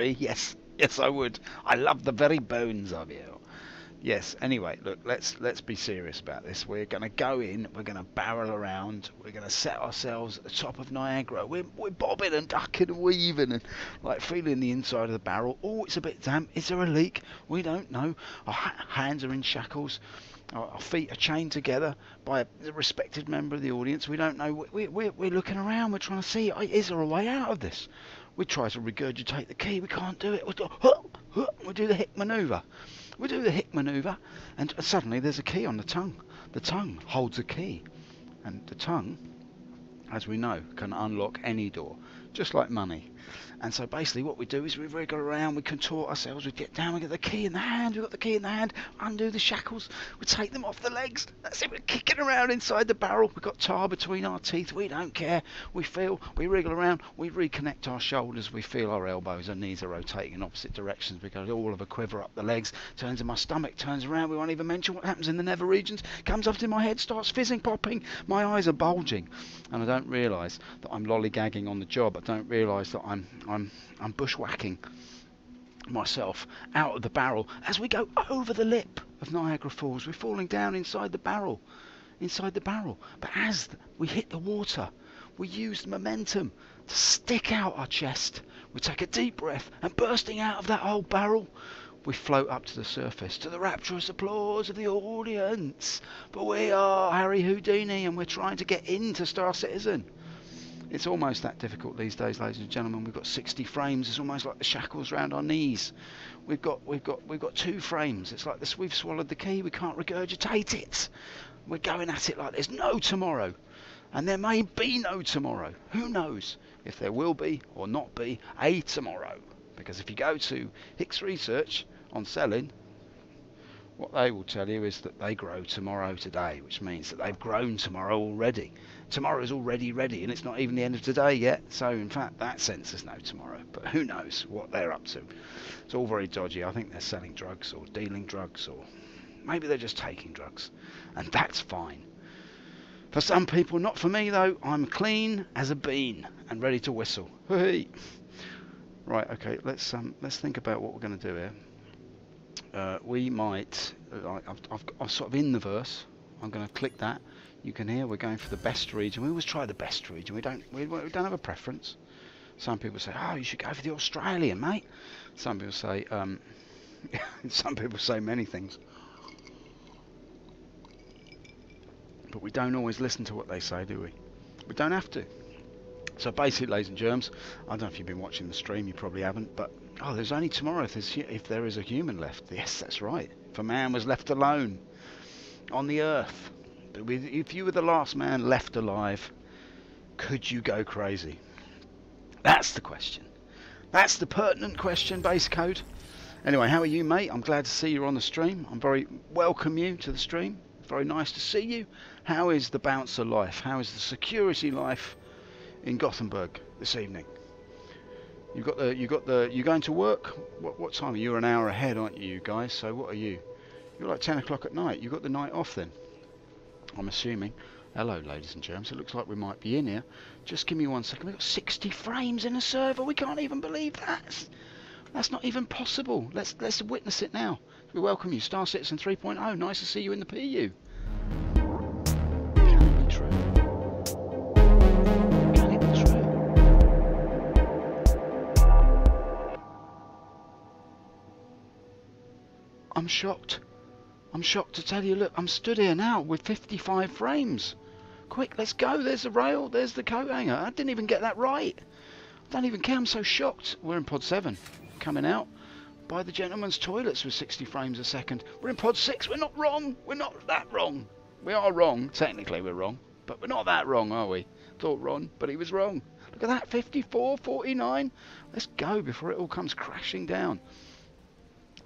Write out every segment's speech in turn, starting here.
Yes, yes, I would. I love the very bones of you. Yes. Anyway, look, let's be serious about this. We're going to go in. We're going to barrel around. We're going to set ourselves at the top of Niagara. We're bobbing and ducking and weaving and like feeling the inside of the barrel. Oh, it's a bit damp. Is there a leak? We don't know. Our hands are in shackles. Our feet are chained together by a respected member of the audience. We don't know. We're looking around. We're trying to see, is there a way out of this? We try to regurgitate the key. We can't do it. We do the hick manoeuvre. We do the hick manoeuvre, and suddenly there's a key on the tongue. The tongue holds a key, and the tongue, as we know, can unlock any door, just like money. And so basically what we do is we wriggle around, we contort ourselves, we get down, we get the key in the hand, we've got the key in the hand, undo the shackles, we take them off the legs, that's it, we're kicking around inside the barrel, we've got tar between our teeth, we don't care, we feel, we wriggle around, we reconnect our shoulders, we feel our elbows and knees are rotating in opposite directions, we go all of a quiver up the legs, turns in my stomach, turns around, we won't even mention what happens in the nether regions, comes up to my head, starts fizzing, popping, my eyes are bulging, and I don't realise that I'm lollygagging on the job, I don't realise that I'm bushwhacking myself out of the barrel as we go over the lip of Niagara Falls. We're falling down inside the barrel. But as we hit the water, we use the momentum to stick out our chest. We take a deep breath and bursting out of that old barrel, we float up to the surface to the rapturous applause of the audience. But we are Harry Houdini and we're trying to get into Star Citizen. It's almost that difficult these days, ladies and gentlemen. We've got 60 frames. It's almost like the shackles round our knees. We've got 2 frames. It's like this. We've swallowed the key. We can't regurgitate it. We're going at it like there's no tomorrow, and there may be no tomorrow. Who knows if there will be or not be a tomorrow? Because if you go to Hicks Research on selling, what they will tell you is that they grow tomorrow today, which means that they've grown tomorrow already. Tomorrow is already ready, and it's not even the end of today yet. So, in fact, that sense there's no tomorrow. But who knows what they're up to? It's all very dodgy. I think they're selling drugs or dealing drugs, or maybe they're just taking drugs. And that's fine. For some people, not for me, though. I'm clean as a bean and ready to whistle. Hey. Right, okay, let's think about what we're going to do here. We might, I've sort of in the verse, I'm going to click that, you can hear we're going for the best region. We always try the best region, we don't have a preference. Some people say, oh, you should go for the Australian, mate. Some people say, some people say many things. But we don't always listen to what they say, do we? We don't have to. So basically, ladies and germs, I don't know if you've been watching the stream, you probably haven't, but oh, there's only tomorrow if there is a human left. Yes, that's right. If a man was left alone on the earth, but if you were the last man left alive, could you go crazy? That's the question. That's the pertinent question, base code. Anyway, how are you, mate? I'm glad to see you on the stream. I'm very welcome you to the stream. Very nice to see you. How is the bouncer life? How is the security life in Gothenburg this evening? You going to work? What time? You're an hour ahead, aren't you guys? So what are you? You're like 10 o'clock at night. You got the night off then, I'm assuming. Hello, ladies and germs. It looks like we might be in here. Just give me 1 second. We've got 60 frames in a server. We can't even believe that. That's not even possible. Let's witness it now. We welcome you, Star Citizen 3.0. Nice to see you in the PU. Can it be true? Can it be true? I'm shocked. I'm shocked to tell you. Look, I'm stood here now with 55 frames. Quick, let's go. There's the rail. There's the coat hanger. I didn't even get that right. I don't even care. I'm so shocked. We're in pod 7. Coming out by the gentleman's toilets with 60 frames a second. We're in pod 6. We're not wrong. We're not that wrong. We are wrong. Technically we're wrong, but we're not that wrong, are we? Thought Ron, but he was wrong. Look at that, 54, 49. Let's go before it all comes crashing down.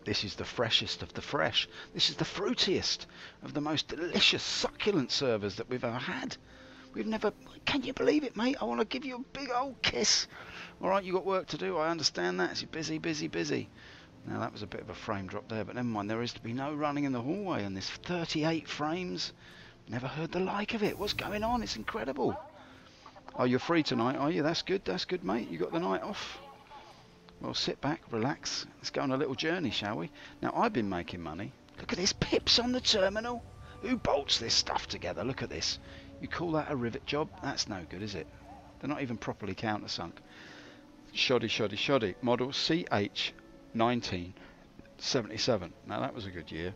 This is the freshest of the fresh. This is the fruitiest of the most delicious, succulent servers that we've ever had. We've never... Can you believe it, mate? I want to give you a big old kiss. All right, you got work to do. I understand that. You're busy, busy, busy. Now, that was a bit of a frame drop there, but never mind. There is to be no running in the hallway, and this 38 frames. Never heard the like of it. What's going on? It's incredible. Oh, you're free tonight, are you? That's good. That's good, mate. You got the night off. Well, sit back, relax. Let's go on a little journey, shall we? Now, I've been making money. Look at this, pips on the terminal. Who bolts this stuff together? Look at this. You call that a rivet job? That's no good, is it? They're not even properly countersunk. Shoddy, shoddy, shoddy. Model CH1977. Now, that was a good year.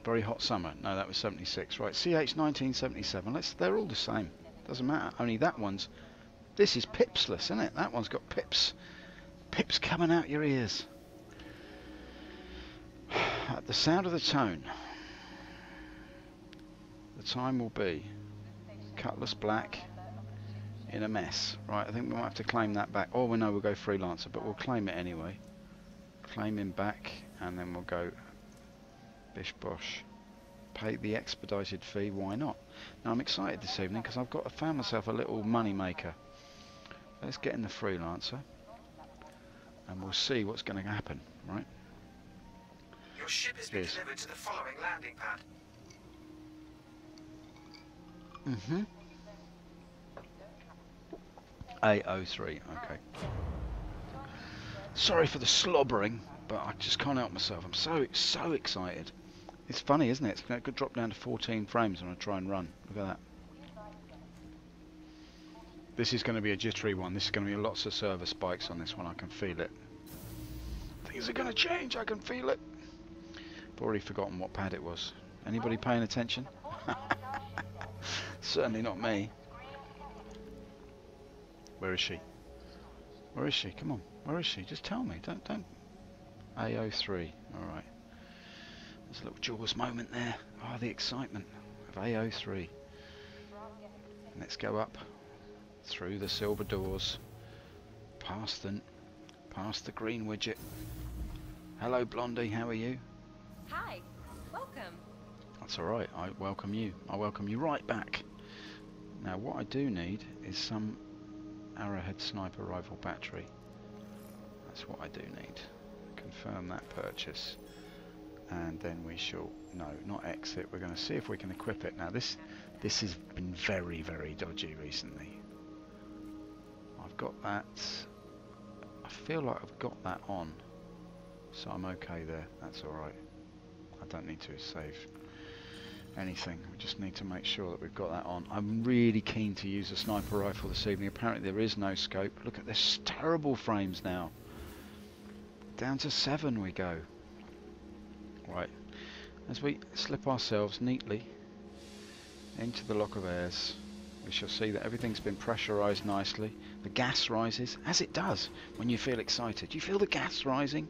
Very hot summer. No, that was 76. Right, CH1977. They're all the same. Doesn't matter. Only that one's... This is pipsless, isn't it? That one's got pips. Pips coming out your ears. At the sound of the tone, the time will be Cutlass Black in a mess. Right, I think we might have to claim that back. Or we know we'll go freelancer, but we'll claim it anyway. Claim him back, and then we'll go bish bosh. Pay the expedited fee, why not? Now I'm excited this evening because I've found myself a little money maker. Let's get in the freelancer and we'll see what's going to happen, right? Your ship has been delivered to the following landing pad. A03, okay. Sorry for the slobbering, but I just can't help myself. I'm so excited. It's funny, isn't it? It could drop down to 14 frames when I try and run. Look at that. This is going to be a jittery one. This is going to be lots of server spikes on this one. I can feel it. Things are going to change. I can feel it. I've already forgotten what pad it was. Anybody paying attention? Certainly not me. Where is she? Where is she? Come on. Where is she? Just tell me. Don't. A03. All right. There's a little Jaws moment there. Oh, the excitement of A03. Let's go up through the silver doors, past the green widget. Hello, Blondie. How are you? Hi. Welcome. That's all right. I welcome you. I welcome you right back. Now, what I do need is some Arrowhead sniper rifle battery. That's what I do need. Confirm that purchase. And then we shall, no, not exit. We're going to see if we can equip it. Now this has been very, very dodgy recently. I've got that. I feel like I've got that on, so I'm okay there. That's all right. I don't need to save anything. We just need to make sure that we've got that on. I'm really keen to use a sniper rifle this evening. Apparently there is no scope. Look at this terrible frames now. Down to 7 we go. Right, as we slip ourselves neatly into the lock of airs, we shall see that everything's been pressurised nicely. The gas rises, as it does when you feel excited. You feel the gas rising,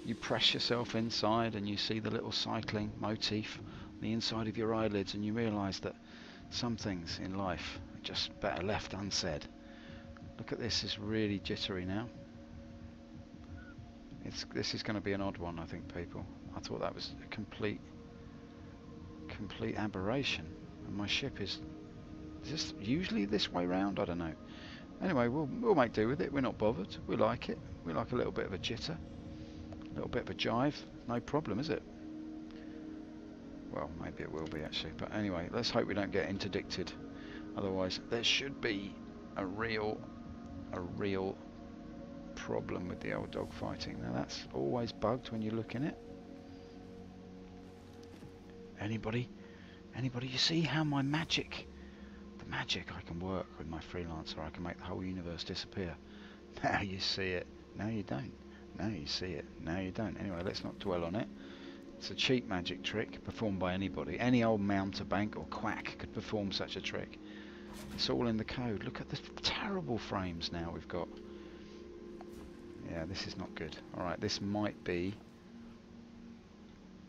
you press yourself inside and you see the little cycling motif on the inside of your eyelids, and you realise that some things in life are just better left unsaid. Look at this, it's really jittery now. This is going to be an odd one, I think, people. I thought that was a complete aberration, and my ship is this usually this way round? I don't know. Anyway, we'll make do with it. We're not bothered. We like it. We like a little bit of a jitter, a little bit of a jive. No problem, is it? Well, maybe it will be actually. But anyway, let's hope we don't get interdicted. Otherwise, there should be a real problem with the old dog fighting. Now that's always bugged when you look in it. Anybody? You see how the magic I can work with my freelancer. I can make the whole universe disappear. Now you see it. Now you don't. Now you see it. Now you don't. Anyway, let's not dwell on it. It's a cheap magic trick performed by anybody. Any old mountebank or quack could perform such a trick. It's all in the code. Look at the terrible frames now we've got. Yeah, this is not good. Alright, this might be...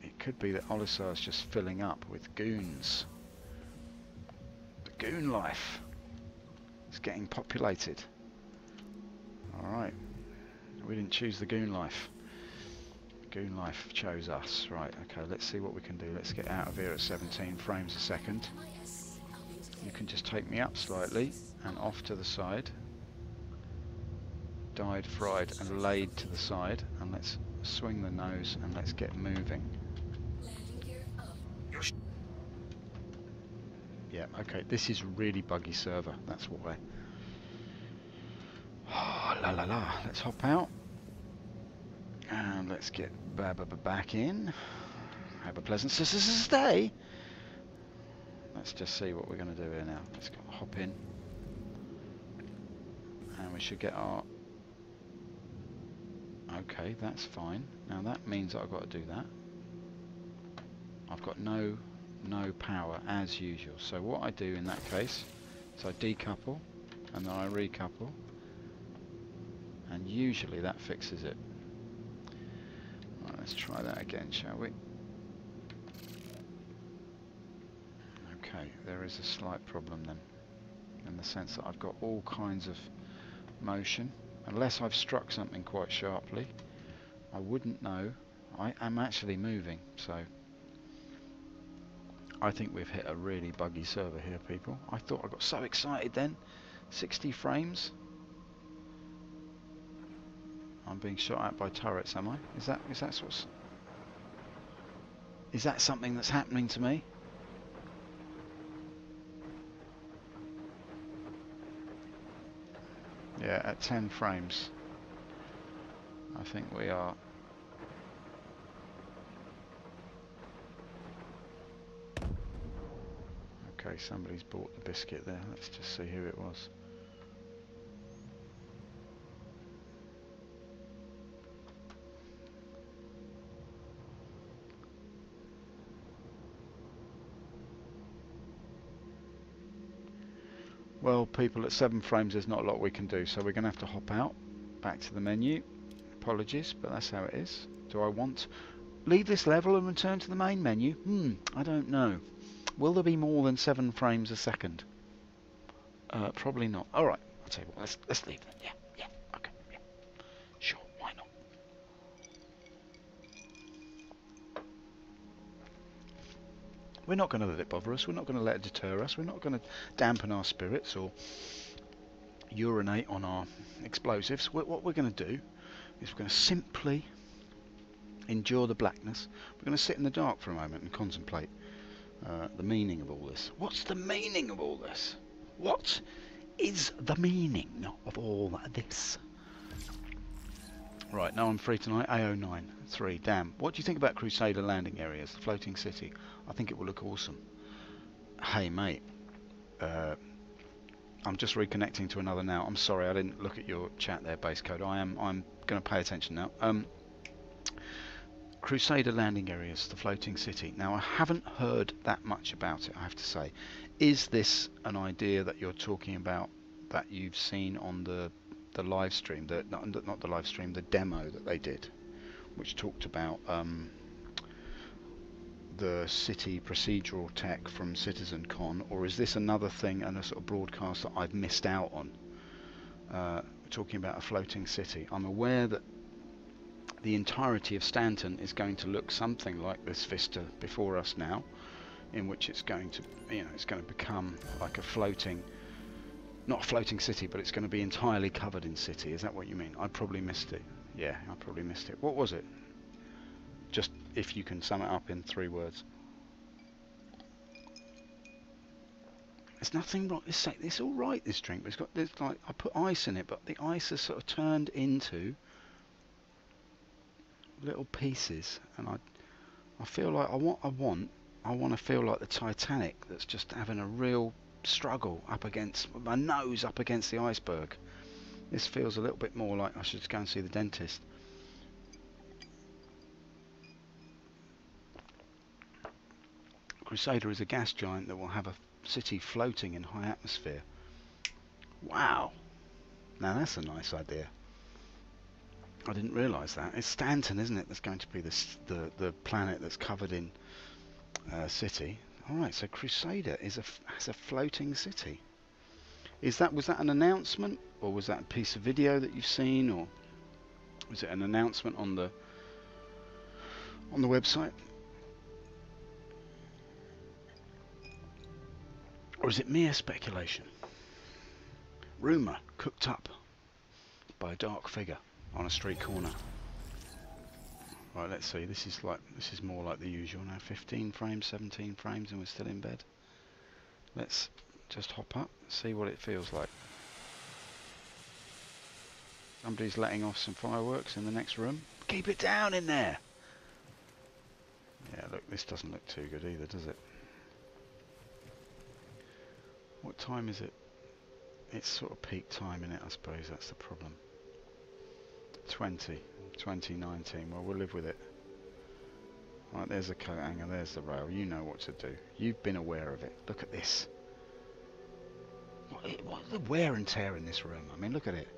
It could be that Olisar's just filling up with goons. The goon life is getting populated. Alright. We didn't choose the goon life. Goon life chose us. Right, okay, let's see what we can do. Let's get out of here at 17 frames a second. You can just take me up slightly and off to the side. Dyed, fried and laid to the side. And let's swing the nose and let's get moving. Yeah, okay, this is really buggy server, that's why. Oh, I La la la. Let's hop out. And let's get Baba back in. Have a pleasant stay. Let's just see what we're going to do here now. Let's go hop in. And we should get our... Okay, that's fine. Now that means I've got to do that. I've got no power as usual. So what I do in that case is I decouple and then I recouple. And usually that fixes it. Right, let's try that again, shall we? Okay, there is a slight problem then, in the sense that I've got all kinds of motion. Unless I've struck something quite sharply, I wouldn't know. I am actually moving, so I think we've hit a really buggy server here, people. I thought I got so excited then. 60 frames. I'm being shot at by turrets, am I? Is that something that's happening to me? Yeah, at 10 frames. I think we are. Okay, somebody's bought the biscuit there. Let's just see who it was. Well, people, at 7 frames there's not a lot we can do, so we're going to have to hop out, back to the menu. Apologies, but that's how it is. Do I want leave this level and return to the main menu? I don't know. Will there be more than 7 frames a second? Probably not. All right, I'll tell you what. Let's leave then. Yeah, okay, yeah, sure. Why not? We're not going to let it bother us. We're not going to let it deter us. We're not going to dampen our spirits or urinate on our explosives. What we're going to do is we're going to simply endure the blackness. We're going to sit in the dark for a moment and contemplate the meaning of all this. What's the meaning of all this? What is the meaning of all this? Right, now I'm free tonight. AO9 3. Damn. What do you think about Crusader landing areas, the floating city? I think it will look awesome. Hey mate, I'm just reconnecting to another now. I'm sorry, I didn't look at your chat there, base code. I'm going to pay attention now. Crusader landing areas, the floating city. Now I haven't heard that much about it, I have to say. Is this an idea that you're talking about that you've seen on the live stream, not the live stream, the demo that they did, which talked about the city procedural tech from CitizenCon, or is this another thing and a sort of broadcast that I've missed out on? We're talking about a floating city. I'm aware that the entirety of Stanton is going to look something like this vista before us now, in which it's going to, it's going to become like a floating, not a floating city, but it's going to be entirely covered in city. Is that what you mean? I probably missed it. Yeah, I probably missed it. What was it? Just if you can sum it up in 3 words. There's nothing wrong. It's all right. This drink, but there's like I put ice in it, but the ice has sort of turned into little pieces, and I feel like I want to feel like the Titanic that's just having a real struggle up against my nose up against the iceberg. This feels a little bit more like I should go and see the dentist. Crusader is a gas giant that will have a city floating in high atmosphere. Wow, now that's a nice idea. I didn't realise that. It's Stanton, isn't it, that's going to be the planet that's covered in city. Alright, so Crusader has a floating city. Was that an announcement, or was that a piece of video that you've seen, or was it an announcement on the website? Or is it mere speculation? Rumour cooked up by a dark figure on a street corner. Right, let's see. This is more like the usual now. 15 frames, 17 frames, and we're still in bed. Let's just hop up, see what it feels like. Somebody's letting off some fireworks in the next room. Keep it down in there. Yeah, look, this doesn't look too good either, does it? What time is it? It's sort of peak time in it, I suppose. That's the problem. 2019. Well, we'll live with it. Right, there's a coat hanger, there's the rail. You know what to do. You've been aware of it. Look at this. What's the wear and tear in this room? I mean, look at it.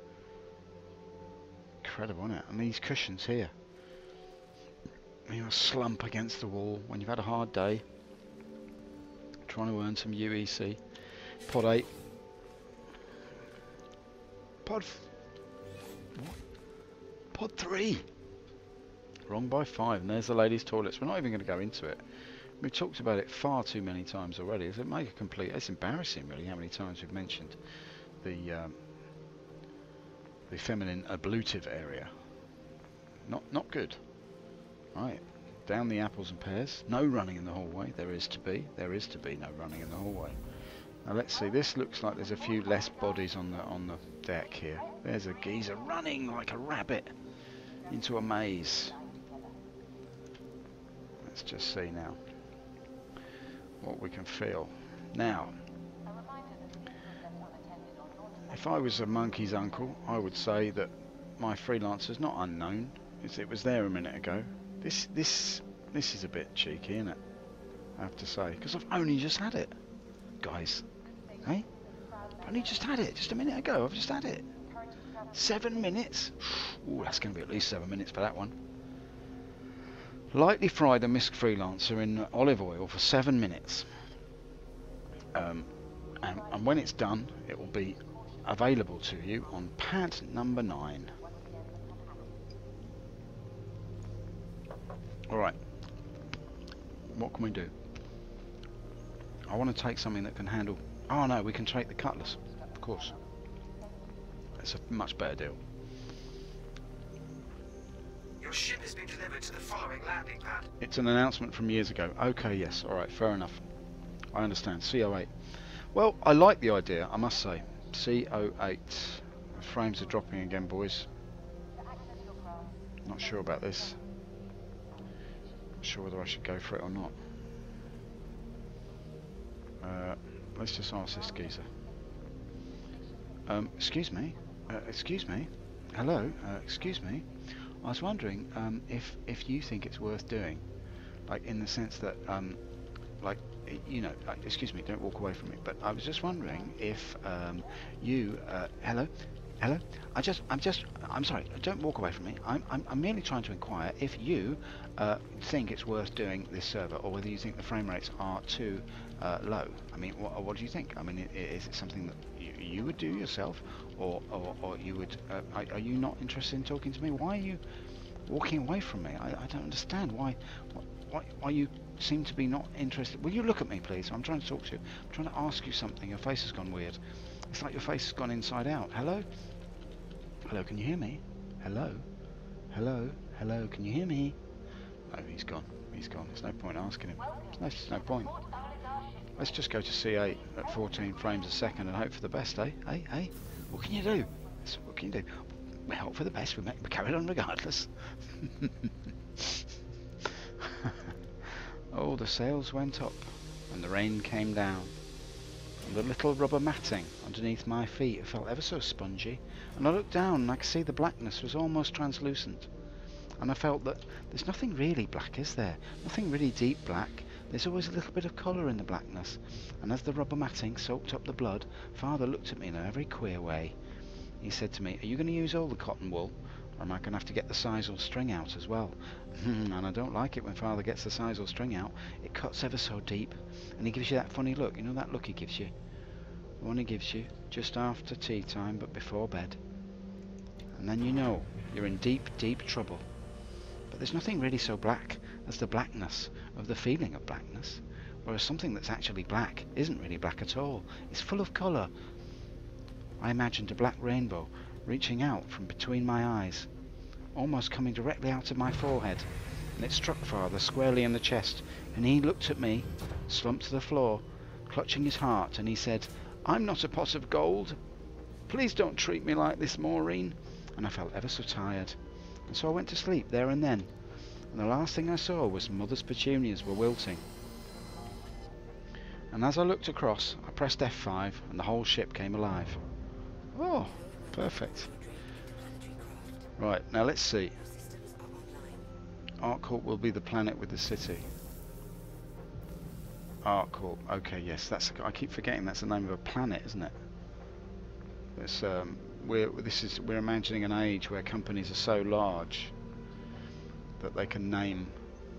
Incredible, isn't it? And these cushions here. You slump against the wall when you've had a hard day. Trying to earn some UEC. Pod 8. What? Pod 3. Wrong by 5, and there's the ladies' toilets. We're not even going to go into it. We've talked about it far too many times already. Does it make a complete... It's embarrassing, really, how many times we've mentioned the feminine ablutive area. Not good. Right, down the apples and pears. No running in the hallway. There is to be no running in the hallway. Now let's see. This looks like there's a few less bodies on the deck here. There's a geezer running like a rabbit into a maze. Let's just see now what we can feel. Now, if I was a monkey's uncle, I would say that my freelancer's not unknown. It was there a minute ago. This is a bit cheeky, isn't it? I have to say, because I've only just had it, guys. Hey, I've only just had it, just a minute ago. I've just had it. 7 minutes. Ooh, that's going to be at least 7 minutes for that one. Lightly fry the misc freelancer in olive oil for 7 minutes. And when it's done, it will be available to you on pad number 9. Alright. What can we do? I want to take something that can handle... Oh no, we can take the cutlass. Of course. It's a much better deal. Your ship has been delivered to the following landing pad. It's an announcement from years ago. Okay, yes, alright, fair enough. I understand. CO8. Well, I like the idea, I must say. CO8. Frames are dropping again, boys. Not sure about this. Not sure whether I should go for it or not. Let's just ask this geezer. Excuse me. Excuse me. Hello. Excuse me. I was wondering if you think it's worth doing, like in the sense that like, you know, like, excuse me, don't walk away from me. But I was just wondering if you hello. I'm sorry, don't walk away from me. I'm merely trying to inquire if you think it's worth doing this server, or whether you think the frame rates are too low. I mean, what do you think? I mean, is it something that you would do yourself, or you would? Are you not interested in talking to me? Why are you walking away from me? I don't understand why you seem to be not interested. Will you look at me, please? I'm trying to talk to you. I'm trying to ask you something. Your face has gone weird. It's like your face has gone inside out. Hello? Hello, can you hear me? Hello? Hello? Hello, can you hear me? No, he's gone. He's gone. There's no point asking him. There's no point. Let's just go to C8 at 14 frames a second and hope for the best, eh? Hey? What can you do? What can you do? We hope for the best. We carry on regardless. Oh, the sails went up and the rain came down. And the little rubber matting underneath my feet felt ever so spongy, and I looked down and I could see the blackness was almost translucent. And I felt that there's nothing really black, is there? Nothing really deep black. There's always a little bit of colour in the blackness. And as the rubber matting soaked up the blood, Father looked at me in a very queer way. He said to me, "Are you going to use all the cotton wool, or am I going to have to get the sisal string out as well?" And I don't like it when Father gets the sisal string out. It cuts ever so deep, and he gives you that funny look. You know that look he gives you? The one he gives you just after tea time, but before bed. And then you know you're in deep, deep trouble. But there's nothing really so black as the blackness of the feeling of blackness, whereas something that's actually black isn't really black at all. It's full of colour. I imagined a black rainbow reaching out from between my eyes, almost coming directly out of my forehead, and it struck Father squarely in the chest, and he looked at me, slumped to the floor, clutching his heart, and he said, "I'm not a pot of gold. Please don't treat me like this, Maureen. and I felt ever so tired. And so I went to sleep there and then. And the last thing I saw was Mother's petunias were wilting. And as I looked across, I pressed F5 and the whole ship came alive. Oh, perfect. Right, now let's see. Arccorp will be the planet with the city. Arccorp, okay, yes, I keep forgetting that's the name of a planet, isn't it? It's, we're imagining an age where companies are so large that they can name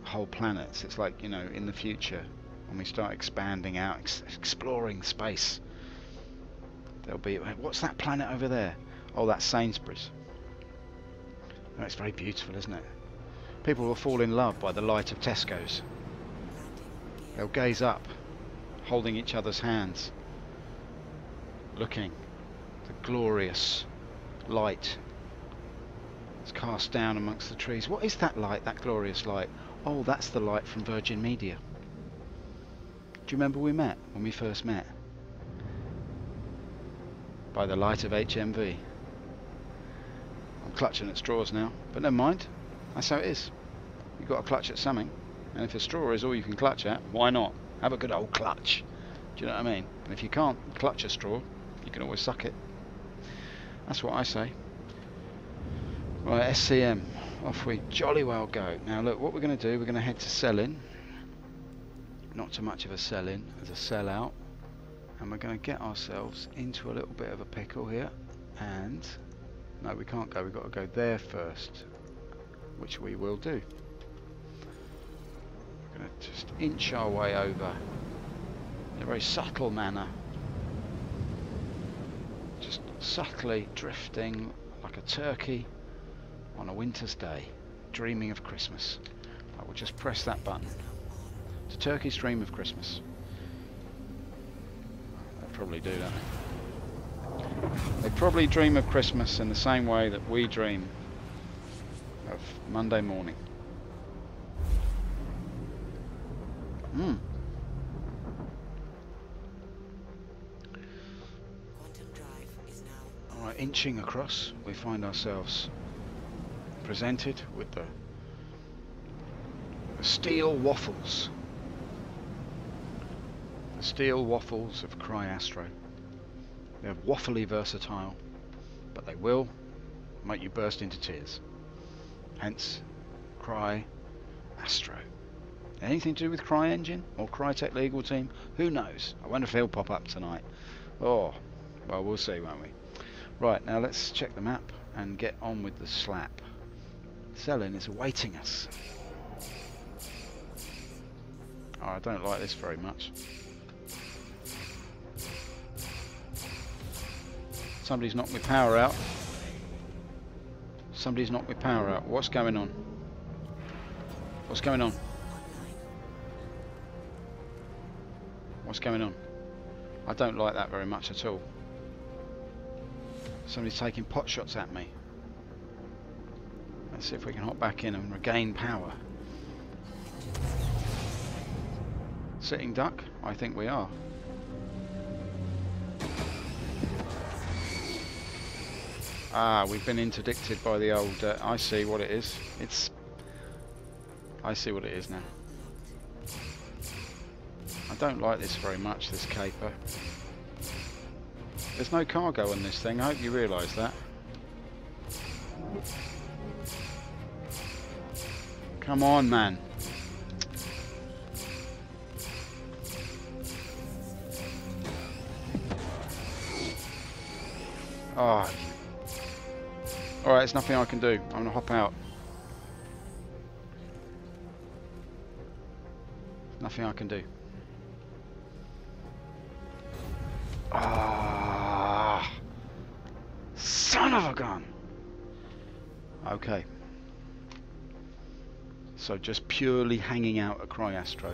whole planets. It's like, you know, in the future, when we start expanding out, exploring space, there'll be, what's that planet over there? Oh, that's Sainsbury's. Oh, it's very beautiful, isn't it? People will fall in love by the light of Tesco's. They'll gaze up, holding each other's hands, looking. The glorious light is cast down amongst the trees. What is that light, that glorious light? Oh, that's the light from Virgin Media. Do you remember when we first met? By the light of HMV. I'm clutching at straws now, but never mind. That's how it is. You've got to clutch at something, and if a straw is all you can clutch at, why not? Have a good old clutch. Do you know what I mean? And if you can't clutch a straw, you can always suck it. That's what I say. Right, SCM. Off we jolly well go. Now look, what we're going to do, we're going to head to sell-in. Not too much of a sell-in as a sell-out. And we're going to get ourselves into a little bit of a pickle here. And... no, we can't go. We've got to go there first. Which we will do. We're going to just inch our way over in a very subtle manner. Just subtly drifting like a turkey on a winter's day, dreaming of Christmas. I will just press that button. The turkeys dream of Christmas. They probably do, don't they? They probably dream of Christmas in the same way that we dream of Monday morning. Alright, inching across, we find ourselves presented with the steel waffles. The steel waffles of Cryastro. They're waffly versatile, but they will make you burst into tears. Hence, Cryastro. Anything to do with CryEngine or Crytek Legal Team? Who knows? I wonder if he'll pop up tonight. Oh, well, we'll see, won't we? Right, now let's check the map and get on with the slap. Sell-in is awaiting us. Oh, I don't like this very much. Somebody's knocked my power out. Somebody's knocked my power out. What's going on? What's going on? What's going on? I don't like that very much at all. Somebody's taking pot shots at me. Let's see if we can hop back in and regain power. Sitting duck? I think we are. Ah, we've been interdicted by the old... I see what it is. I see what it is now. I don't like this very much, this caper. There's no cargo on this thing, I hope you realise that. Come on, man. Oh. Alright, there's nothing I can do. I'm going to hop out. Nothing I can do. Ah, son of a gun. Okay. So just purely hanging out at Cryastro.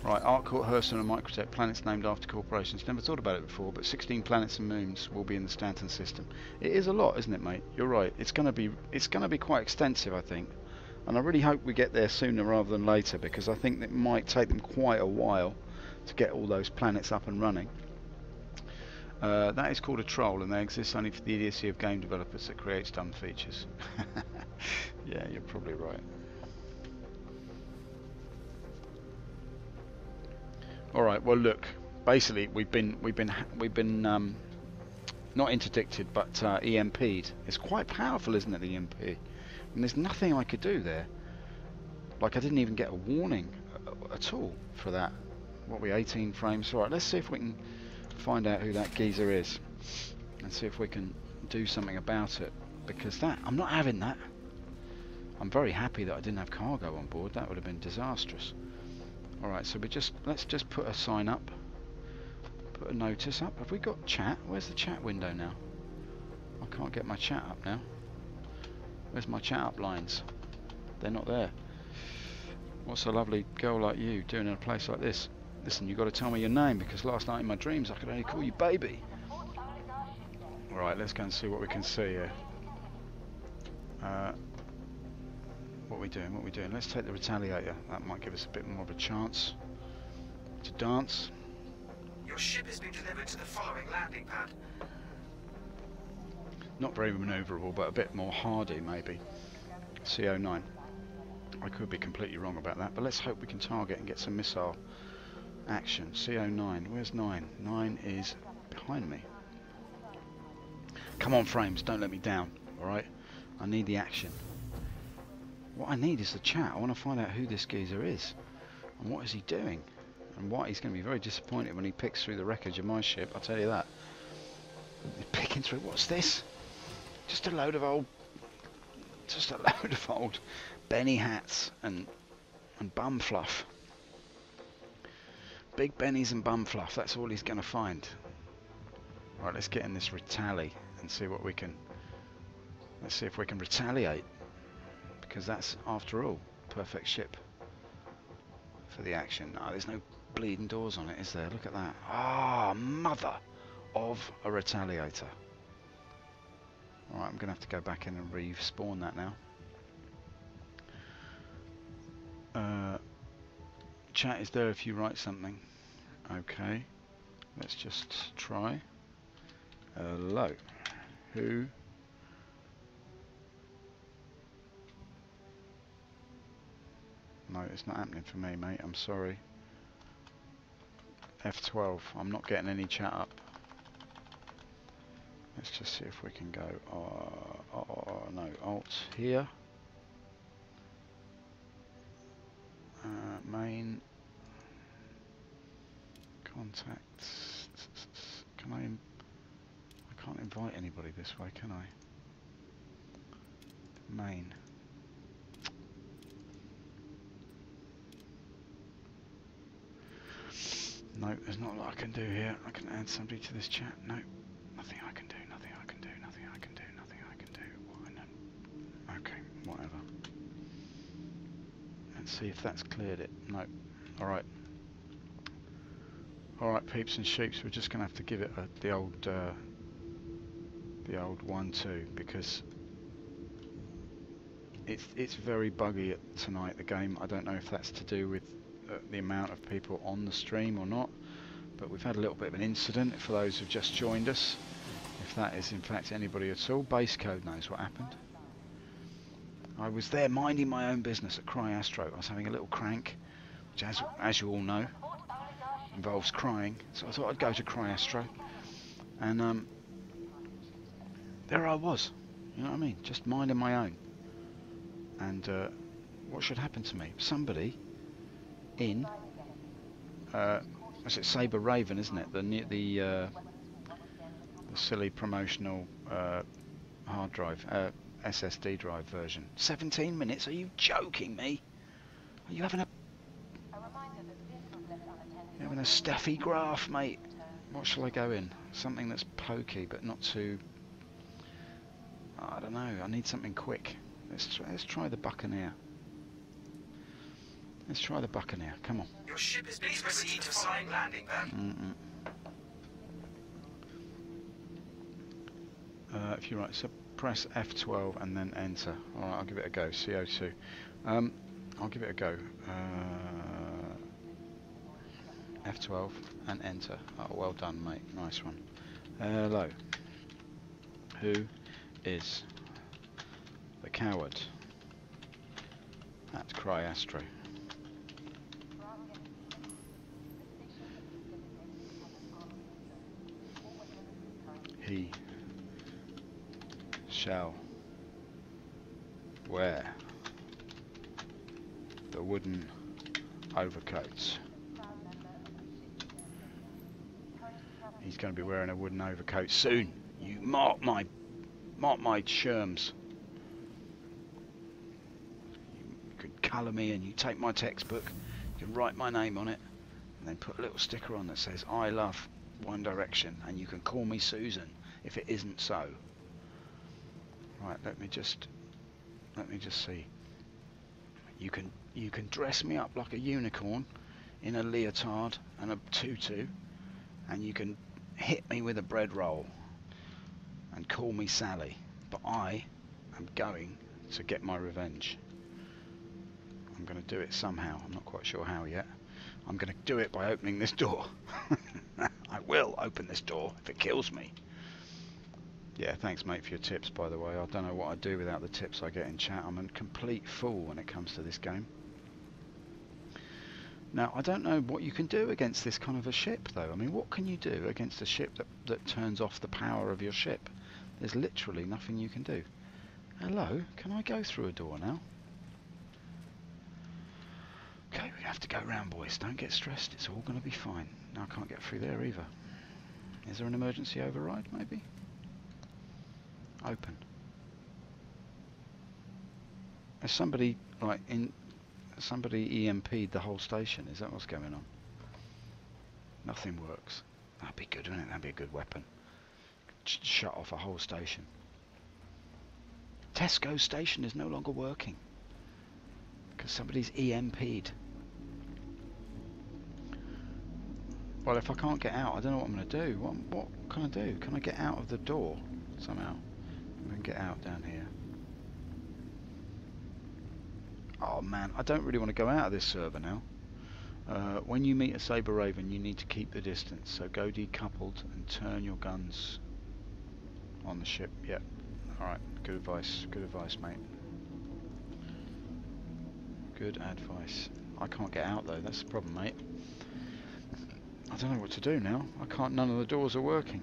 Right, Arccorp, Hurston and Microtech, planets named after corporations. Never thought about it before, but 16 planets and moons will be in the Stanton system. It is a lot, isn't it, mate? You're right. It's gonna be quite extensive, I think. And I really hope we get there sooner rather than later, because I think it might take them quite a while to get all those planets up and running. That is called a troll, and they exist only for the idiocy of game developers that create dumb features. Yeah, you're probably right. All right. Well, look. Basically, we've been not interdicted, but EMP'd. It's quite powerful, isn't it? The EMP. And there's nothing I could do there. Like I didn't even get a warning at all for that. What are we 18 frames? All right. Let's see if we can find out who that geezer is, and see if we can do something about it. Because that, I'm not having that. I'm very happy that I didn't have cargo on board. That would have been disastrous. All right. So let's just put a sign up. Put a notice up. Have we got chat? Where's the chat window now? I can't get my chat up now. Where's my chat up lines? They're not there. What's a lovely girl like you doing in a place like this? Listen, you've got to tell me your name, because last night in my dreams I could only call you baby. Alright, let's go and see what we can see here. What are we doing? What are we doing? Let's take the Retaliator. That might give us a bit more of a chance to dance. Your ship has been delivered to the following landing pad. Not very manoeuvrable, but a bit more hardy, maybe. CO9. I could be completely wrong about that, but let's hope we can target and get some missile action. CO9. Where's 9? 9 is behind me. Come on, frames. Don't let me down. Alright? I need the action. What I need is the chat. I want to find out who this geezer is. And what is he doing? And why he's going to be very disappointed when he picks through the wreckage of my ship, I'll tell you that. He's picking through, what's this? Just a load of old Benny hats and bum fluff. Big Bennies and bum fluff, that's all he's going to find. Right, let's get in this retally and see what we can, let's see if we can retaliate. Because that's, after all, perfect ship for the action. No, there's no bleeding doors on it, is there? Look at that. Ah, mother of a Retaliator. Alright, I'm going to have to go back in and respawn that now. Chat is there if you write something. Okay, let's just try. Hello. Who? No, it's not happening for me, mate. I'm sorry. F12. I'm not getting any chat up. Let's just see if we can go. No, Alt here. Main. Contacts. Can I can't invite anybody this way, can I? Main. No, there's not a lot I can do here. I can add somebody to this chat. No, nothing I can do, nothing I can do, nothing I can do, nothing I can do. Okay, whatever. Let's see if that's cleared it. No. Alright. Alright, peeps and sheeps, we're just going to have to give it the old 1-2, because it's very buggy tonight, the game. I don't know if that's to do with the amount of people on the stream or not, but we've had a little bit of an incident. For those who've just joined us, if that is in fact anybody at all, base code knows what happened. I was there minding my own business at Cry Astro. I was having a little crank, which as you all know involves crying, so I thought I'd go to Cry Astro, and there I was, you know what I mean, just minding my own. And what should happen to me? Somebody in is it Sabre Raven, isn't it? The silly promotional hard drive, SSD drive version. 17 minutes? Are you joking me? Are you having a Steffi graph, mate? What shall I go in? Something that's pokey but not too. I don't know. I need something quick. Let's try the Buccaneer. Let's try the Buccaneer. Come on. Your ship has been proceed to following landing pad. If you're right, so press F12 and then enter. Alright, I'll give it a go. CO2. I'll give it a go. F12 and enter. Oh, well done, mate. Nice one. Hello. Who is the coward? That's Cryastro. He shall wear the wooden overcoats. He's going to be wearing a wooden overcoat soon. You mark my sherms. You could colour me and you take my textbook, you can write my name on it, and then put a little sticker on that says I love One Direction, and you can call me Susan if it isn't so. Right, let me just see. You can dress me up like a unicorn in a leotard and a tutu, and you can hit me with a bread roll and call me Sally, but I am going to get my revenge. I'm going to do it somehow. I'm not quite sure how yet. I'm going to do it by opening this door. I will open this door if it kills me. Yeah, thanks mate for your tips, by the way. I don't know what I'd do without the tips I get in chat. I'm a complete fool when it comes to this game. Now, I don't know what you can do against this kind of a ship, though. I mean, what can you do against a ship that turns off the power of your ship? There's literally nothing you can do. Hello, can I go through a door now? Okay, we have to go round, boys. Don't get stressed. It's all going to be fine. No, I can't get through there either. Is there an emergency override, maybe? Open. Has somebody, like, somebody EMP'd the whole station? Is that what's going on? Nothing works. That'd be good, wouldn't it? That'd be a good weapon. Shut off a whole station. Tesco station is no longer working because somebody's EMP'd. Well, if I can't get out, I don't know what I'm going to do. What can I do? Can I get out of the door somehow? I can get out down here. Oh man, I don't really want to go out of this server now. When you meet a Saber Raven, you need to keep the distance. So go decoupled and turn your guns on the ship. Yep. Alright, good advice. Good advice, mate. Good advice. I can't get out though, that's the problem, mate. I don't know what to do now. I can't, none of the doors are working.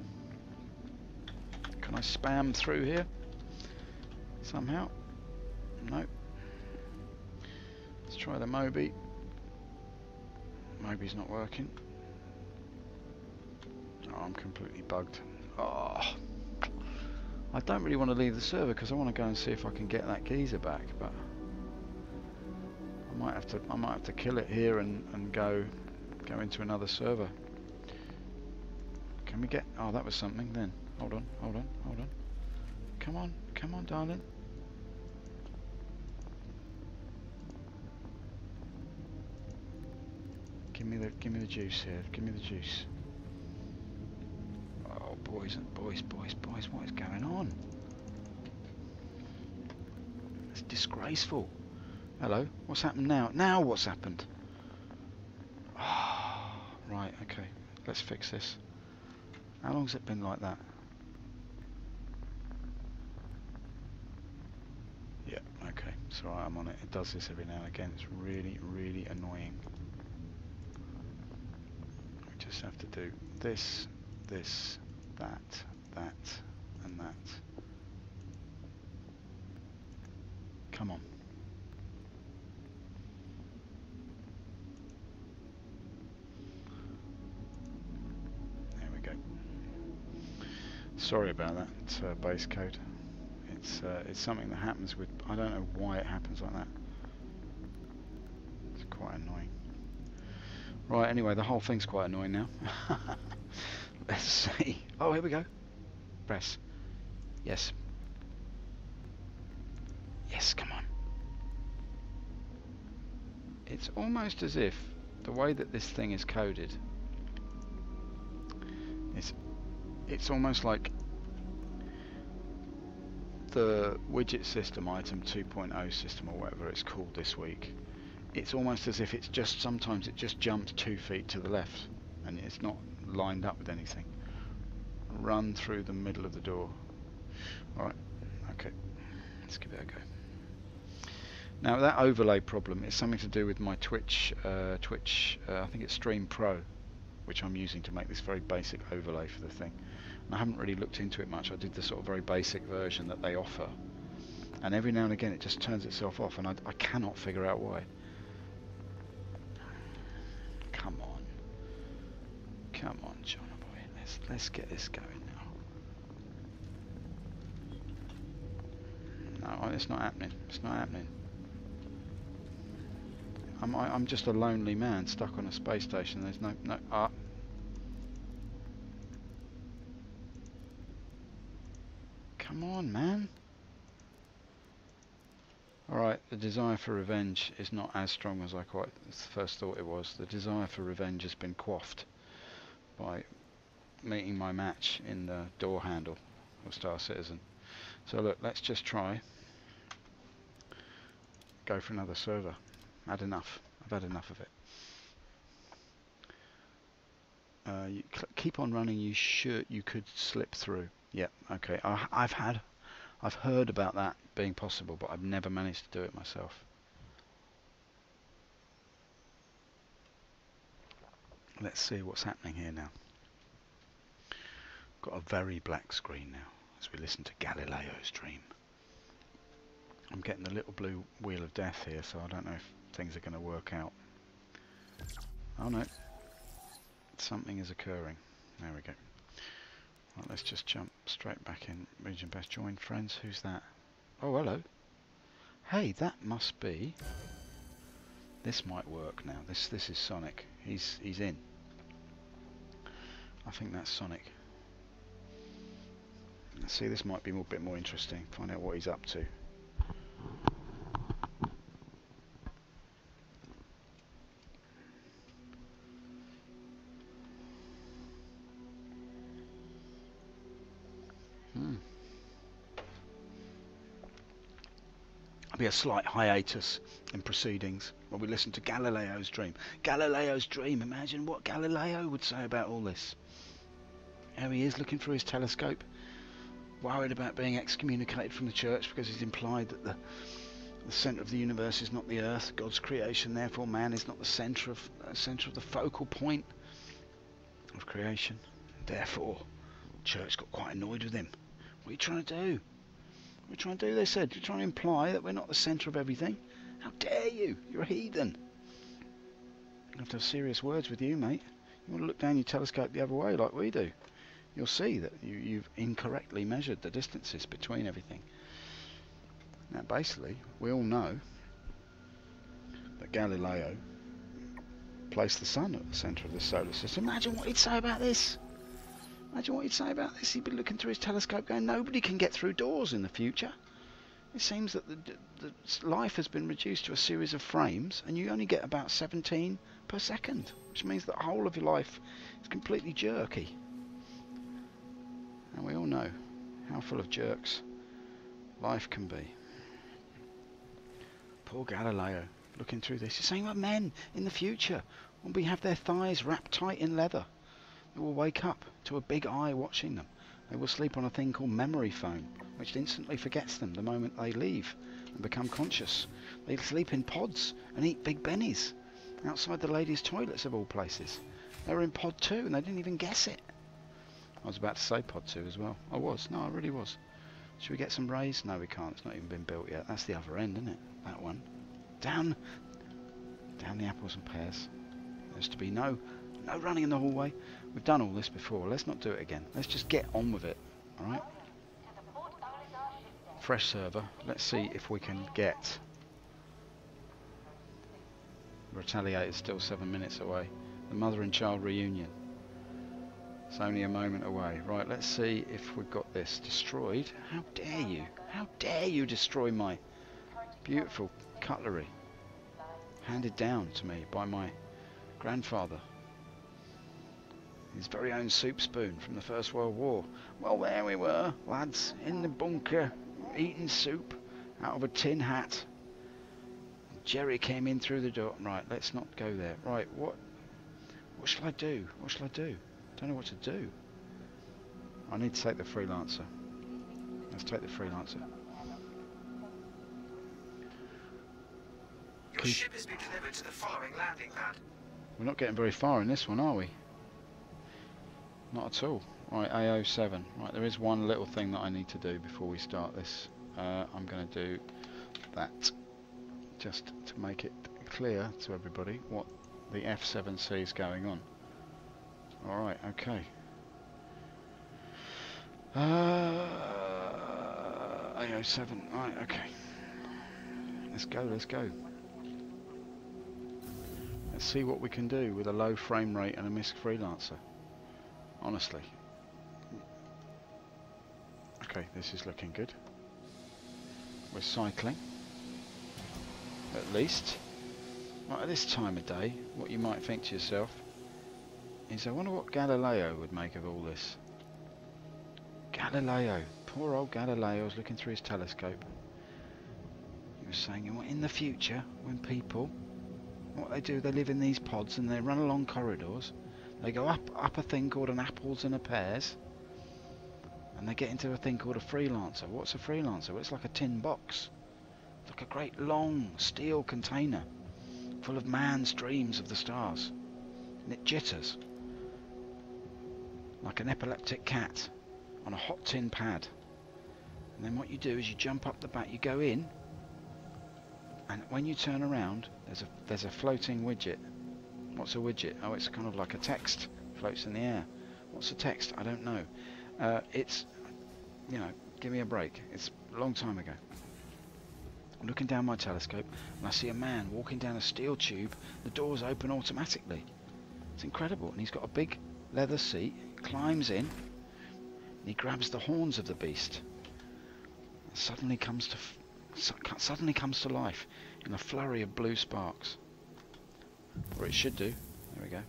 Can I spam through here? Somehow? Nope. Let's try the Moby. Moby's not working. Oh, I'm completely bugged. Oh, I don't really want to leave the server because I want to go and see if I can get that geezer back, but I might have to kill it here and go into another server. Can we get? Oh, that was something then. Hold on. Come on, darling. Give me the juice here. Give me the juice. Oh, boys, what is going on? It's disgraceful. Hello, what's happened now? Now what's happened? Oh, right, okay. Let's fix this. How long's it been like that? Yeah, okay. It's alright, I'm on it. It does this every now and again. It's really, really annoying. We just have to do this, that, and that. Come on. There we go. Sorry about that base code. It's something that happens with. I don't know why it happens like that. It's quite annoying. Right. Anyway, the whole thing's quite annoying now. Let's see. Oh, here we go. Press. Yes. Yes, come on. It's almost as if the way that this thing is coded, it's almost like the widget system item 2.0 system or whatever it's called this week. It's almost as if it's just, sometimes it just jumps 2 feet to the left and it's not lined up with anything. run through the middle of the door. Alright, okay. Let's give it a go. Now that overlay problem is something to do with my Twitch, I think it's Stream Pro, which I'm using to make this very basic overlay for the thing. And I haven't really looked into it much. I did the sort of very basic version that they offer. And every now and again it just turns itself off, and I cannot figure out why. Come on. Come on, John boy. Let's get this going now. No, it's not happening. It's not happening. I'm just a lonely man stuck on a space station. There's no Come on, man. Alright, the desire for revenge is not as strong as I quite first thought it was. The desire for revenge has been quaffed by meeting my match in the door handle of Star Citizen. So look, let's just try. Go for another server. Had enough. I've had enough of it. You keep on running. You could slip through. Yep. Okay. I've heard about that being possible, but I've never managed to do it myself. Let's see what's happening here now. Got a very black screen now as we listen to Galileo's dream. I'm getting the little blue wheel of death here, so I don't know if things are going to work out. Oh no, something is occurring. There we go. Well, let's just jump straight back in. Region best join friends. Who's that? Oh, hello. Hey, that must be. This might work now. This is Sonic. He's in. I think that's Sonic. Let's see. This might be a bit more interesting. Find out what he's up to. Be a slight hiatus in proceedings while we listen to Galileo's dream. Galileo's dream. Imagine what Galileo would say about all this. There he is looking through his telescope, worried about being excommunicated from the church because he's implied that the centre of the universe is not the earth, God's creation, therefore man is not the centre of the focal point of creation. Therefore, the church got quite annoyed with him. What are you trying to do? What are you trying to do, they said? You're trying to imply that we're not the centre of everything? How dare you? You're a heathen. I have to have serious words with you, mate. You want to look down your telescope the other way like we do. You'll see that you've incorrectly measured the distances between everything. Now, basically, we all know that Galileo placed the sun at the centre of the solar system. Imagine what he'd say about this. Imagine what he'd say about this. He'd be looking through his telescope going, nobody can get through doors in the future. It seems that the life has been reduced to a series of frames, and you only get about 17 per second, which means that the whole of your life is completely jerky. And we all know how full of jerks life can be. Poor Galileo, looking through this. He's saying that men in the future will have their thighs wrapped tight in leather. They will wake up to a big eye watching them. They will sleep on a thing called memory foam, which instantly forgets them the moment they leave and become conscious. They sleep in pods and eat Big Bennies outside the ladies' toilets of all places. They were in pod 2 and they didn't even guess it. I was about to say pod 2 as well. I was. No, I really was. Should we get some rays? No, we can't. It's not even been built yet. That's the other end, isn't it? That one. Down the apples and pears. There's to be no running in the hallway. We've done all this before. Let's not do it again. Let's just get on with it. Alright? Fresh server. Let's see if we can get... Retaliate is still 7 minutes away. The mother and child reunion. It's only a moment away. Right, let's see if we've got this destroyed. How dare you? How dare you destroy my beautiful cutlery? Handed down to me by my grandfather. His very own soup spoon from the First World War. Well, there we were, lads, in the bunker, eating soup out of a tin hat. Jerry came in through the door. Right, let's not go there. Right, what shall I do? What shall I do? Don't know what to do. I need to take the freelancer. Let's take the freelancer. Your ship has been delivered to the following landing pad. We're not getting very far in this one, are we? Not at all. Right, AO7. Right, there is one little thing that I need to do before we start this. I'm going to do that just to make it clear to everybody what the F7C is going on. Alright, okay. AO7, right, okay. Let's go, let's go. Let's see what we can do with a low frame rate and a MISC freelancer. Honestly. Okay, this is looking good. We're cycling. At least. Right, at this time of day, what you might think to yourself is, I wonder what Galileo would make of all this. Galileo. Poor old Galileo was looking through his telescope. He was saying, in the future, when people, what they do, they live in these pods and they run along corridors. They go up a thing called an apples and a pears, and they get into a thing called a freelancer. What's a freelancer? Well, it's like a tin box. It's like a great long steel container full of man's dreams of the stars. And it jitters like an epileptic cat on a hot tin pad. And then what you do is you jump up the back, you go in, and when you turn around, there's a floating widget. What's a widget? Oh, it's kind of like a text, floats in the air. What's a text? I don't know. It's, you know, give me a break. It's a long time ago. I'm looking down my telescope and I see a man walking down a steel tube. The doors open automatically. It's incredible. And he's got a big leather seat, climbs in, and he grabs the horns of the beast. And suddenly comes to life in a flurry of blue sparks. Or it should do. There we go.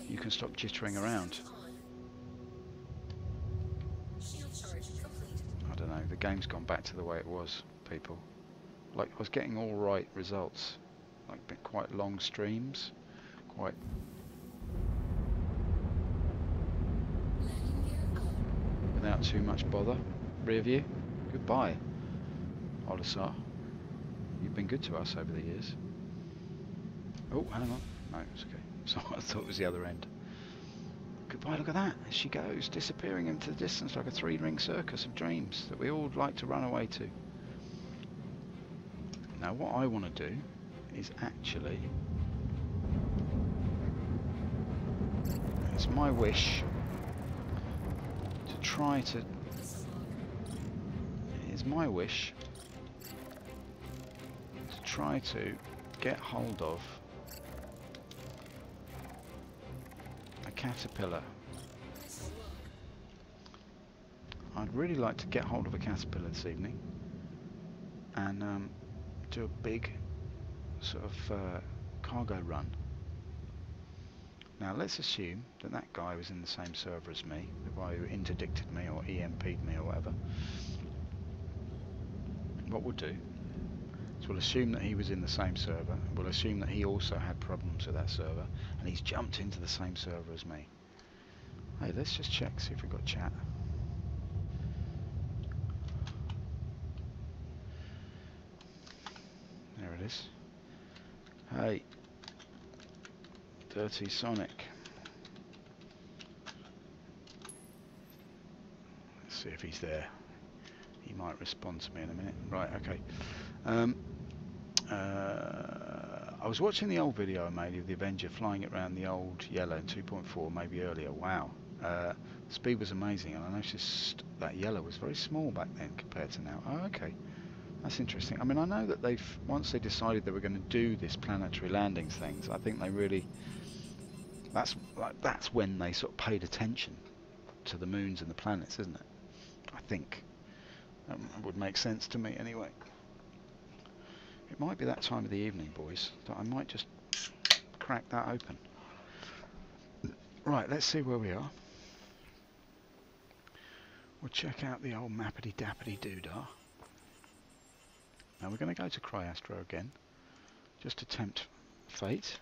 You can stop jittering around. I don't know, the game's gone back to the way it was, people. Like, I was getting all right results. Like, quite long streams. Quite... without too much bother. Rear view, goodbye, Olisar. You've been good to us over the years. Oh, hang on. No, it's okay. So I thought it was the other end. Goodbye, look at that. There she goes, disappearing into the distance like a three-ring circus of dreams that we all like to run away to. Now, what I want to do is actually... it's my wish to try to... it's my wish to try to get hold of a caterpillar. I'd really like to get hold of a caterpillar this evening and do a big sort of cargo run. Now let's assume that that guy was in the same server as me, the guy who interdicted me or EMP'd me or whatever. What we'll do is we'll assume that he was in the same server, we'll assume that he also had problems with that server, and he's jumped into the same server as me. Hey, let's just check, see if we've got chat. There it is. Hey, Dirty Sonic. Let's see if he's there. He might respond to me in a minute. Right, okay. I was watching the old video I made of the Avenger flying it around the old Yellow in 2.4, maybe earlier. Wow. Speed was amazing, and I noticed that Yellow was very small back then compared to now. Oh, okay. That's interesting. I mean, I know that once they decided they were going to do this planetary landings things, I think they really... that's when they sort of paid attention to the moons and the planets, isn't it? I think. That would make sense to me anyway. It might be that time of the evening, boys, that I might just crack that open. Right, let's see where we are. We'll check out the old mappity-dappity-doodah. Now we're going to go to Cryastro again, just to tempt fate,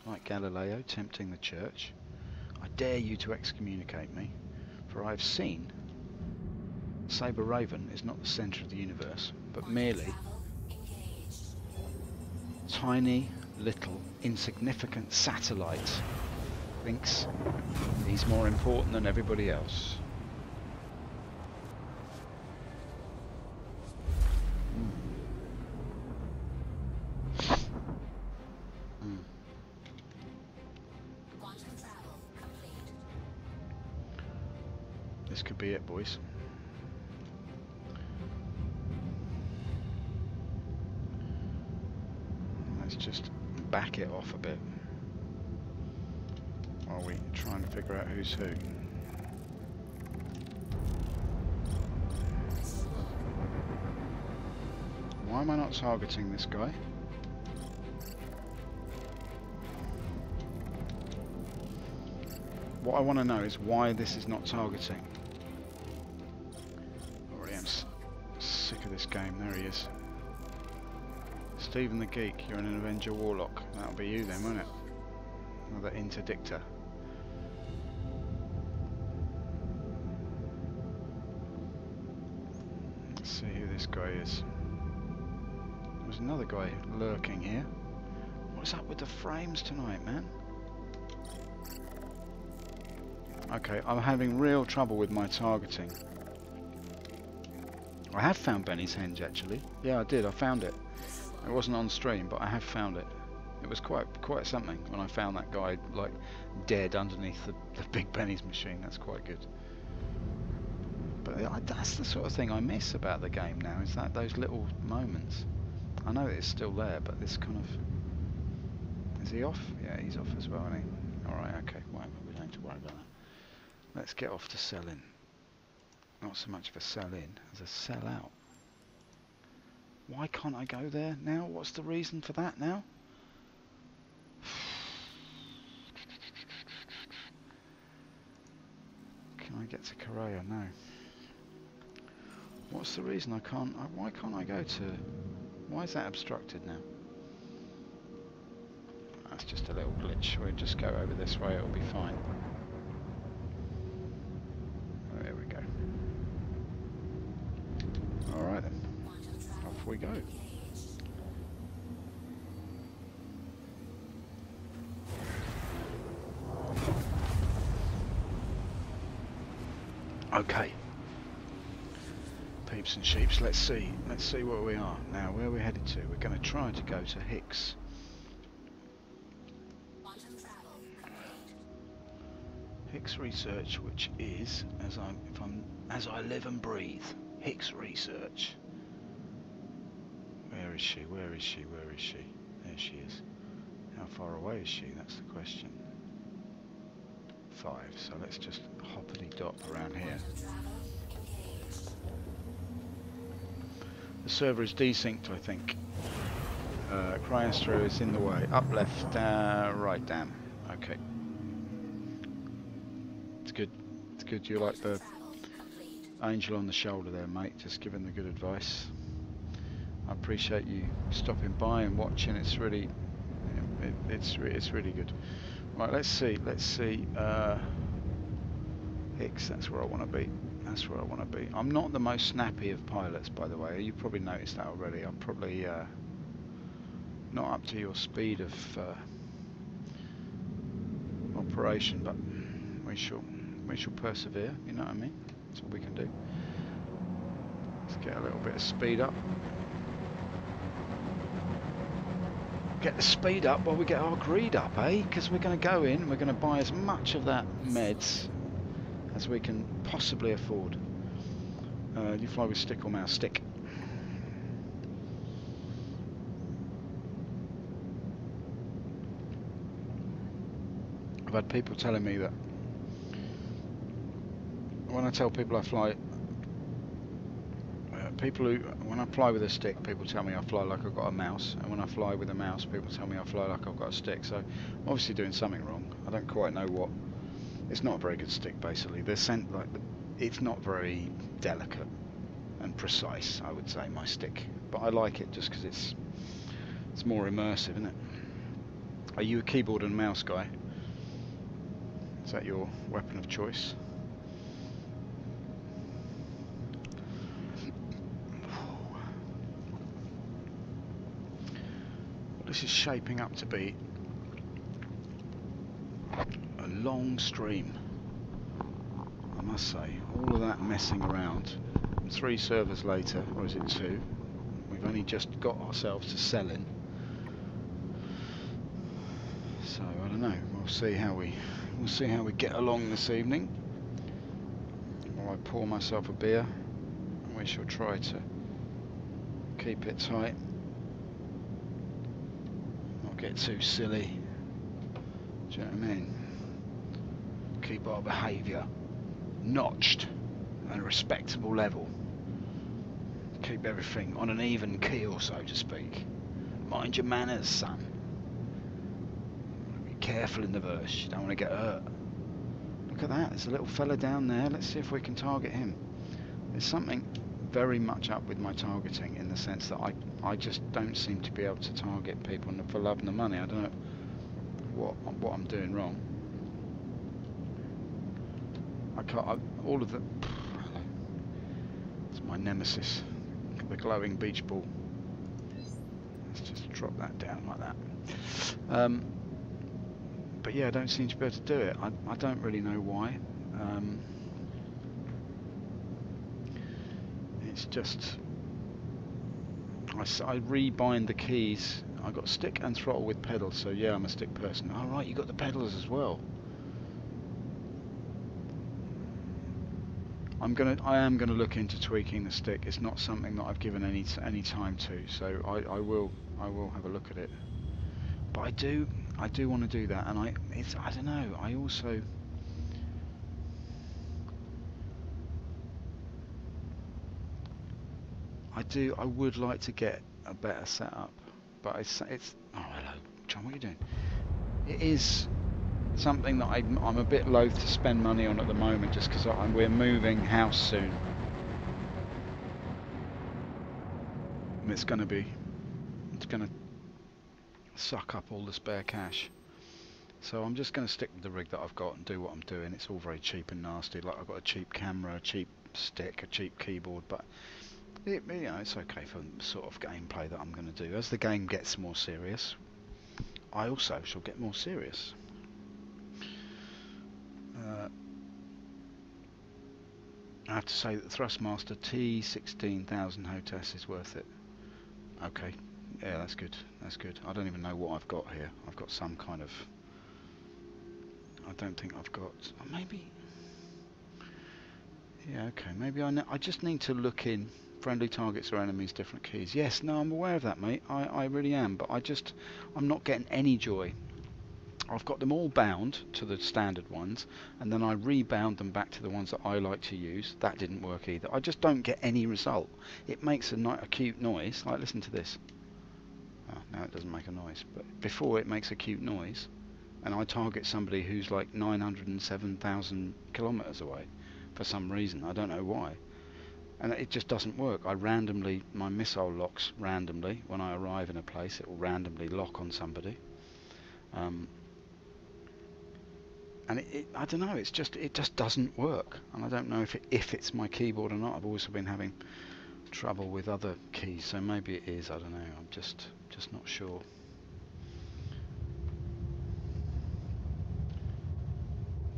like Galileo tempting the church. I dare you to excommunicate me, for I have seen Saber Raven is not the centre of the universe, but merely tiny, little, insignificant satellite thinks he's more important than everybody else. This could be it, boys. Let's just back it off a bit while we try and figure out who's who. Why am I not targeting this guy? What I want to know is why this is not targeting. Already am sick of this game. There he is. Stephen the Geek, you're an Avenger Warlock. That'll be you then, won't it? Another interdictor. Let's see who this guy is. There's another guy lurking here. What's up with the frames tonight, man? Okay, I'm having real trouble with my targeting. I have found Benny's henge actually. Yeah, I did. I found it. It wasn't on stream, but I have found it. It was quite something when I found that guy like dead underneath the big Benny's machine. That's quite good. But that's the sort of thing I miss about the game now. Is that those little moments? I know that it's still there, but this kind of... Is he off? Yeah, he's off as well, isn't he? All right, okay. Well, we don't have to worry about that. Let's get off to sell in. Not so much of a sell in as a sell out. Why can't I go there now? What's the reason for that now? Can I get to Korea? No. What's the reason I can't... why can't I go to... Why is that obstructed now? That's just a little glitch. We'll just go over this way, it'll be fine. There we go. Alright then. Off we go. Okay. Peeps and sheeps, let's see where we are. Now, where are we headed to? We're going to try to go to Hicks. Hicks Research, which is, as I live and breathe, Hicks Research. Where is she? Where is she? Where is she? There she is. How far away is she? That's the question. 5. So let's just hoppity dot around here. The server is desynced, I think. Cryastro is in the way. Up, left, right, damn. Okay. It's good. It's good. You're like the angel on the shoulder there, mate. Just giving the good advice. I appreciate you stopping by and watching. It's really, it's really good. Right, let's see. Hicks. That's where I want to be. That's where I want to be. I'm not the most snappy of pilots, by the way. You've probably noticed that already. I'm probably not up to your speed of operation, but we shall persevere. You know what I mean? That's what we can do. Let's get a little bit of speed up. Get the speed up while we get our greed up, eh? Because we're going to go in, we're going to buy as much of that meds as we can possibly afford. You fly with stick or mouse? Stick. I've had people telling me that when I tell people I fly, when I fly with a stick, people tell me I fly like I've got a mouse, and when I fly with a mouse, people tell me I fly like I've got a stick. So I'm obviously doing something wrong. I don't quite know what. It's not a very good stick, basically. They're sent like it's not very delicate and precise, I would say, my stick. But I like it just because it's more immersive, isn't it? Are you a keyboard and mouse guy? Is that your weapon of choice? This is shaping up to be a long stream, I must say. All of that messing around. 3 servers later, or is it 2? We've only just got ourselves to selling. So I don't know. We'll see how we get along this evening. While I pour myself a beer, we shall try to keep it tight. Not get too silly. Do you know what I mean? Keep our behaviour notched at a respectable level. Keep everything on an even keel, so to speak. Mind your manners, son. Be careful in the verse, you don't want to get hurt. Look at that, there's a little fella down there. Let's see if we can target him. There's something very much up with my targeting, in the sense that I just don't seem to be able to target people for love and the money. I don't know what I'm doing wrong. I can't. All of the. It's my nemesis, the glowing beach ball. Let's just drop that down like that. But yeah, I don't seem to be able to do it. I don't really know why. It's just I rebind the keys. I got stick and throttle with pedals, so yeah, I'm a stick person. All right, you got the pedals as well. I am gonna look into tweaking the stick. It's not something that I've given any time to, so I will have a look at it. But I do want to do that, and I don't know. I also I would like to get a better setup, but it's oh, hello John, what are you doing? It is something that I'm a bit loath to spend money on at the moment, just because we're moving house soon, and it's gonna suck up all the spare cash. So I'm just going to stick with the rig that I've got and do what I'm doing. It's all very cheap and nasty. Like, I've got a cheap camera, a cheap stick, a cheap keyboard, but you know, it's okay for the sort of gameplay that I'm going to do. As the game gets more serious, I also shall get more serious. I have to say that the Thrustmaster T16000 HOTAS is worth it. Okay, yeah, that's good. That's good. I don't even know what I've got here. I've got some kind of. I don't think I've got. Maybe. Yeah, okay. Maybe I just need to look in friendly targets or enemies, different keys. Yes, no, I'm aware of that, mate. I really am. But I'm not getting any joy. I've got them all bound to the standard ones, and then I rebound them back to the ones that I like to use. That didn't work either. I just don't get any result. It makes a cute noise. Like, listen to this. Oh, now it doesn't make a noise, but before it makes a cute noise, and I target somebody who's like 907,000 kilometers away for some reason. I don't know why. And it just doesn't work. My missile locks randomly. When I arrive in a place, it will randomly lock on somebody. And I don't know, it just doesn't work. And I don't know if it's my keyboard or not. I've also been having trouble with other keys, so maybe it is, I don't know. I'm just not sure.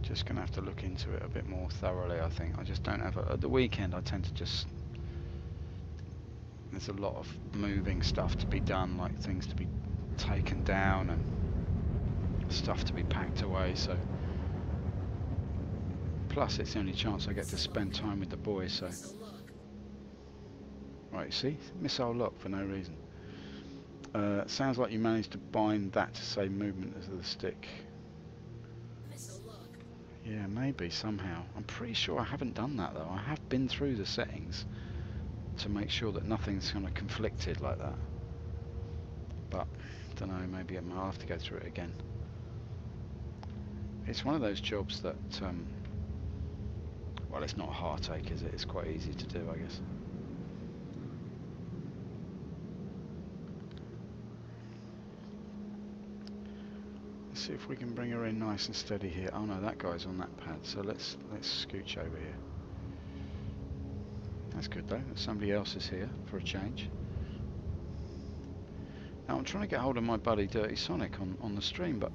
Just gonna have to look into it a bit more thoroughly, I think. I just don't have at the weekend I tend to just, there's a lot of moving stuff to be done, like things to be taken down and stuff to be packed away, so plus it's the only chance I get to spend time with the boys, so right, see, missile lock for no reason. Sounds like you managed to bind that to say movement as the stick. Yeah, maybe somehow. I'm pretty sure I haven't done that though. I have been through the settings to make sure that nothing's kind of conflicted like that, but I don't know, maybe I'll have to go through it again. It's one of those jobs that well, it's not a heartache, is it? It's quite easy to do, I guess. Let's see if we can bring her in nice and steady here. Oh no, that guy's on that pad, so let's scooch over here. That's good though, that somebody else is here for a change. Now I'm trying to get hold of my buddy Dirty Sonic on the stream, but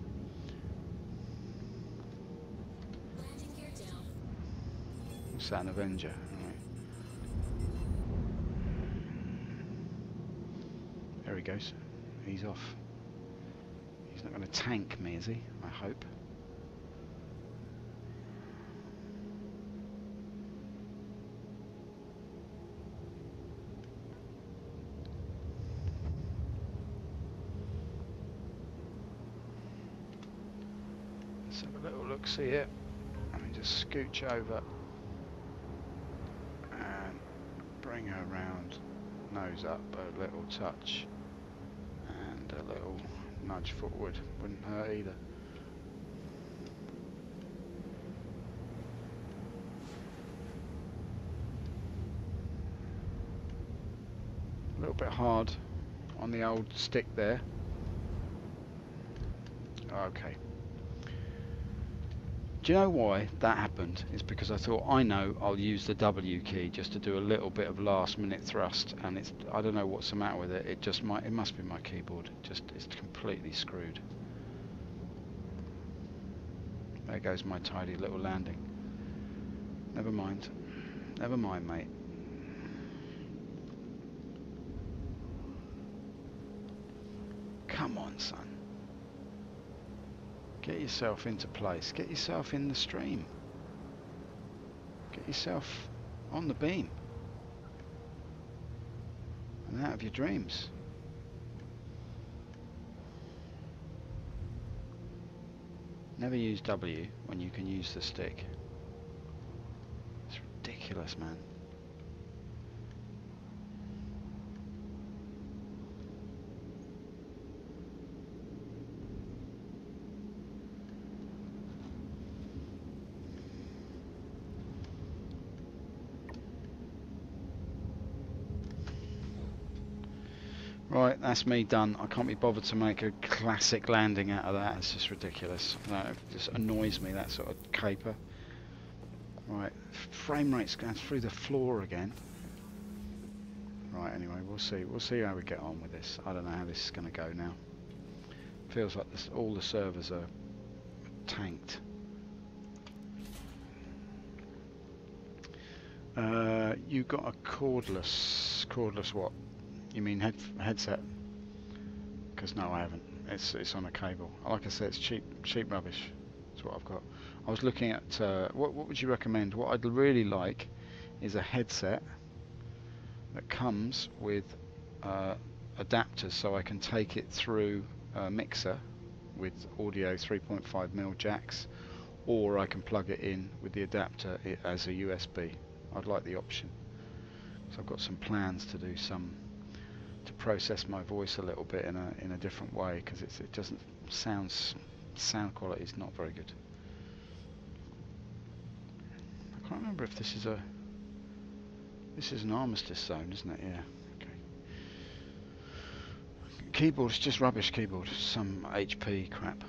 what's that, an Avenger? Right. There he goes. He's off. He's not going to tank me, is he? I hope. Let's have a little look, see it. Let me just scooch over and bring her round, nose up, a little touch and a little nudge forward, wouldn't hurt either. A little bit hard on the old stick there. Okay. Do you know why that happened? It's because I thought, I know I'll use the W key just to do a little bit of last minute thrust, and it's, I don't know what's the matter with it. It must be my keyboard. It's completely screwed. There goes my tidy little landing. Never mind. Never mind, mate. Come on, son. Get yourself into place. Get yourself in the stream. Get yourself on the beam. And out of your dreams. Never use W when you can use the stick. It's ridiculous, man. Right, that's me done. I can't be bothered to make a classic landing out of that. It's just ridiculous. It just annoys me, that sort of caper. Right, frame rate's going through the floor again. Right, anyway, we'll see. We'll see how we get on with this. I don't know how this is going to go now. Feels like all the servers are tanked. You got a cordless what? You mean headset? Because no, I haven't. It's on a cable. Like I said, it's cheap rubbish. That's what I've got. I was looking at what would you recommend? What I'd really like is a headset that comes with adapters, so I can take it through a mixer with audio 3.5mm jacks, or I can plug it in with the adapter as a USB. I'd like the option. So I've got some plans to do to process my voice a little bit in a different way, because it doesn't sound quality is not very good. I can't remember if this is an armistice zone, isn't it? Yeah. Okay. Keyboard's just rubbish keyboard, some HP crap.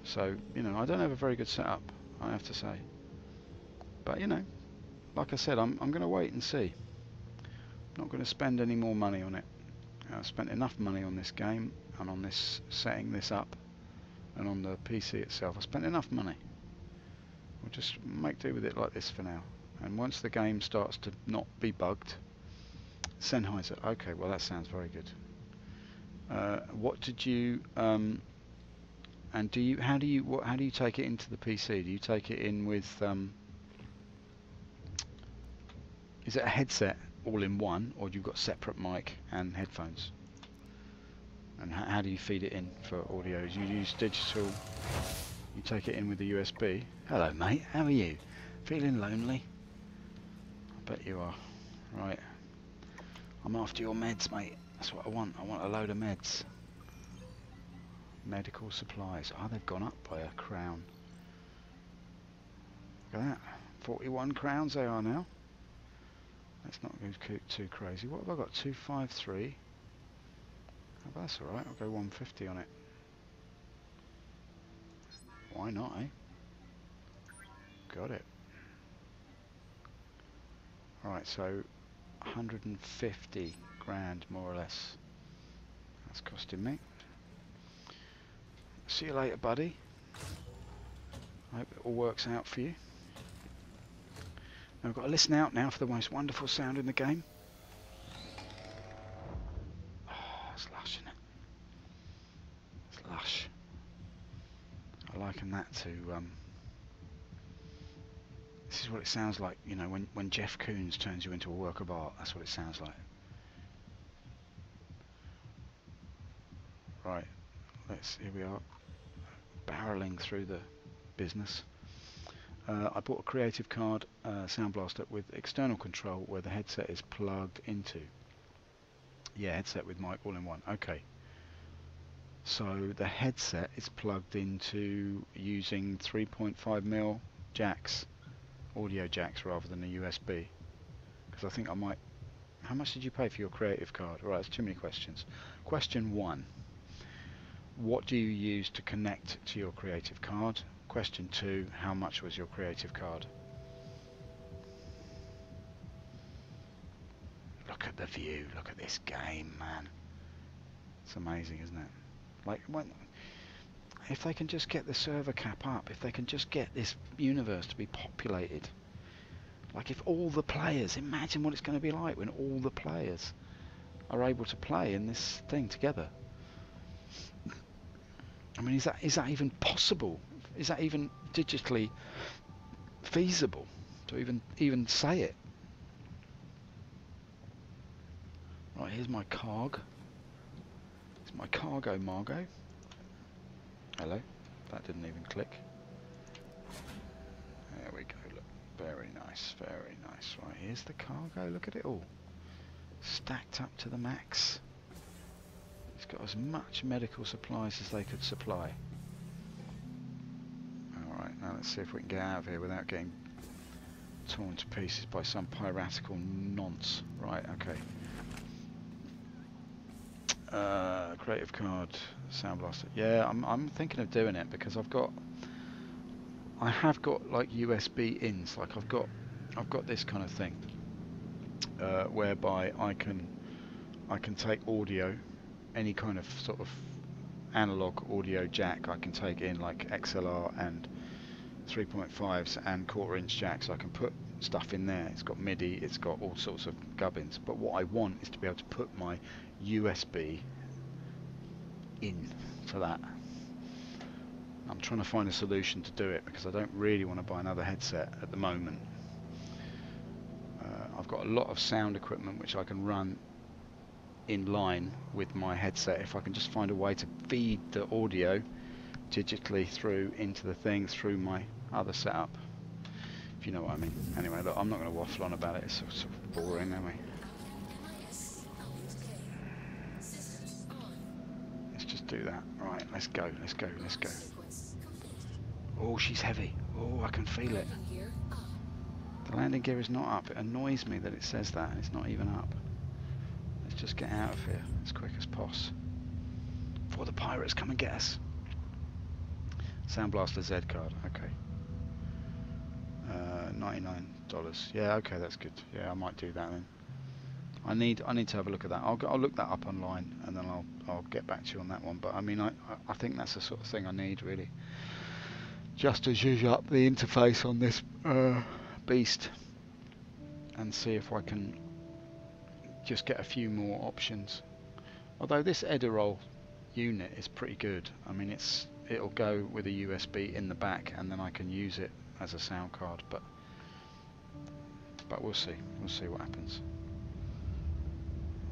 So, you know, I don't have a very good setup, I have to say. But, you know, like I said, I'm going to wait and see. I'm not going to spend any more money on it. I've spent enough money on this game and on this, setting this up, and on the PC itself. I spent enough money. We'll just make do with it like this for now. And once the game starts to not be bugged, Sennheiser. Okay, well that sounds very good. What did you and how do you take it into the PC? Do you take it in with is it a headset all in one, or do you got separate mic and headphones? And how do you feed it in for audio? Do you use digital? You take it in with the USB. Hello mate, how are you? Feeling lonely? I bet you are. Right. I'm after your meds, mate. That's what I want. I want a load of meds. Medical supplies. Oh, they've gone up by a crown. Look at that. 41 crowns they are now. Let's not go too crazy. What have I got? 253. Oh, that's alright. I'll go 150 on it. Why not, eh? Got it. Right, so 150 grand more or less. That's costing me. See you later, buddy. I hope it all works out for you. Now I've got to listen out now for the most wonderful sound in the game. Oh, it's lush, isn't it? It's lush. I liken that to this is what it sounds like, you know, when Jeff Koons turns you into a work of art. That's what it sounds like. Right, here we are, barreling through the business. I bought a creative card Sound Blaster with external control where the headset is plugged into. Yeah, headset with mic all in one. Okay. So the headset is plugged into using 3.5mm jacks, audio jacks rather than a USB. Because I think I might... How much did you pay for your creative card? Right, that's too many questions. Question 1. What do you use to connect to your creative card? Question 2. How much was your creative card? Look at the view. Look at this game, man. It's amazing, isn't it? Like, if they can just get the server cap up, if they can just get this universe to be populated, like if all the players, imagine what it's going to be like when all the players are able to play in this thing together. I mean, is that even possible? Is that even digitally feasible to even say it? Right, here's my carg. It's my cargo Margo. Hello. That didn't even click. There we go. Look, very nice, very nice. Right, here's the cargo. Look at it all, stacked up to the max. It's got as much medical supplies as they could supply. Alright, now let's see if we can get out of here without getting torn to pieces by some piratical nonce. Right, okay. Creative card, Sound Blaster. Yeah, I'm thinking of doing it because I have got like USB ins. Like I've got this kind of thing whereby I can take audio, any kind of sort of analog audio jack I can take in, like XLR and 3.5s and 1/4 inch jacks. I can put stuff in there. It's got MIDI, it's got all sorts of gubbins, but what I want is to be able to put my USB in for that. I'm trying to find a solution to do it because I don't really want to buy another headset at the moment. I've got a lot of sound equipment which I can run in line with my headset if I can just find a way to feed the audio digitally through into the thing through my other setup, if you know what I mean. Anyway, look, I'm not going to waffle on about it. It's sort of boring, anyway. Let's just do that. Right, let's go, let's go, let's go. Oh, she's heavy. Oh, I can feel it. The landing gear is not up. It annoys me that it says that and it's not even up. Let's just get out of here as quick as poss before the pirates come and get us. Sound Blaster Z card, okay. $99. Yeah, okay, that's good. Yeah, I might do that then. I need to have a look at that. I'll look that up online and then I'll get back to you on that one. But I mean, I think that's the sort of thing I need really. Just to zhuzh up the interface on this beast and see if I can just get a few more options. Although this Edirol unit is pretty good. I mean, it'll go with a USB in the back and then I can use it as a sound card, but we'll see what happens.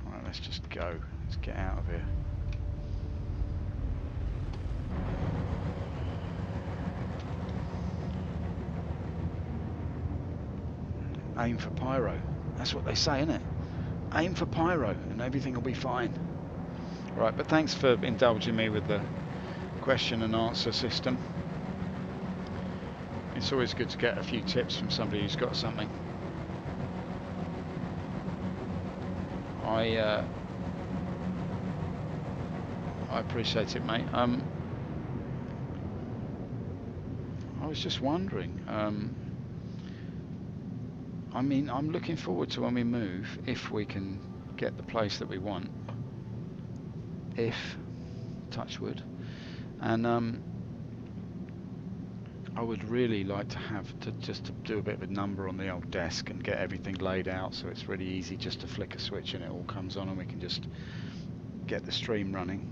Alright, let's just go. Let's get out of here. Aim for pyro. That's what they say, isn't it? Aim for pyro and everything will be fine. Right, but thanks for indulging me with the question and answer system. It's always good to get a few tips from somebody who's got something. I appreciate it, mate. was just wondering. I mean, I'm looking forward to when we move, if we can get the place that we want. If, touch wood. And I would really like to have to just to do a bit of a number on the old desk and get everything laid out so it's really easy just to flick a switch and it all comes on and we can just get the stream running.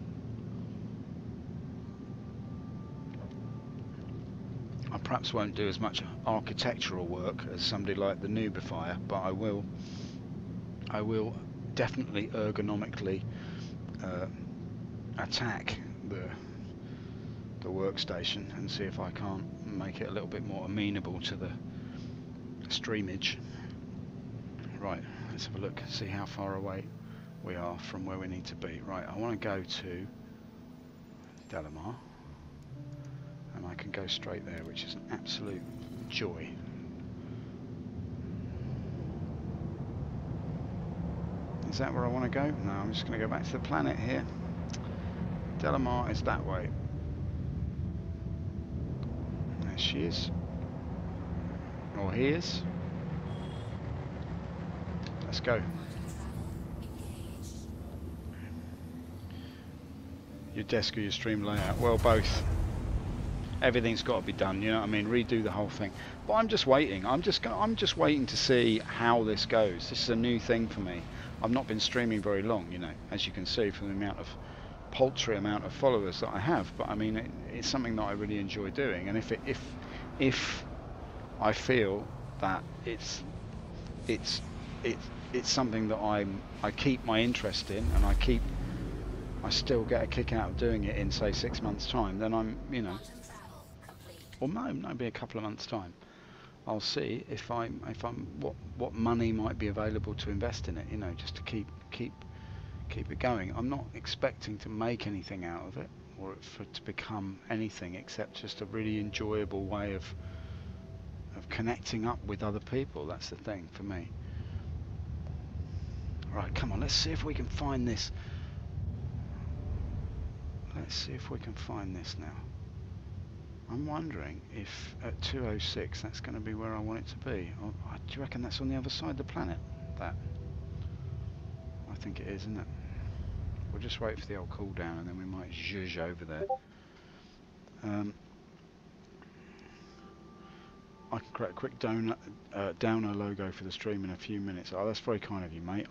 I perhaps won't do as much architectural work as somebody like the Nubifier, but I will definitely ergonomically attack the workstation and see if I can't make it a little bit more amenable to the streamage. Right, let's have a look, see how far away we are from where we need to be. Right, I want to go to Delamar, and I can go straight there, which is an absolute joy. Is that where I want to go? No, I'm just going to go back to the planet here. Delamar is that way. There she is. Or he is. Let's go. Your desk or your stream layout? Well, both. Everything's got to be done, you know what I mean? Redo the whole thing. But I'm just waiting. I'm just waiting to see how this goes. This is a new thing for me. I've not been streaming very long, you know, as you can see from the paltry amount of followers that I have. But I mean, it's something that I really enjoy doing. And if I feel that it's something that I keep my interest in, and I still get a kick out of doing it in, say, 6 months' time, then I'm, you know, or maybe a couple of months' time, I'll see if I'm what money might be available to invest in it, you know, just to keep it going. I'm not expecting to make anything out of it, or for it to become anything except just a really enjoyable way of connecting up with other people. That's the thing for me. Right, come on, let's see if we can find this. Let's see if we can find this now. I'm wondering if at 206 that's going to be where I want it to be. Or, do you reckon that's on the other side of the planet? That? I think it is, isn't it? We'll just wait for the old cooldown and then we might zhuzh over there. I can create a quick downer logo for the stream in a few minutes. Oh, that's very kind of you, mate.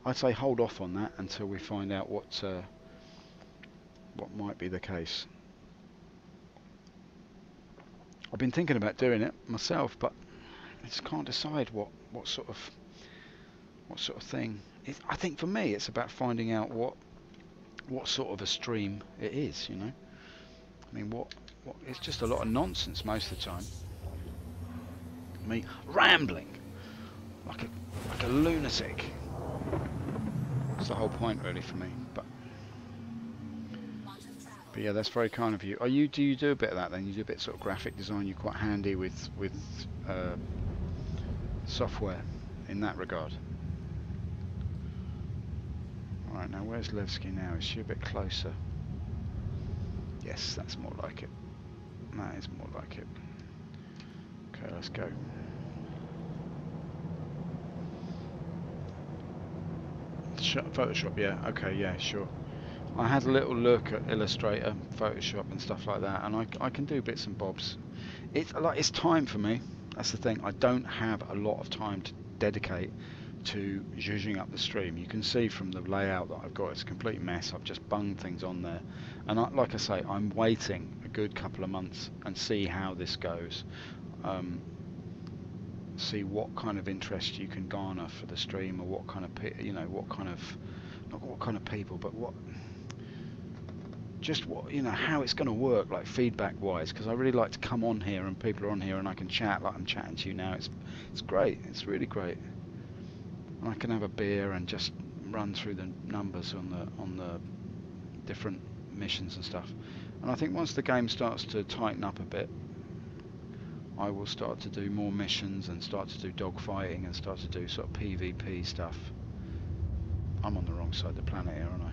I'd say hold off on that until we find out what might be the case. I've been thinking about doing it myself, but I just can't decide what sort of thing. I think for me, it's about finding out what sort of a stream it is. You know, I mean, what it's just a lot of nonsense most of the time. Me rambling like a lunatic. That's the whole point, really, for me. But yeah, that's very kind of you. Do you do a bit of that then? You do a bit of sort of graphic design. You're quite handy with software in that regard. Alright, now where's Levski now? Is she a bit closer? Yes, that's more like it. That is more like it. Okay, let's go. Photoshop, yeah. Okay, yeah, sure. I had a little look at Illustrator, Photoshop and stuff like that, and I can do bits and bobs. It's time for me. That's the thing. I don't have a lot of time to dedicate to zhuzhing up the stream. You can see from the layout that I've got, it's a complete mess. I've just bunged things on there, and like I say, I'm waiting a good couple of months and see how this goes. See what kind of interest you can garner for the stream, or what kind of not what kind of people, but how it's going to work, like feedback wise, because I really like to come on here and people are on here and I can chat like I'm chatting to you now. It's great. It's really great. And I can have a beer and just run through the numbers on the different missions and stuff. And I think once the game starts to tighten up a bit, I will start to do more missions and start to do dogfighting and start to do sort of PvP stuff. I'm on the wrong side of the planet here, aren't I?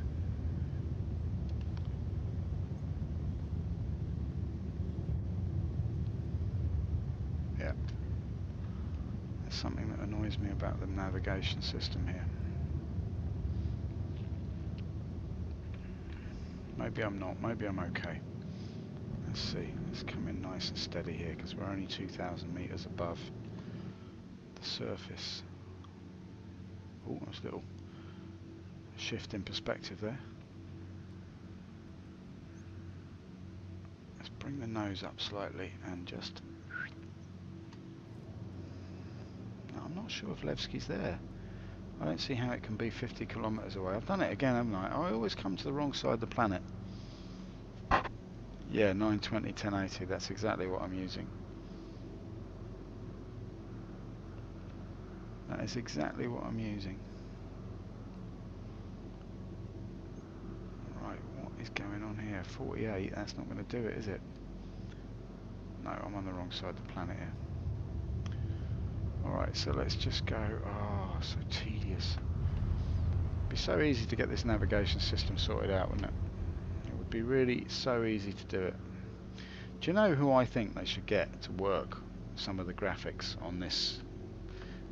something that annoys me about the navigation system here. Maybe I'm not, maybe I'm okay. Let's see, let's come in nice and steady here because we're only 2,000 meters above the surface. Oh, there's a little shift in perspective there. Let's bring the nose up slightly and just... No, I'm not sure if Levski's there. I don't see how it can be 50 kilometers away. I've done it again, haven't I? I always come to the wrong side of the planet. Yeah, 920, 1080, that's exactly what I'm using. That is exactly what I'm using. Right, what is going on here? 48, that's not going to do it, is it? No, I'm on the wrong side of the planet here. Alright, so let's just go... Oh, so tedious. It'd be so easy to get this navigation system sorted out, wouldn't it? It would be really so easy to do it. Do you know who I think they should get to work some of the graphics on this,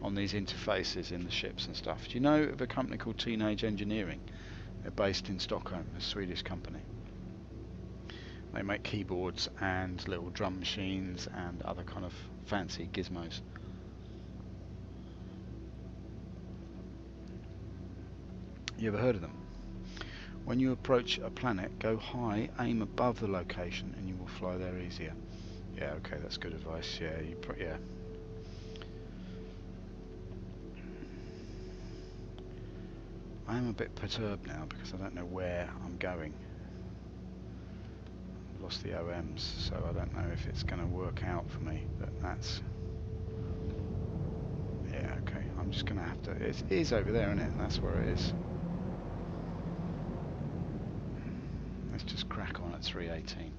on these interfaces in the ships and stuff? Do you know of a company called Teenage Engineering? They're based in Stockholm, a Swedish company. They make keyboards and little drum machines and other kind of fancy gizmos. You ever heard of them? When you approach a planet, go high, aim above the location, and you will fly there easier. Yeah, okay, that's good advice. Yeah, yeah. I am a bit perturbed now because I don't know where I'm going. I've lost the OMs, so I don't know if it's going to work out for me. But that's... Yeah, okay. I'm just going to have to... It is over there, isn't it? That's where it is. Let's just crack on at 318.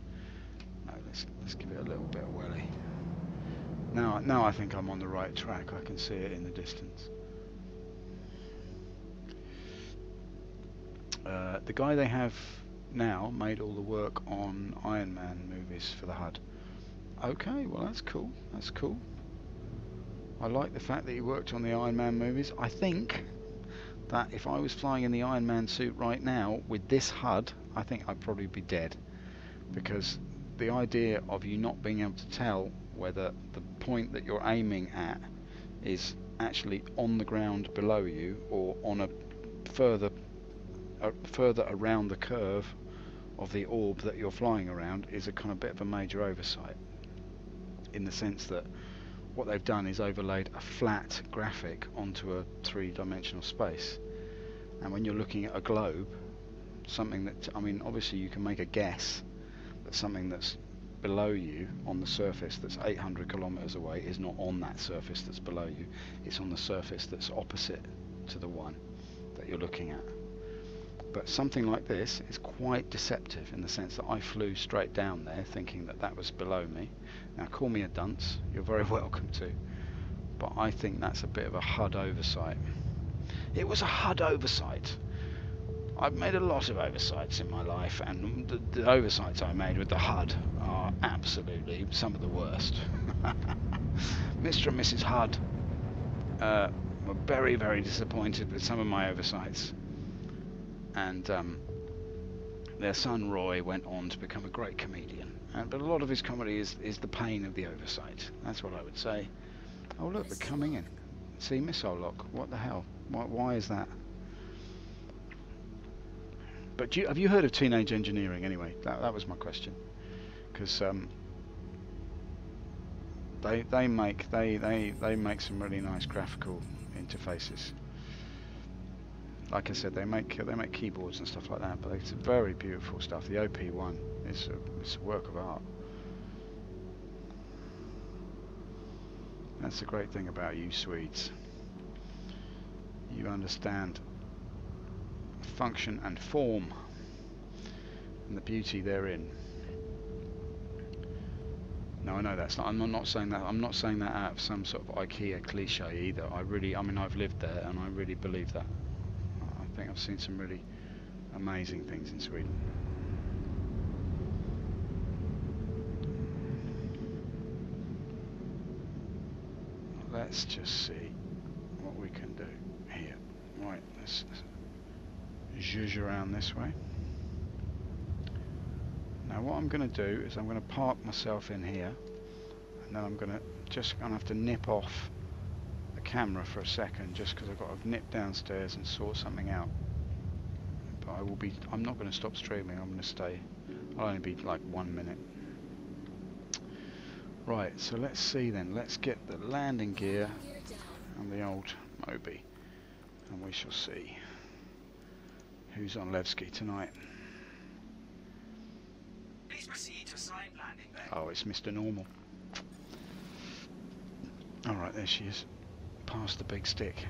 No, let's give it a little bit of welly. Now I think I'm on the right track. I can see it in the distance. The guy they have now made all the work on Iron Man movies for the HUD. Okay, well that's cool. That's cool. I like the fact that he worked on the Iron Man movies. I think that if I was flying in the Iron Man suit right now with this HUD, I think I'd probably be dead, because the idea of you not being able to tell whether the point that you're aiming at is actually on the ground below you or on a further around the curve of the orb that you're flying around is a kind of bit of a major oversight, in the sense that what they've done is overlaid a flat graphic onto a three-dimensional space, and when you're looking at a globe, something that, I mean, obviously you can make a guess that something that's below you on the surface that's 800 kilometers away is not on that surface that's below you, it's on the surface that's opposite to the one that you're looking at. But something like this is quite deceptive, in the sense that I flew straight down there thinking that that was below me. Now call me a dunce, you're very welcome to, but I think that's a bit of a HUD oversight. It was a HUD oversight. I've made a lot of oversights in my life, and the oversights I made with the HUD are absolutely some of the worst. Mr. and Mrs. HUD were very, very disappointed with some of my oversights. And their son Roy went on to become a great comedian, but a lot of his comedy is the pain of the oversight. That's what I would say. Oh look, they're coming in. See, missile lock. What the hell? Why is that? But have you heard of Teenage Engineering anyway? That was my question, because they make some really nice graphical interfaces. Like I said, they make keyboards and stuff like that, but it's very beautiful stuff. The OP1 is it's a work of art. That's the great thing about you Swedes. You understand function and form and the beauty therein. No, I know that's not. I'm not saying that. I'm not saying that out of some sort of IKEA cliche either. I mean, I've lived there, and I really believe that. I think I've seen some really amazing things in Sweden. let's just see what we can do here. Right, let's zhuzh around this way. Now what I'm going to do is I'm going to park myself in here, and then I'm going to have to nip off the camera for a second, just because I've got to nip downstairs and sort something out. But I'm not going to stop streaming. I'm going to stay. I'll only be like 1 minute. Right, so let's see then. Let's get the landing gear and the old Moby, and we shall see who's on Levski tonight. Please proceed to assigned landing bay. Oh, it's Mr. Normal. Alright, there she is. Past the big stick.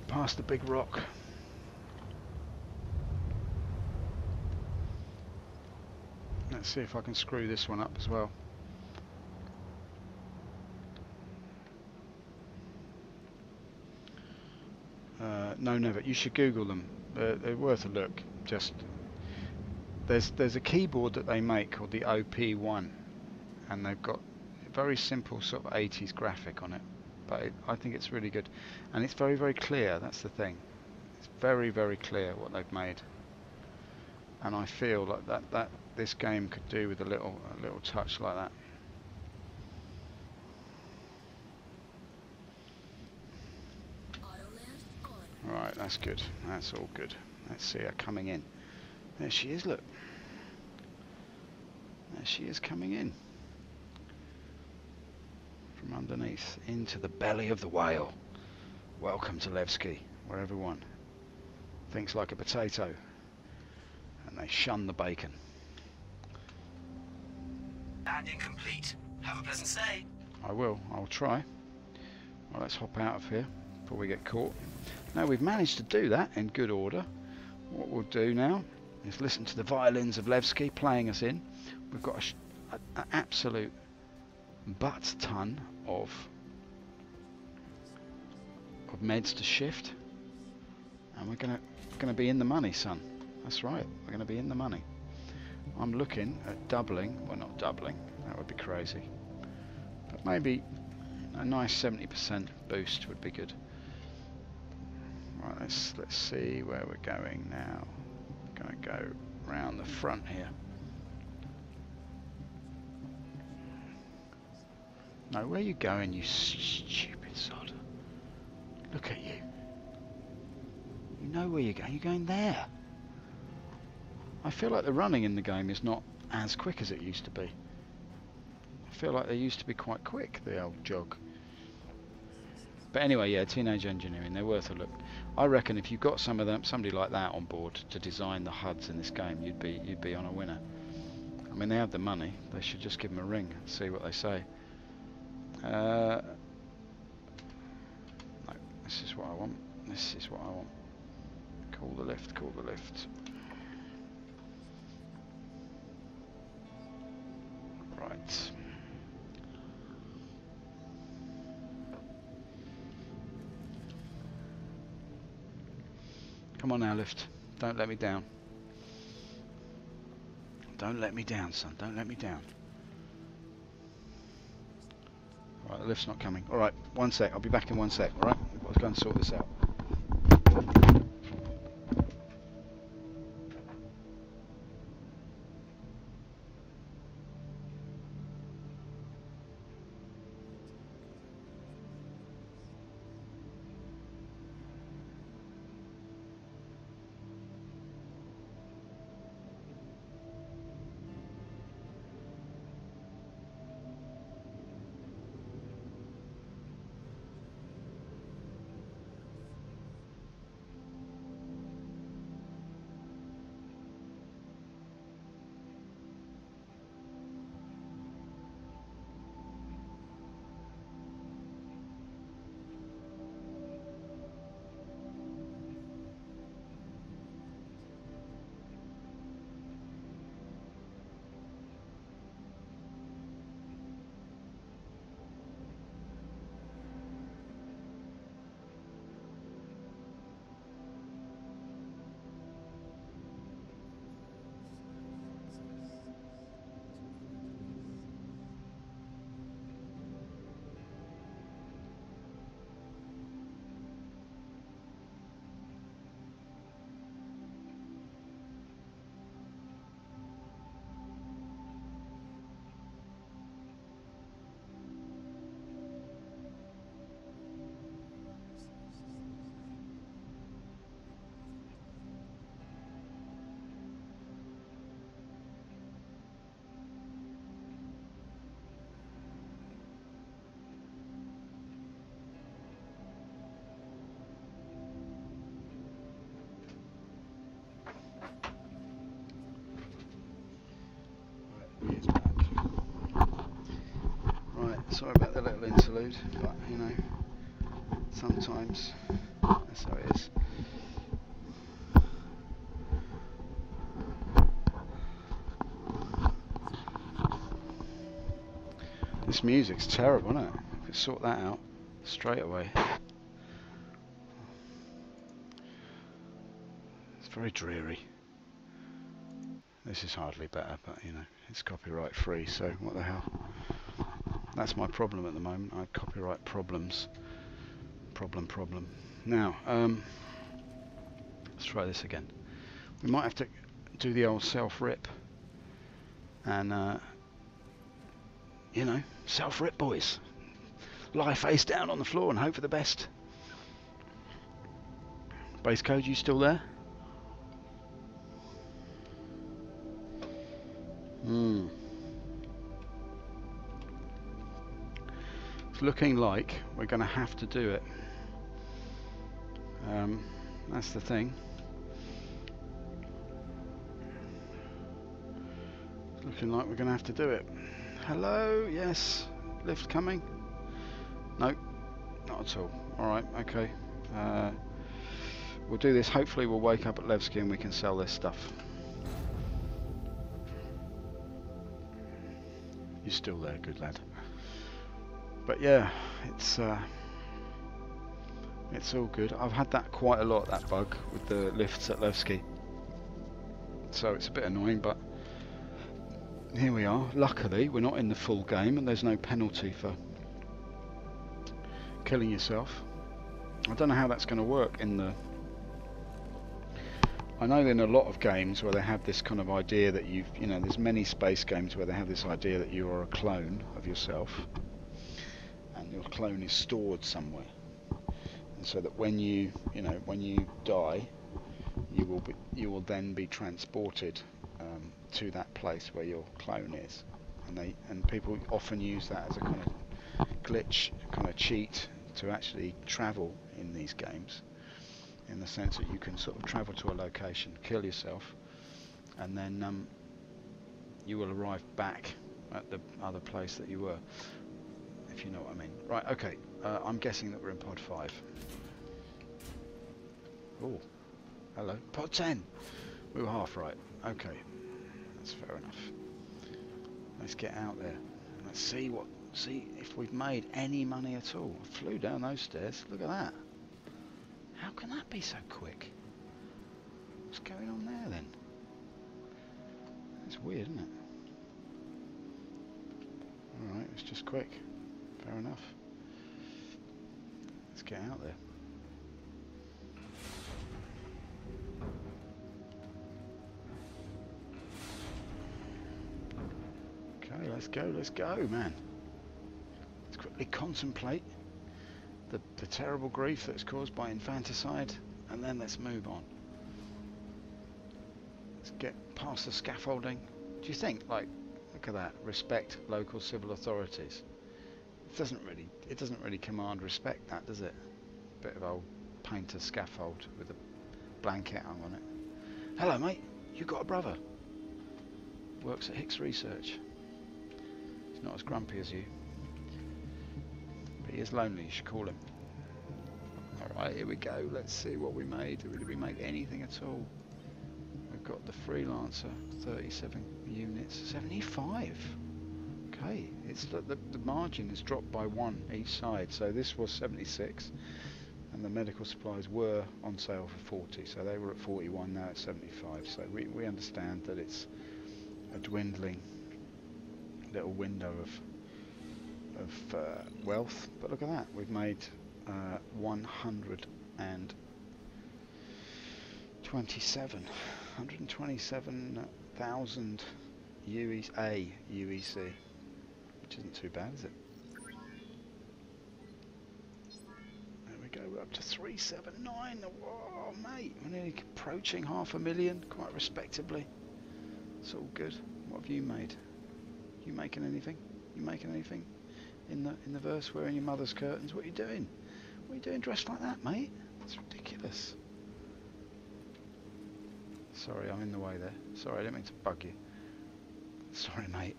Past the big rock. Let's see if I can screw this one up as well. No, never. You should Google them. They're worth a look. Just there's a keyboard that they make called the OP1, and they've got a very simple sort of 80s graphic on it. But I think it's really good, and it's very, very clear. That's the thing. It's very, very clear what they've made, and I feel like that this game could do with a little touch like that. Right, that's good. That's all good. Let's see her coming in. There she is, look. There she is coming in. From underneath, into the belly of the whale. Welcome to Levski, where everyone thinks like a potato. And they shun the bacon. Landing complete. Have a pleasant stay. I will. I'll try. Well, let's hop out of here before we get caught. Now we've managed to do that in good order. What we'll do now is listen to the violins of Levski playing us in. We've got an absolute butt ton of meds to shift, and we're gonna be in the money, son. That's right, we're gonna be in the money. I'm looking at doubling. Well, not doubling, that would be crazy, but maybe a nice 70% boost would be good. Right, let's see where we're going now. We're gonna go round the front here. No, where are you going, you stupid sod? Look at you. You know where you're going. You're going there. I feel like the running in the game is not as quick as it used to be. I feel like they used to be quite quick, the old jog. But anyway, yeah, Teenage Engineering, they're worth a look. I reckon if you've got somebody like that on board to design the HUDs in this game, you'd be on a winner. I mean, they have the money. They should just give them a ring and see what they say. No, this is what I want. This is what I want. Call the lift, call the lift. Right. Come on now, lift. Don't let me down. Don't let me down, son. Don't let me down. Alright, the lift's not coming. Alright, 1 sec. I'll be back in 1 sec. Alright, let's go and sort this out. Sorry about the little interlude, but you know, sometimes that's how it is. This music's terrible, isn't it? I could sort that out straight away. It's very dreary. This is hardly better, but you know, it's copyright free, so what the hell. That's my problem at the moment. I have copyright problems. Problem. Now, let's try this again. We might have to do the old self-rip. And, you know, self-rip, boys. Lie face down on the floor and hope for the best. Base code, you still there? It's looking like we're going to have to do it. That's the thing. It's looking like we're going to have to do it. Hello, yes. Lift coming? No, not at all. Alright, okay. We'll do this. Hopefully we'll wake up at Levski and we can sell this stuff. You're still there, good lad. But yeah, it's all good. I've had that quite a lot, that bug with the lifts at Levski. So it's a bit annoying, but here we are. Luckily, we're not in the full game and there's no penalty for killing yourself. I don't know how that's going to work in the... I know in a lot of games where they have this kind of idea that you know, there's many space games where they have this idea that you are a clone of yourself, and your clone is stored somewhere, and so that when you know, when you die, you will then be transported to that place where your clone is, and people often use that as a kind of glitch, kind of cheat to actually travel in these games. In the sense that you can sort of travel to a location, kill yourself, and then you will arrive back at the other place that you were, if you know what I mean. Right, okay, I'm guessing that we're in pod 5. Oh, hello, pod 10. We were half right. Okay, that's fair enough. Let's get out there. Let's see if we've made any money at all. I flew down those stairs. Look at that. How can that be so quick? What's going on there then? It's weird, isn't it? Alright, it's just quick. Fair enough. Let's get out there. Okay, let's go, man. Let's quickly contemplate the terrible grief that's caused by infanticide, and then let's move on. Let's get past the scaffolding. Do you think, like, look at that, respect local civil authorities? It doesn't really command respect, that, does it? Bit of old painter scaffold with a blanket hung on it. Hello, mate. You got a brother? Works at Hicks Research. He's not as grumpy as you. He is lonely, you should call him. Alright, here we go. Let's see what we made. Did we make anything at all? We've got the freelancer, 37 units, 75. Okay, it's the margin is dropped by 1 each side. So this was 76, and the medical supplies were on sale for 40. So they were at 41, now it's 75. So we understand that it's a dwindling little window of wealth, but look at that, we've made 127,000 UEC, which isn't too bad, is it? There we go, we're up to 379. Whoa, mate, we're nearly approaching 500,000, quite respectably. It's all good. What have you made? You making anything? You making anything? In the verse, wearing your mother's curtains. What are you doing? What are you doing dressed like that, mate? That's ridiculous. Sorry, I'm in the way there. Sorry, I didn't mean to bug you. Sorry, mate.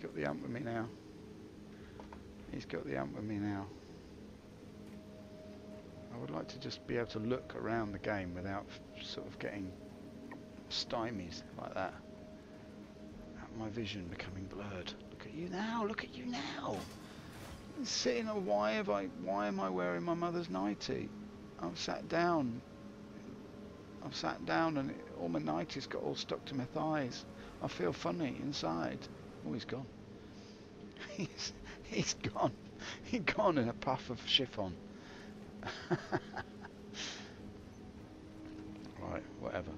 got the ump with me now. He's got the ump with me now. I would like to just be able to look around the game without sort of getting stymied like that. My vision becoming blurred. Look at you now, look at you now. Sitting on why am I wearing my mother's nightie? I've sat down and all my nighties got all stuck to my thighs. I feel funny inside. Oh, he's gone. He's gone. He's gone in a puff of chiffon. Right, whatever.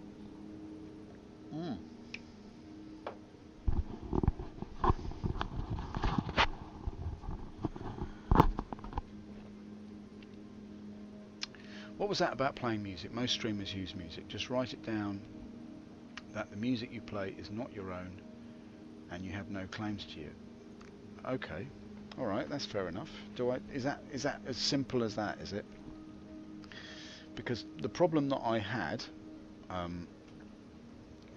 What was that about playing music? Most streamers use music. Just write it down that the music you play is not your own and you have no claims to you. Okay, all right, that's fair enough. Is that as simple as that? Is it? Because the problem that I had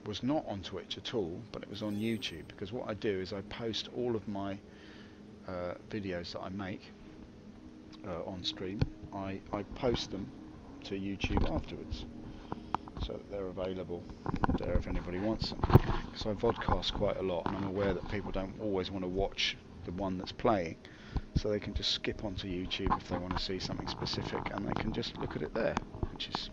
was not on Twitch at all, but it was on YouTube. Because what I do is I post all of my videos that I make on stream. I post them to YouTube afterwards, so that they're available there if anybody wants them. Because I vodcast quite a lot, and I'm aware that people don't always want to watch the one that's playing, so they can just skip onto YouTube if they want to see something specific, and they can just look at it there, which is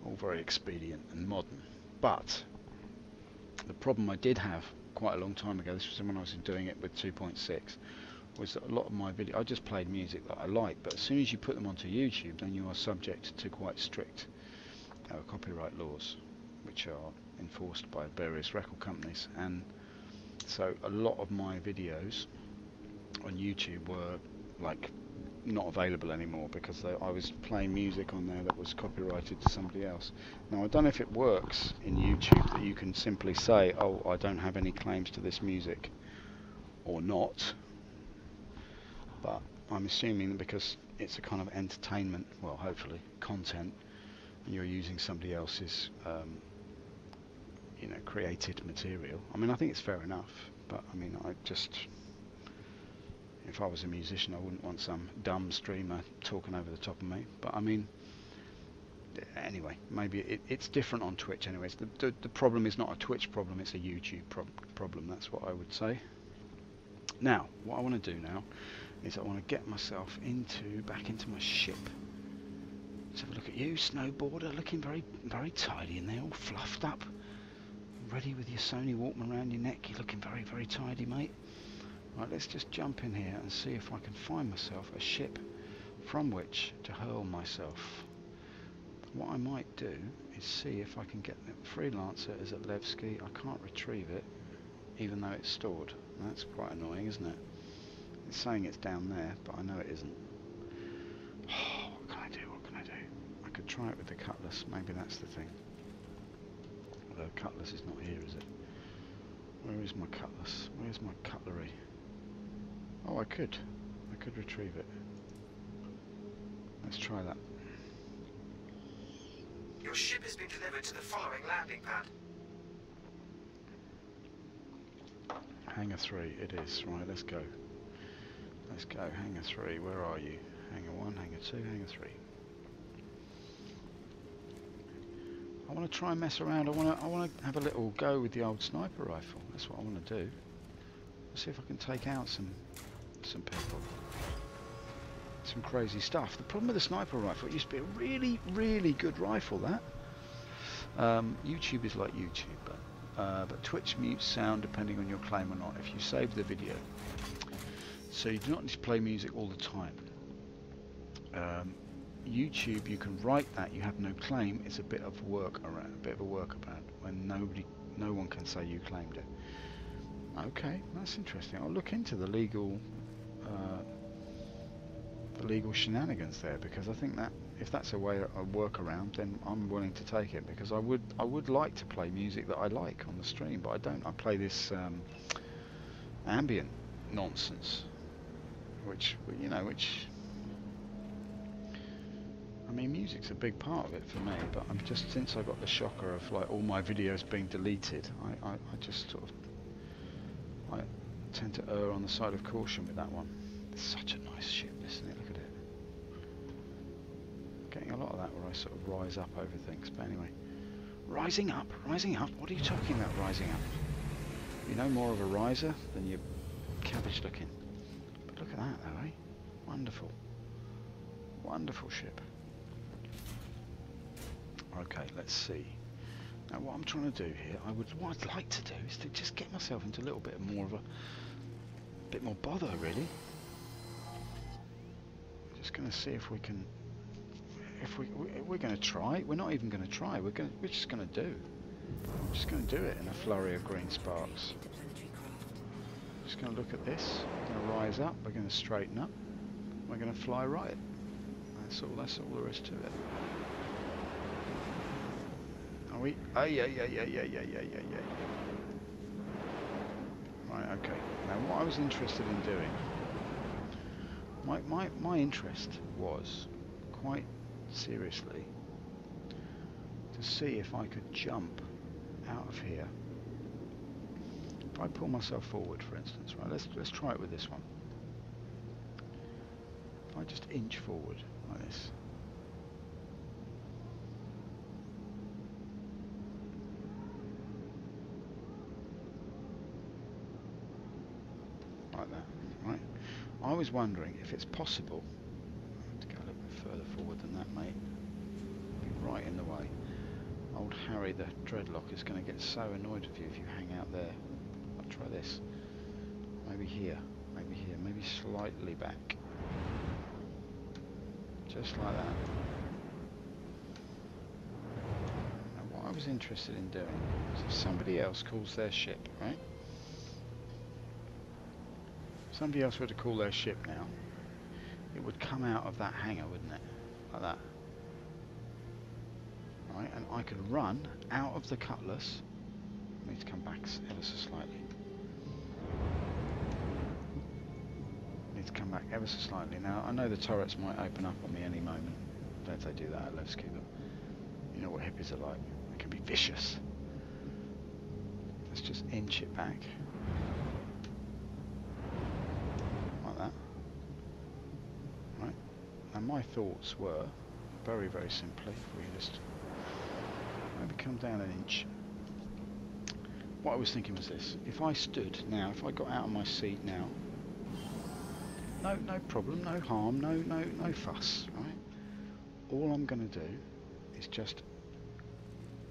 all very expedient and modern. But the problem I did have quite a long time ago, this was when I was doing it with 2.6, was that a lot of my videos, I just played music that I like, but as soon as you put them onto YouTube, then you are subject to quite strict copyright laws, which are enforced by various record companies. And so a lot of my videos on YouTube were like not available anymore because I was playing music on there that was copyrighted to somebody else. Now I don't know if it works in YouTube that you can simply say, oh, I don't have any claims to this music, or not. But I'm assuming that because it's a kind of entertainment, well, hopefully, content, and you're using somebody else's, created material. I mean, I think it's fair enough, but I mean, if I was a musician, I wouldn't want some dumb streamer talking over the top of me. But I mean, anyway, maybe it's different on Twitch anyways. The problem is not a Twitch problem, it's a YouTube problem, that's what I would say. Now, what I want to do now is I want to get myself back into my ship. Let's have a look at you, snowboarder, looking very, very tidy in there, all fluffed up, ready with your Sony Walkman around your neck. You're looking very, very tidy, mate. Right, let's just jump in here and see if I can find myself a ship from which to hurl myself. What I might do is see if I can get the freelancer is at Levski. I can't retrieve it, even though it's stored. That's quite annoying, isn't it? It's saying it's down there, but I know it isn't. Oh, what can I do? What can I do? I could try it with the cutlass. Maybe that's the thing. Although cutlass is not here, is it? Where is my cutlass? Where's my cutlery? Oh, I could retrieve it. Let's try that. Your ship has been delivered to the following landing pad. Hangar 3, it is. Right, let's go. Let's go. Hangar 3, where are you? Hangar 1, Hangar 2, Hangar 3. I want to try and mess around. I want to have a little go with the old sniper rifle. That's what I want to do. Let's see if I can take out some people. Some crazy stuff. The problem with the sniper rifle, it used to be a really, really good rifle, that. YouTube is like YouTube, but Twitch mutes sound depending on your claim or not if you save the video. So you do not need to play music all the time. YouTube, you can write that you have no claim. It's a bit of a workaround when no one can say you claimed it. Okay, that's interesting. I'll look into the legal shenanigans there, because I think that if that's a workaround, then I'm willing to take it, because I would like to play music that I like on the stream, but I don't. I play this ambient nonsense, which I mean, music's a big part of it for me, but I'm just, since I got the shocker of like all my videos being deleted, I just sort of I tend to err on the side of caution with that one. It's such a nice ship, isn't it? Look at it. Getting a lot of that where I sort of rise up over things. But anyway, rising up, rising up. What are you talking about, rising up? You're no more of a riser than you're cabbage looking. But look at that, though, eh? Wonderful, wonderful ship. Okay, let's see. Now, what I'm trying to do here, what I'd like to do is to just get myself into a little bit more of a bit more bother, really. Just going to see if we can. If we're going to try, we're not even going to try. We're just going to do. We're just going to do it in a flurry of green sparks. Just going to look at this. We're going to rise up. We're going to straighten up. We're going to fly right. That's all. That's all there is to it. Are we? Oh yeah. Right. Okay. Now, what I was interested in doing. My interest was quite seriously to see if I could jump out of here. If I pull myself forward, for instance, right? Let's try it with this one. If I just inch forward like this. Like that, right? I was wondering if it's possible to go a little bit further forward than that, mate. Be right in the way. Old Harry the Dreadlock is going to get so annoyed with you if you hang out there. I'll try this. Maybe here, maybe slightly back. Just like that. Now what I was interested in doing is if somebody else calls their ship, right? Somebody else were to call their ship now, it would come out of that hangar, wouldn't it? Like that. Right, and I could run out of the Cutlass. I need to come back ever so slightly. Need to come back ever so slightly. Now, I know the turrets might open up on me any moment. I don't know if they do that at Levski, but you know what hippies are like. They can be vicious. Let's just inch it back. Like that. Right. And my thoughts were, very, very simply, if we just maybe come down an inch. What I was thinking was this: if I stood now, if I got out of my seat now, no problem, no harm, no fuss, right? All I'm going to do is just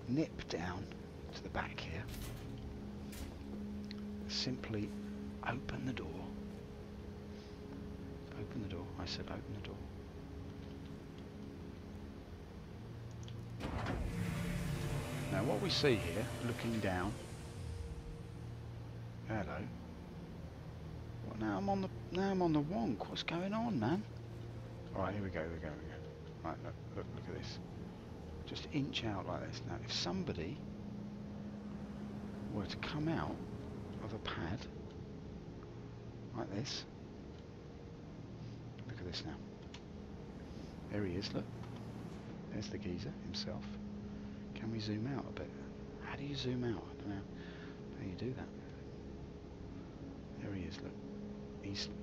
nip down to the back here, simply open the door. Open the door. I said open the door. Now what we see here, looking down. Hello. Well, now I'm on the wonk. What's going on, man? All right, here we go. Right, look at this. Just inch out like this. Now, if somebody were to come out of a pad like this, look at this now. There he is. Look. There's the geezer himself. Can we zoom out a bit? How do you zoom out? I don't know how you do that. There he is, look.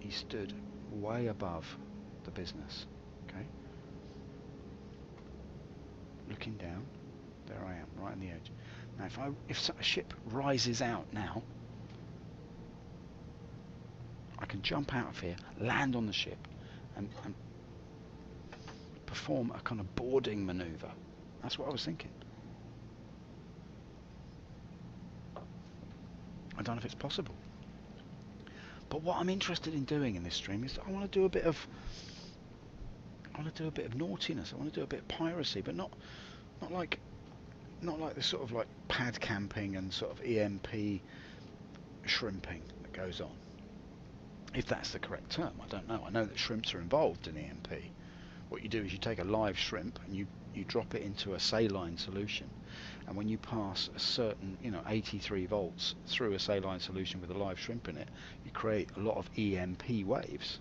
He stood way above the business. Okay? Looking down. There I am, right on the edge. Now if a ship rises out now, I can jump out of here, land on the ship, and perform a kind of boarding maneuver. That's what I was thinking. I don't know if it's possible. But what I'm interested in doing in this stream is I want to do a bit of naughtiness. I want to do a bit of piracy, but not like the sort of like pad camping and sort of EMP shrimping that goes on. If that's the correct term, I don't know. I know that shrimps are involved in EMP. What you do is you take a live shrimp and you drop it into a saline solution, and when you pass a certain 83 volts through a saline solution with a live shrimp in it, you create a lot of EMP waves,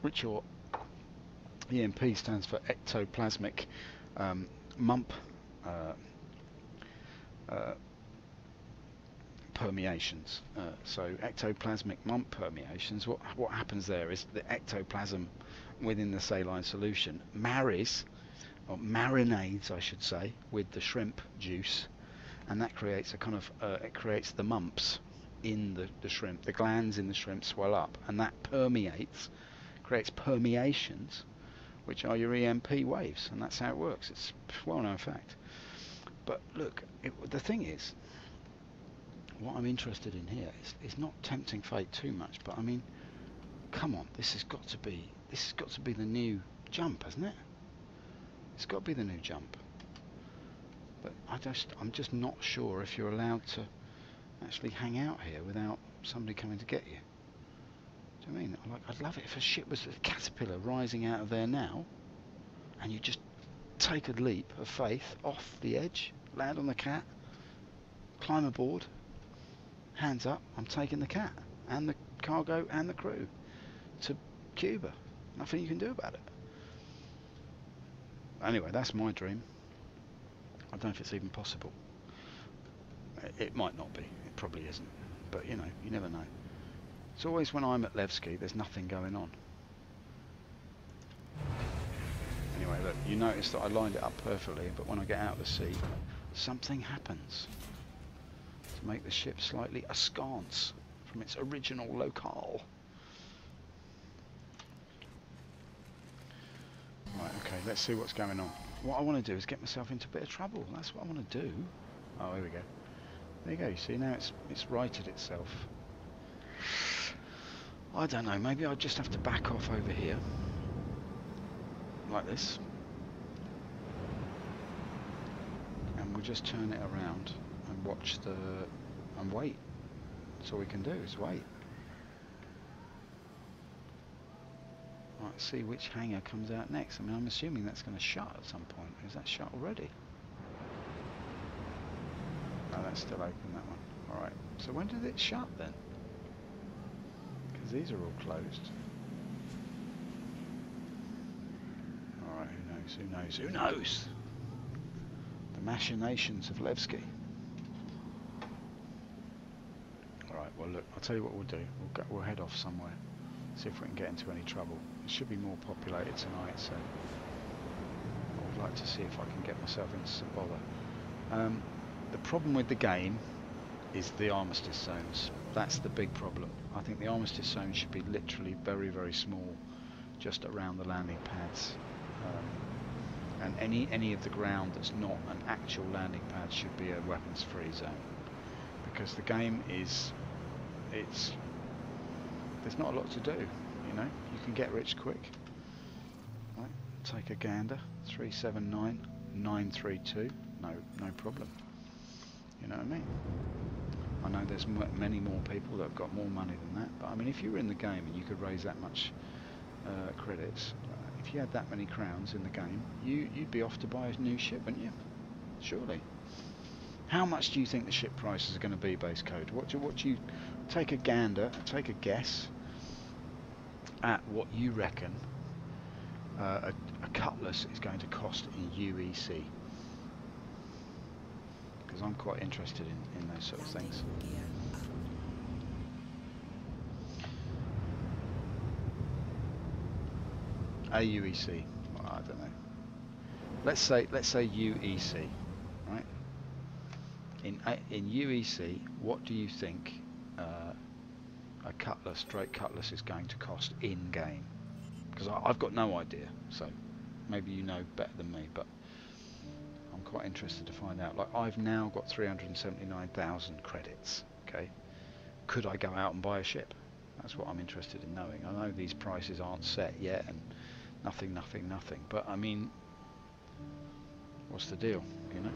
which your EMP stands for ectoplasmic permeations. So ectoplasmic mump permeations, what happens there is the ectoplasm within the saline solution marries, or marinades I should say, with the shrimp juice, and that creates a kind of, it creates the mumps in the shrimp. The glands in the shrimp swell up, and that permeates, creates permeations, which are your EMP waves, and that's how it works. It's a well-known fact. But look, the thing is, what I'm interested in here is not tempting fate too much, but I mean, come on, this has got to be the new jump, hasn't it? It's got to be the new jump. But I'm just not sure if you're allowed to actually hang out here without somebody coming to get you. Do you know what I mean? I'd love it if a ship was a caterpillar rising out of there now, and you just take a leap of faith off the edge, land on the cat, climb aboard, hands up, I'm taking the cat and the cargo and the crew to Cuba. Nothing you can do about it. Anyway, that's my dream. I don't know if it's even possible. It might not be. It probably isn't. But you know, you never know. It's always when I'm at Levski, there's nothing going on. Anyway, look, you notice that I lined it up perfectly, but when I get out of the sea, something happens to make the ship slightly askance from its original locale. Right, okay, let's see what's going on. What I want to do is get myself into a bit of trouble. That's what I want to do. Oh, here we go. There you go. You see, now it's righted itself. I don't know, maybe I'll just have to back off over here. Like this. And we'll just turn it around and watch and wait. That's all we can do is wait. Right, see which hangar comes out next. I mean, I'm assuming that's going to shut at some point. Is that shut already? No, that's still open, that one. Alright, so when did it shut then? Because these are all closed. Alright, who knows, who knows? The machinations of Levski. Alright, well look, I'll tell you what we'll do. We'll head off somewhere. See if we can get into any trouble. It should be more populated tonight, so I would like to see if I can get myself into some bother. The problem with the game is the armistice zones. That's the big problem. I think the armistice zones should be literally very, very small, just around the landing pads. And any of the ground that's not an actual landing pad should be a weapons-free zone. Because the game is, there's not a lot to do, you know. You can get rich quick. Right, take a gander. 379 932. No problem. You know what I mean? I know there's many more people that have got more money than that, but I mean, if you were in the game and you could raise that much credits, if you had that many crowns in the game, you'd be off to buy a new ship, wouldn't you? Surely. How much do you think the ship prices are going to be, base code? What do you take a gander, take a guess at what you reckon a cutlass is going to cost in UEC? Because I'm quite interested in those sort of things. AUEC, well, I don't know. Let's say UEC, right? In UEC, what do you think a cutlass, straight cutlass, is going to cost in game? Because I've got no idea, so maybe you know better than me, but I'm quite interested to find out. Like, I've now got 379,000 credits, okay? Could I go out and buy a ship? That's what I'm interested in knowing. I know these prices aren't set yet, and nothing, but I mean, what's the deal, you know?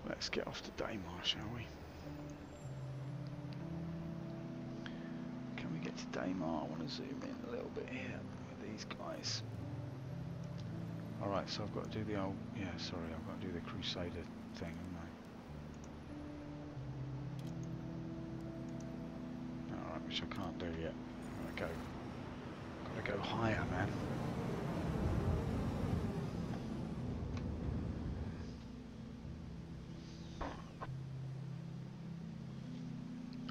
Let's get off to Daymar, shall we? Can we get to Daymar? I want to zoom in a little bit here with these guys. Alright, so I've got to do the old... Yeah, sorry, I've got to do the Crusader thing, haven't I? Alright, which I can't do yet. There we go. Got Gotta go higher, man.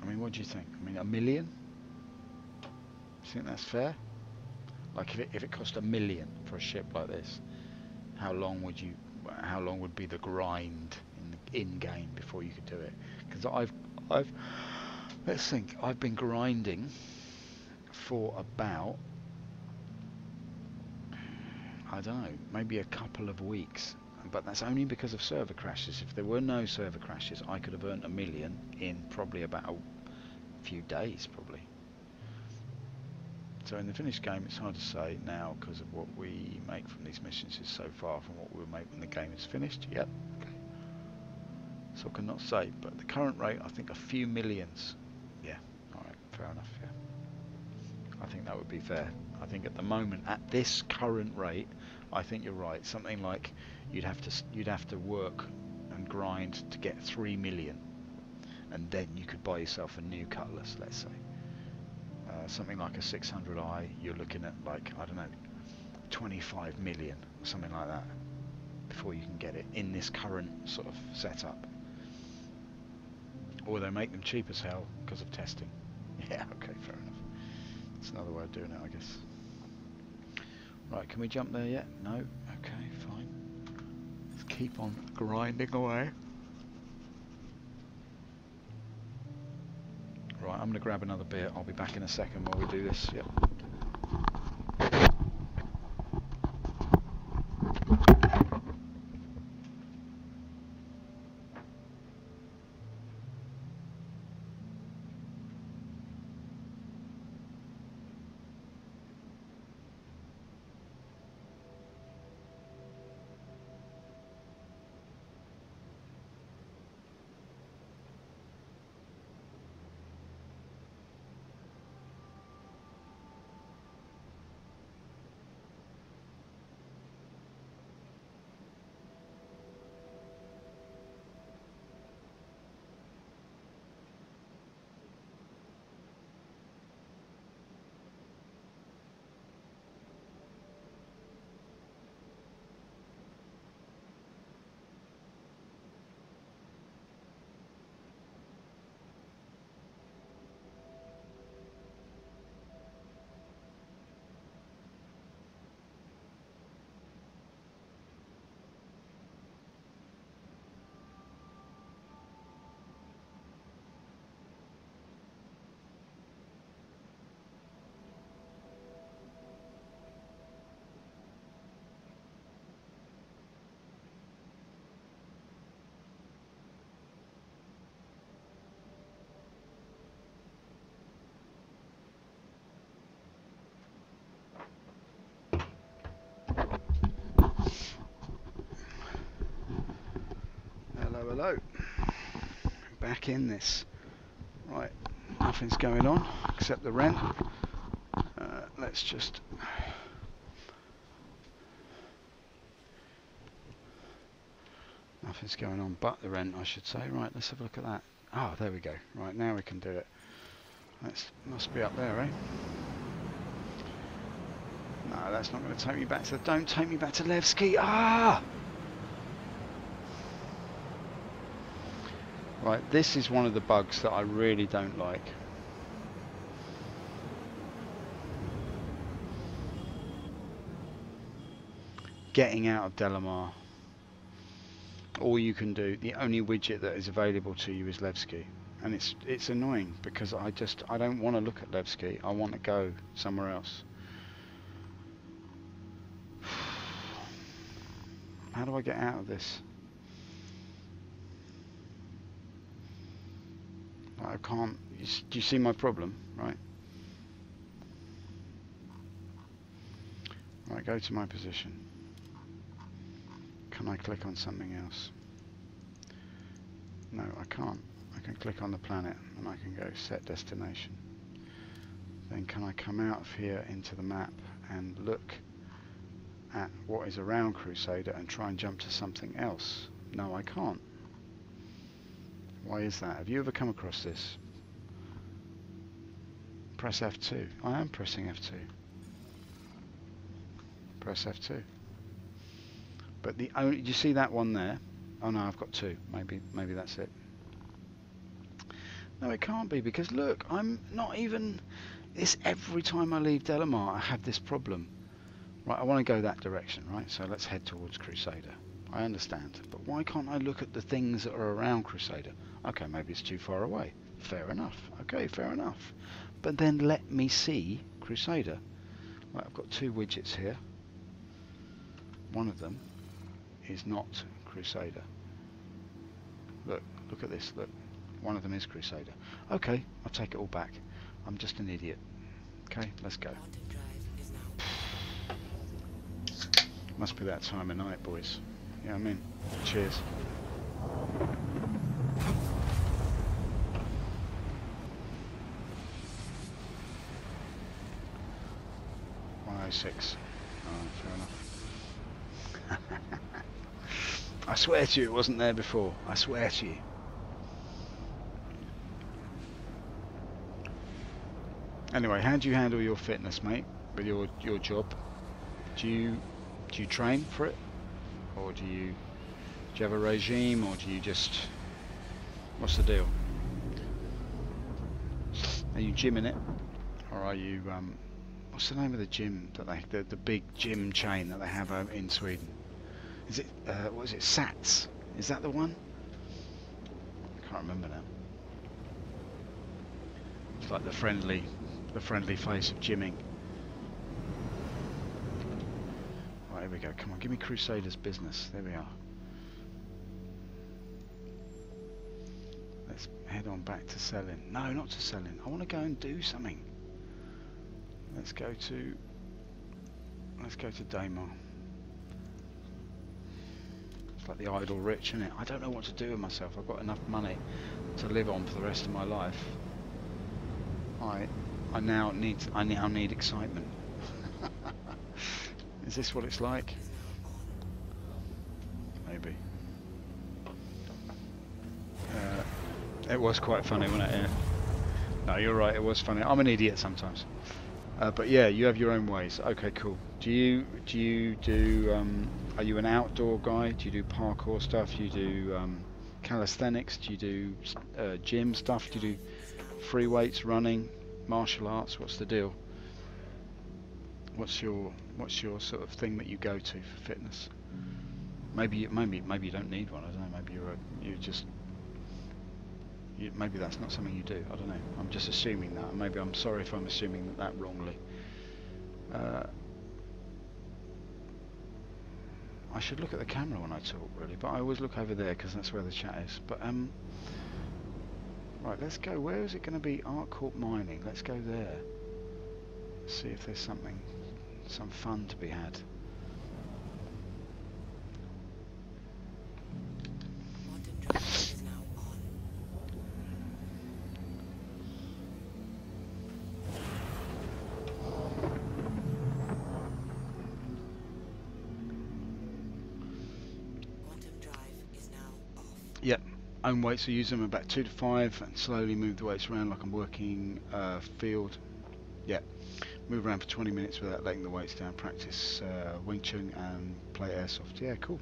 I mean, what do you think? I mean, $1 million? Do you think that's fair? Like, if it cost $1 million for a ship like this, how long would be the grind in game before you could do it? Because let's think, I've been grinding for about, I don't know, maybe a couple of weeks, but that's only because of server crashes. If there were no server crashes, I could have earned $1 million in probably about a few days, probably. So in the finished game, it's hard to say now because of what we make from these missions is so far from what we'll make when the game is finished. Yep. Okay. So I cannot say, but the current rate, I think a few millions. Yeah. All right. Fair enough. Yeah. I think that would be fair. I think at the moment, at this current rate, I think you're right. Something like you'd have to work and grind to get 3 million, and then you could buy yourself a new Cutlass, let's say. Something like a 600i, you're looking at like, I don't know, 25 million or something like that before you can get it in this current sort of setup. Or they make them cheap as hell because of testing. Yeah, okay, fair enough. That's another way of doing it, I guess. Right, can we jump there yet? No? Okay, fine. Let's keep on grinding away. Right, I'm going to grab another beer. I'll be back in a second while we do this. Yep. Hello. Back in this. Right, nothing's going on except the rent. Let's just... Nothing's going on but the rent, I should say. Right, let's have a look at that. Oh, there we go. Right, now we can do it. That must be up there, eh? No, that's not going to take me back to... Don't take me back to Levski! Ah! Right, this is one of the bugs that I really don't like. Getting out of Delamar. All you can do, the only widget that is available to you is Levski. And it's annoying because I don't want to look at Levski. I want to go somewhere else. How do I get out of this? I can't. Do you see my problem? Right. Right, go to my position. Can I click on something else? No, I can't. I can click on the planet and I can go set destination. Then can I come out of here into the map and look at what is around Crusader and try and jump to something else? No, I can't. Why is that? Have you ever come across this? Press F2. I am pressing F2. Press F2. But the only, you see that one there? Oh no, I've got two. Maybe that's it. No, it can't be, because look, I'm not even... It's every time I leave Delamar, I have this problem. Right, I want to go that direction, right? So let's head towards Crusader. I understand, but why can't I look at the things that are around Crusader? Okay, maybe it's too far away. Fair enough. Okay, fair enough. But then let me see Crusader. Right, I've got two widgets here. One of them is not Crusader. Look at this, look. One of them is Crusader. Okay, I'll take it all back. I'm just an idiot. Okay, let's go. Must be that time of night, boys. Yeah, I'm in. Cheers. .106. Alright, fair enough. I swear to you it wasn't there before. I swear to you. Anyway, how do you handle your fitness, mate, with your job? Do you train for it, or do you have a regime, or do you just, what's the deal? Are you gymming it, or are you what's the name of the gym that the big gym chain that they have in Sweden? Is it what is it, Sats? Is that the one? I can't remember now. It's like the friendly face of gymming. Right, here we go. Come on, give me Crusader's business. There we are. Let's head on back to selling. No, not to selling. I want to go and do something. Let's go to Daymar. It's like the idle rich, isn't it? I don't know what to do with myself. I've got enough money to live on for the rest of my life. I now need excitement. Is this what it's like? Maybe. It was quite funny, wasn't it? Yeah. No, you're right. It was funny. I'm an idiot sometimes. But yeah, you have your own ways. Okay, cool. Do you do? Are you an outdoor guy? Do you do parkour stuff? Do you do calisthenics? Do you do gym stuff? Do you do free weights, running, martial arts? What's the deal? What's your sort of thing that you go to for fitness? Maybe you don't need one. I don't know. Maybe maybe that's not something you do. I don't know. I'm just assuming that. Maybe I'm sorry if I'm assuming that wrongly. I should look at the camera when I talk, really, but I always look over there because that's where the chat is. But right, let's go. Where is it going to be? Artcorp Mining. Let's go there. See if there's some fun to be had. Yep, own weights. I use them about 2 to 5 and slowly move the weights around like I'm working field. Yep, move around for 20 minutes without letting the weights down. Practice Wing Chun and play airsoft. Yeah, cool.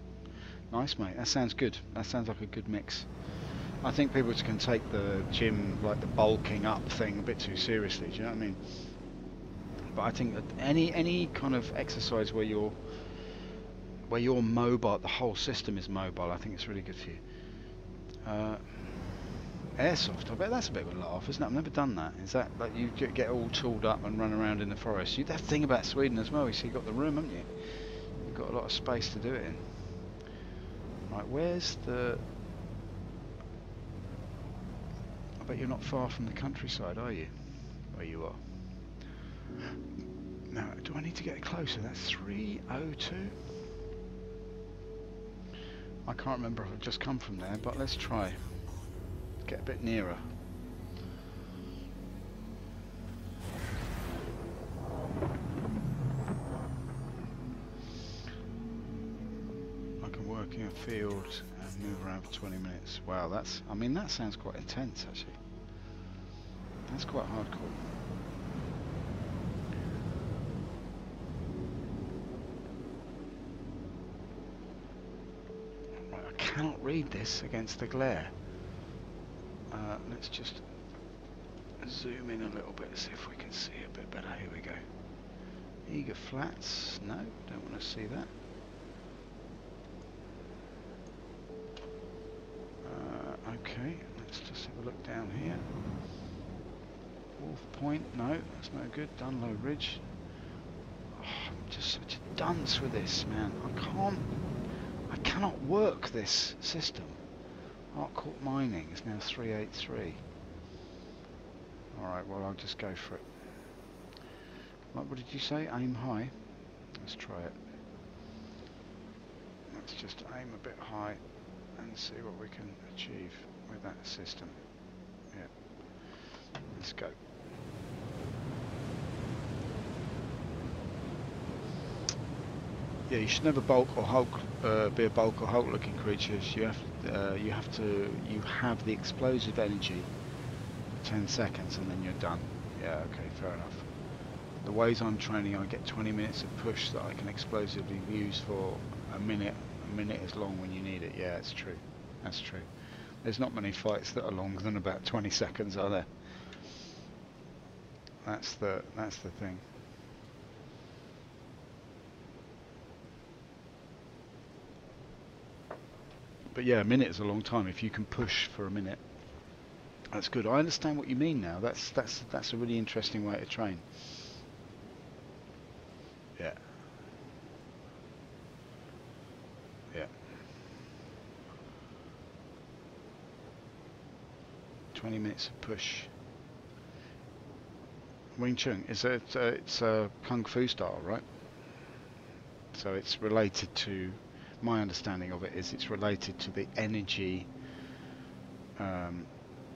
Nice, mate. That sounds good. That sounds like a good mix. I think people can take the gym, like the bulking up thing, a bit too seriously. Do you know what I mean? But I think that any kind of exercise where you're mobile, the whole system is mobile, I think it's really good for you. Airsoft, I bet that's a bit of a laugh, isn't it? I've never done that. Is that like you get all tooled up and run around in the forest? That thing about Sweden as well, you see, you've got the room, haven't you? You've got a lot of space to do it in. Right, where's the... I bet you're not far from the countryside, are you? Where you are. Now, do I need to get closer? That's 302. I can't remember if I've just come from there, but let's try. Get a bit nearer. I can work in a field and move around for 20 minutes. Wow, that sounds quite intense actually. That's quite hardcore. cannot read this against the glare. Let's just zoom in a little bit, see if we can see a bit better. Here we go. Eager Flats. No, don't want to see that. Okay, let's just have a look down here. Wolf Point. No, that's no good. Dunlow Ridge. Oh, I'm just such a dunce with this, man. I cannot work this system. Harcourt Mining is now 383. Alright, well I'll just go for it. What did you say? Aim high? Let's try it. Let's just aim a bit high and see what we can achieve with that system. Yeah. Let's go. Yeah, you should never bulk or hulk, be a bulk or hulk looking creatures. You have the explosive energy for 10 seconds and then you're done. Yeah, okay, fair enough. The ways I'm training, I get 20 minutes of push that I can explosively use for a minute. A minute is long when you need it. Yeah, it's true. That's true. There's not many fights that are longer than about 20 seconds, are there? That's the thing. But yeah, a minute is a long time. If you can push for a minute, that's good. I understand what you mean now. That's a really interesting way to train. Yeah. Yeah. 20 minutes of push. Wing Chun is it's a kung fu style, right? So it's related to. My understanding of it is it's related to the energy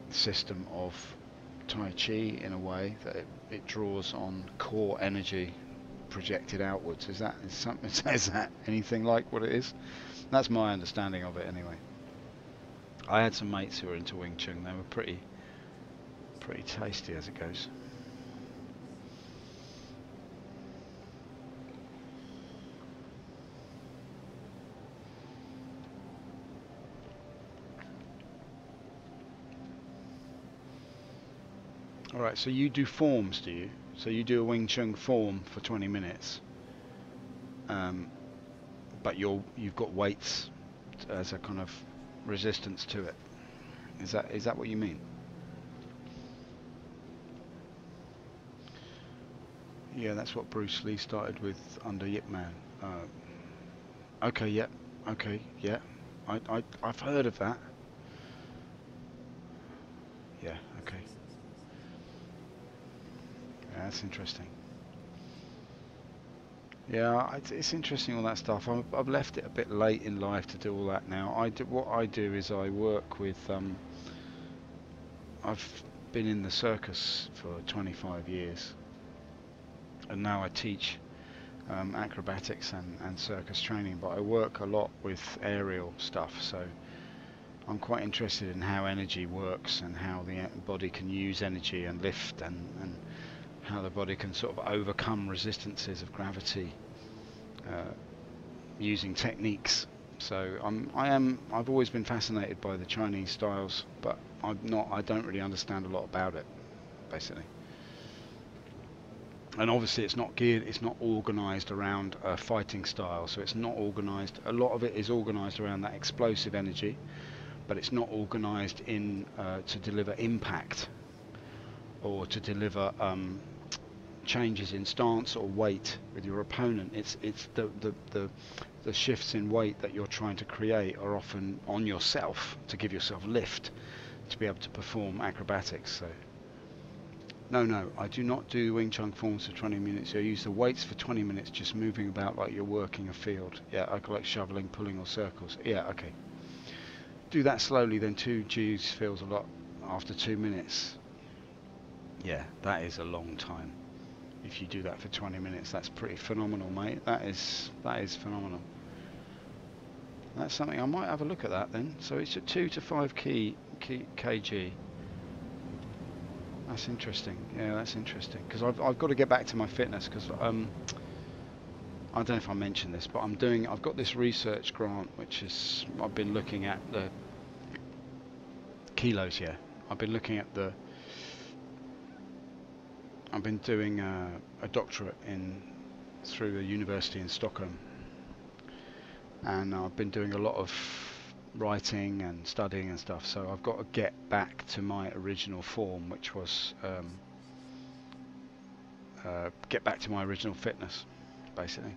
system of Tai Chi in a way that it draws on core energy projected outwards. Is that anything like what it is? That's my understanding of it anyway. I had some mates who were into Wing Chun. They were pretty tasty as it goes. Alright, so you do forms, do you? So you do a Wing Chun form for 20 minutes, but you've got weights as a kind of resistance to it. Is that what you mean? Yeah, that's what Bruce Lee started with under Yip Man. Okay, yeah, okay, yeah. I've heard of that. Yeah, okay. Yeah, that's interesting. Yeah, it's interesting all that stuff. I've left it a bit late in life to do all that now. What I do is I work with. I've been in the circus for 25 years, and now I teach acrobatics and circus training. But I work a lot with aerial stuff, so I'm quite interested in how energy works and how the body can use energy and lift and how the body can sort of overcome resistances of gravity using techniques. So I've always been fascinated by the Chinese styles, but I don't really understand a lot about it, basically. And obviously it's not organised around a fighting style, so it's not organised. A lot of it is organised around that explosive energy, but it's not organised in to deliver impact or to deliver changes in stance or weight with your opponent. It's the shifts in weight that you're trying to create are often on yourself to give yourself lift to be able to perform acrobatics. So no, I do not do Wing Chun forms for 20 minutes. I use the weights for 20 minutes, just moving about like you're working a field. Yeah, I like shoveling, pulling, or circles. Yeah, okay. Do that slowly, then 2 Gs feels a lot after 2 minutes. Yeah, that is a long time. If you do that for 20 minutes, that's pretty phenomenal, mate. That is phenomenal. That's something I might have a look at that then. So it's a 2 to 5 kg. That's interesting. Yeah, that's interesting because I've got to get back to my fitness because I don't know if I mentioned this, but I've got this research grant, which is, I've been looking at the kilos here. I've been looking at I've been doing a doctorate through a university in Stockholm, and I've been doing a lot of writing and studying and stuff, so I've got to get back to my original form, which was get back to my original fitness, basically.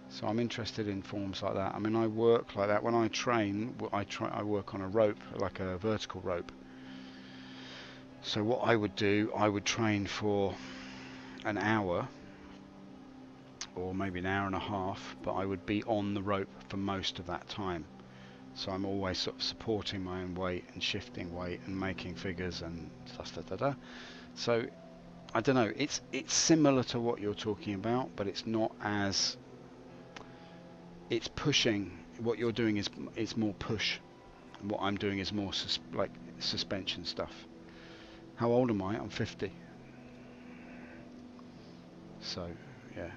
So I'm interested in forms like that. I mean, I work like that when I train. I work on a rope, like a vertical rope. So what I would do, I would train for an hour or maybe an hour and a half, but I would be on the rope for most of that time. So I'm always sort of supporting my own weight and shifting weight and making figures and stuff. So I don't know. It's similar to what you're talking about, but it's not as. It's pushing. What you're doing is more push. What I'm doing is more like suspension stuff. How old am I? I'm 50. So yeah,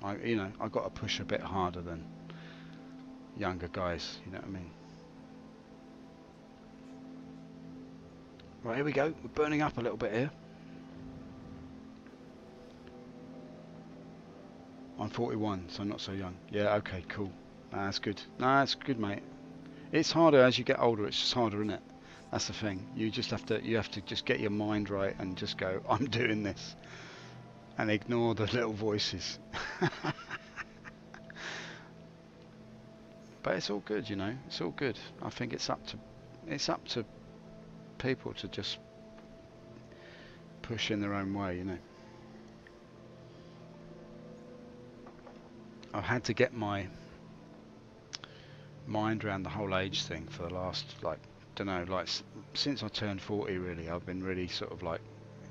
I've got to push a bit harder than younger guys. You know what I mean? Right, here we go. We're burning up a little bit here. I'm 41, so not so young. Yeah, okay, cool. Nah, that's good. Nah, that's good, mate. It's harder as you get older. It's just harder, isn't it? That's the thing. You have to just get your mind right and just go, I'm doing this, and ignore the little voices. But it's all good, you know. It's all good. I think it's up to people to just push in their own way, you know. I've had to get my mind around the whole age thing for the last, since I turned 40, really. I've been really sort of like,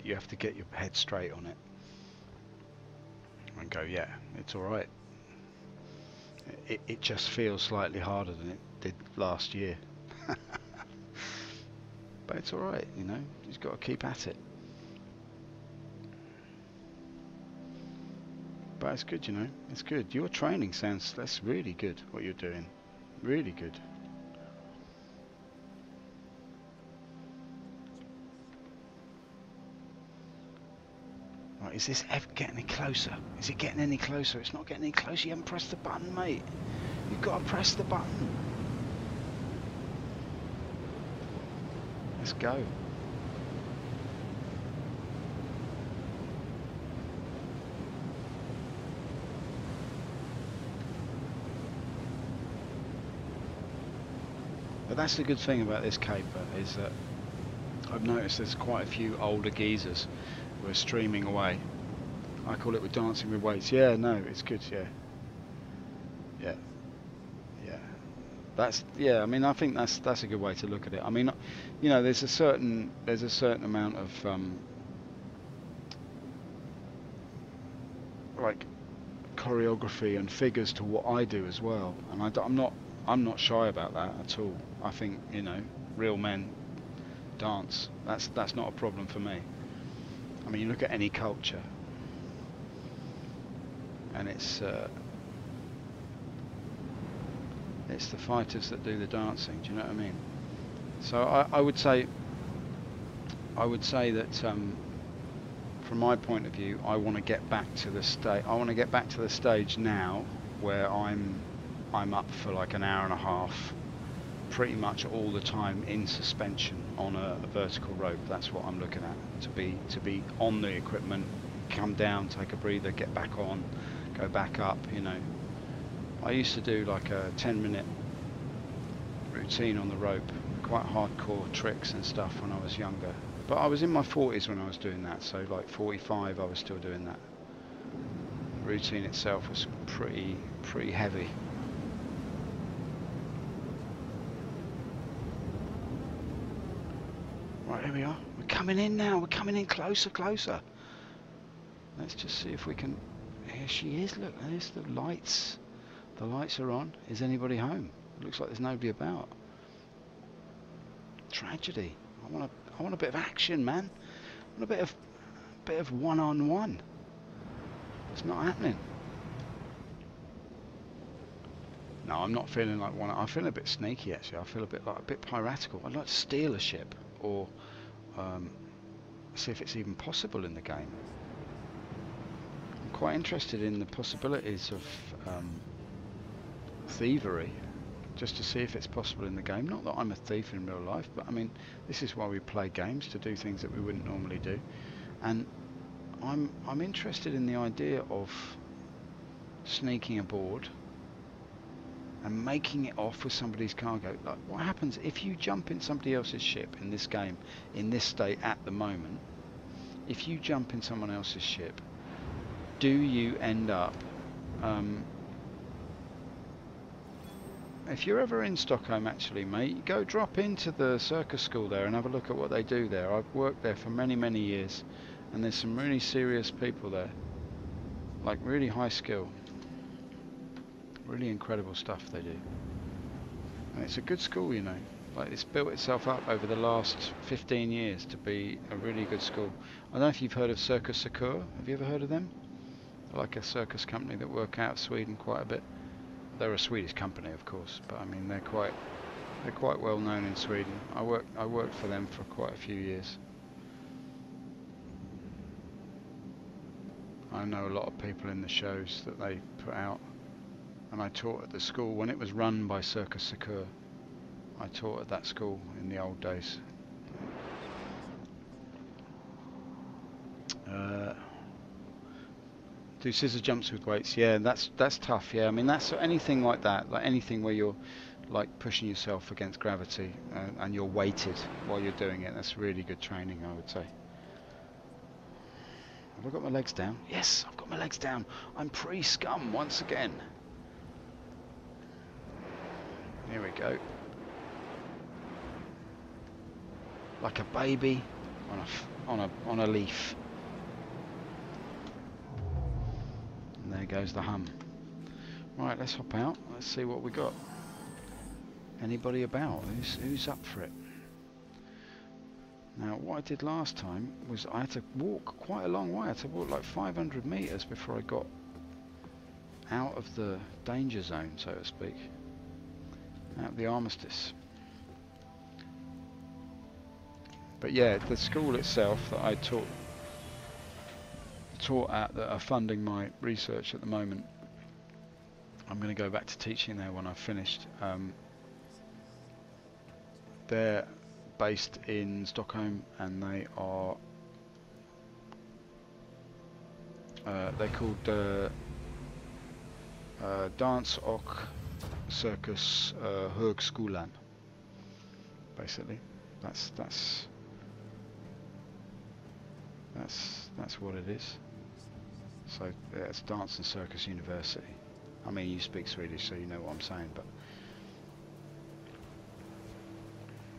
you have to get your head straight on it and go, yeah, it's all right. It just feels slightly harder than it did last year. But it's all right, you know. You've just got to keep at it. But it's good, you know. It's good. Your training that's really good, what you're doing. Really good. Right, is this ever getting any closer? Is it getting any closer? It's not getting any closer. You haven't pressed the button, mate. You've got to press the button. Let's go. But that's the good thing about this caper, is that I've noticed there's quite a few older geezers who are streaming away. I call it, we're dancing with weights. Yeah, no, it's good. Yeah, yeah, yeah. I mean, I think that's a good way to look at it. I mean, you know, there's a certain amount of like choreography and figures to what I do as well, and I'm not shy about that at all. I think, you know, real men dance. That's not a problem for me. I mean, you look at any culture, and it's the fighters that do the dancing. Do you know what I mean? So I would say that from my point of view, I want to get back to the stage. I want to get back to the stage now where I'm up for like an hour and a half, pretty much all the time in suspension on a vertical rope. That's what I'm looking at. To be on the equipment, come down, take a breather, get back on, go back up. You know, I used to do like a 10-minute routine on the rope, quite hardcore tricks and stuff when I was younger. But I was in my 40s when I was doing that, so like 45 I was still doing that. The routine itself was pretty heavy. Right, here we are. We're coming in now. We're coming in closer. Let's just see if we can. Here she is. Look, there's the lights. The lights are on. Is anybody home? It looks like there's nobody about. Tragedy. I want a bit of action, man. I want a bit of one-on-one. It's not happening. No, I'm not feeling like one. I feel a bit sneaky actually. I feel a bit piratical. I'd like to steal a ship or um, see if it's even possible in the game. I'm quite interested in the possibilities of thievery, just to see if it's possible in the game. Not that I'm a thief in real life, but I mean, this is why we play games, to do things that we wouldn't normally do. And I'm interested in the idea of sneaking aboard and making it off with somebody's cargo. Like, what happens if you jump in somebody else's ship in this game, in this state at the moment? If you jump in someone else's ship, do you end up if you're ever in Stockholm actually, mate, go drop into the circus school there and have a look at what they do there. I've worked there for many years, and there's some really serious people there, like really high skill, really incredible stuff they do. And it's a good school, you know, like it's built itself up over the last 15 years to be a really good school. I don't know if you've heard of Circus Secure. Have you ever heard of them? They're like a circus company that work out of Sweden quite a bit. They're a Swedish company, of course, but I mean they're quite well known in Sweden. I worked for them for quite a few years. I know a lot of people in the shows that they put out, and I taught at the school when it was run by Circus Secure. I taught at that school in the old days. Do scissor jumps with weights? Yeah, that's tough. Yeah, I mean that's anything like that, like anything where you're like pushing yourself against gravity and you're weighted while you're doing it. That's really good training, I would say. Have I got my legs down? Yes, I've got my legs down. I'm pre-scum once again. Here we go. Like a baby on a leaf. And there goes the hum. Right, let's hop out. Let's see what we got. Anybody about? Who's up for it? Now, what I did last time was I had to walk quite a long way. I had to walk like 500 meters before I got out of the danger zone, so to speak. Out of the armistice. But yeah, the school itself that I taught at, that are funding my research at the moment, I'm going to go back to teaching there when I've finished. They're based in Stockholm, and they are they're called Dans och Circus Högskolan. Basically, that's what it is. So yeah, it's Dance and Circus University. I mean, you speak Swedish, so you know what I'm saying,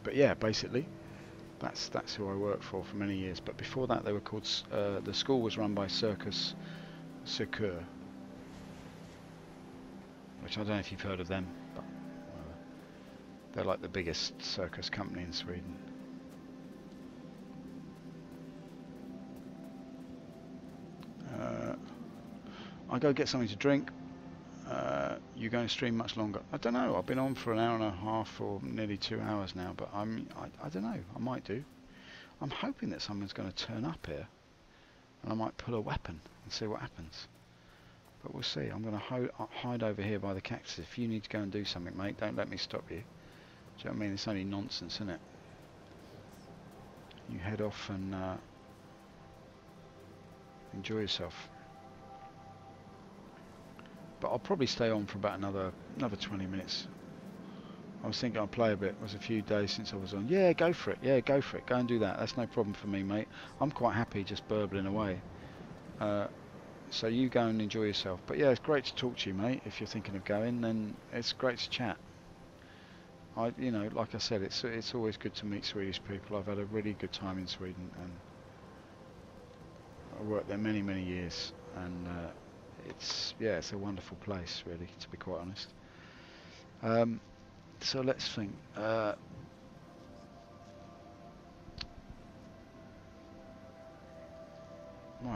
but yeah, basically, that's who I worked for many years. But before that, they were called. The school was run by Circus Secure, which I don't know if you've heard of them, but they're like the biggest circus company in Sweden. I go get something to drink. You're going to stream much longer? I don't know. I've been on for an hour and a half or nearly 2 hours now, but I don't know. I might do. I'm hoping that someone's going to turn up here, and I might pull a weapon and see what happens. But we'll see. I'm going to hide over here by the cactus. If you need to go and do something, mate, don't let me stop you. Do you know what I mean? It's only nonsense, isn't it? You head off and enjoy yourself. But I'll probably stay on for about another 20 minutes. I was thinking I'd play a bit. It was a few days since I was on. Yeah, go for it. Yeah, go for it. Go and do that. That's no problem for me, mate. I'm quite happy just burbling away. So you go and enjoy yourself. But yeah, it's great to talk to you, mate. If you're thinking of going, then it's great to chat. You know, like I said, it's always good to meet Swedish people. I've had a really good time in Sweden, and I worked there many years, and it's a wonderful place, really, to be quite honest. So let's think. Right,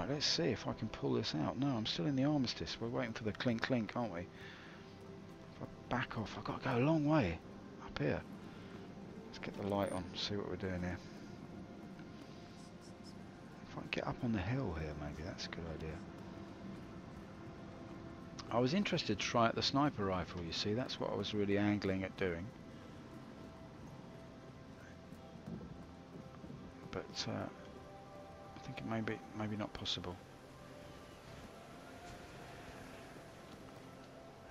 let's see if I can pull this out. No, I'm still in the armistice. We're waiting for the clink, aren't we? If I back off. I've got to go a long way up here. Let's get the light on, see what we're doing here. If I can get up on the hill here, maybe that's a good idea. I was interested to try out the sniper rifle, you see, that's what I was really angling at doing. But I think it may be maybe not possible.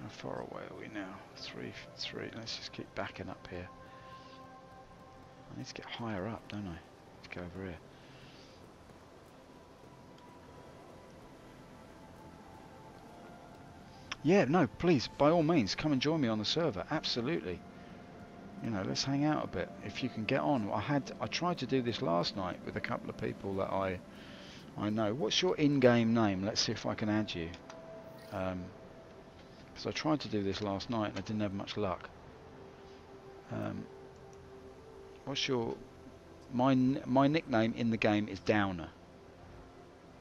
How far away are we now? 3. Let's just keep backing up here. I need to get higher up, don't I? Let's go over here. Yeah, no, please, by all means, come and join me on the server. Absolutely. You know, let's hang out a bit. If you can get on. I tried to do this last night with a couple of people that I know. What's your in-game name? Let's see if I can add you. Because I tried to do this last night and I didn't have much luck. What's your... My nickname in the game is Downer.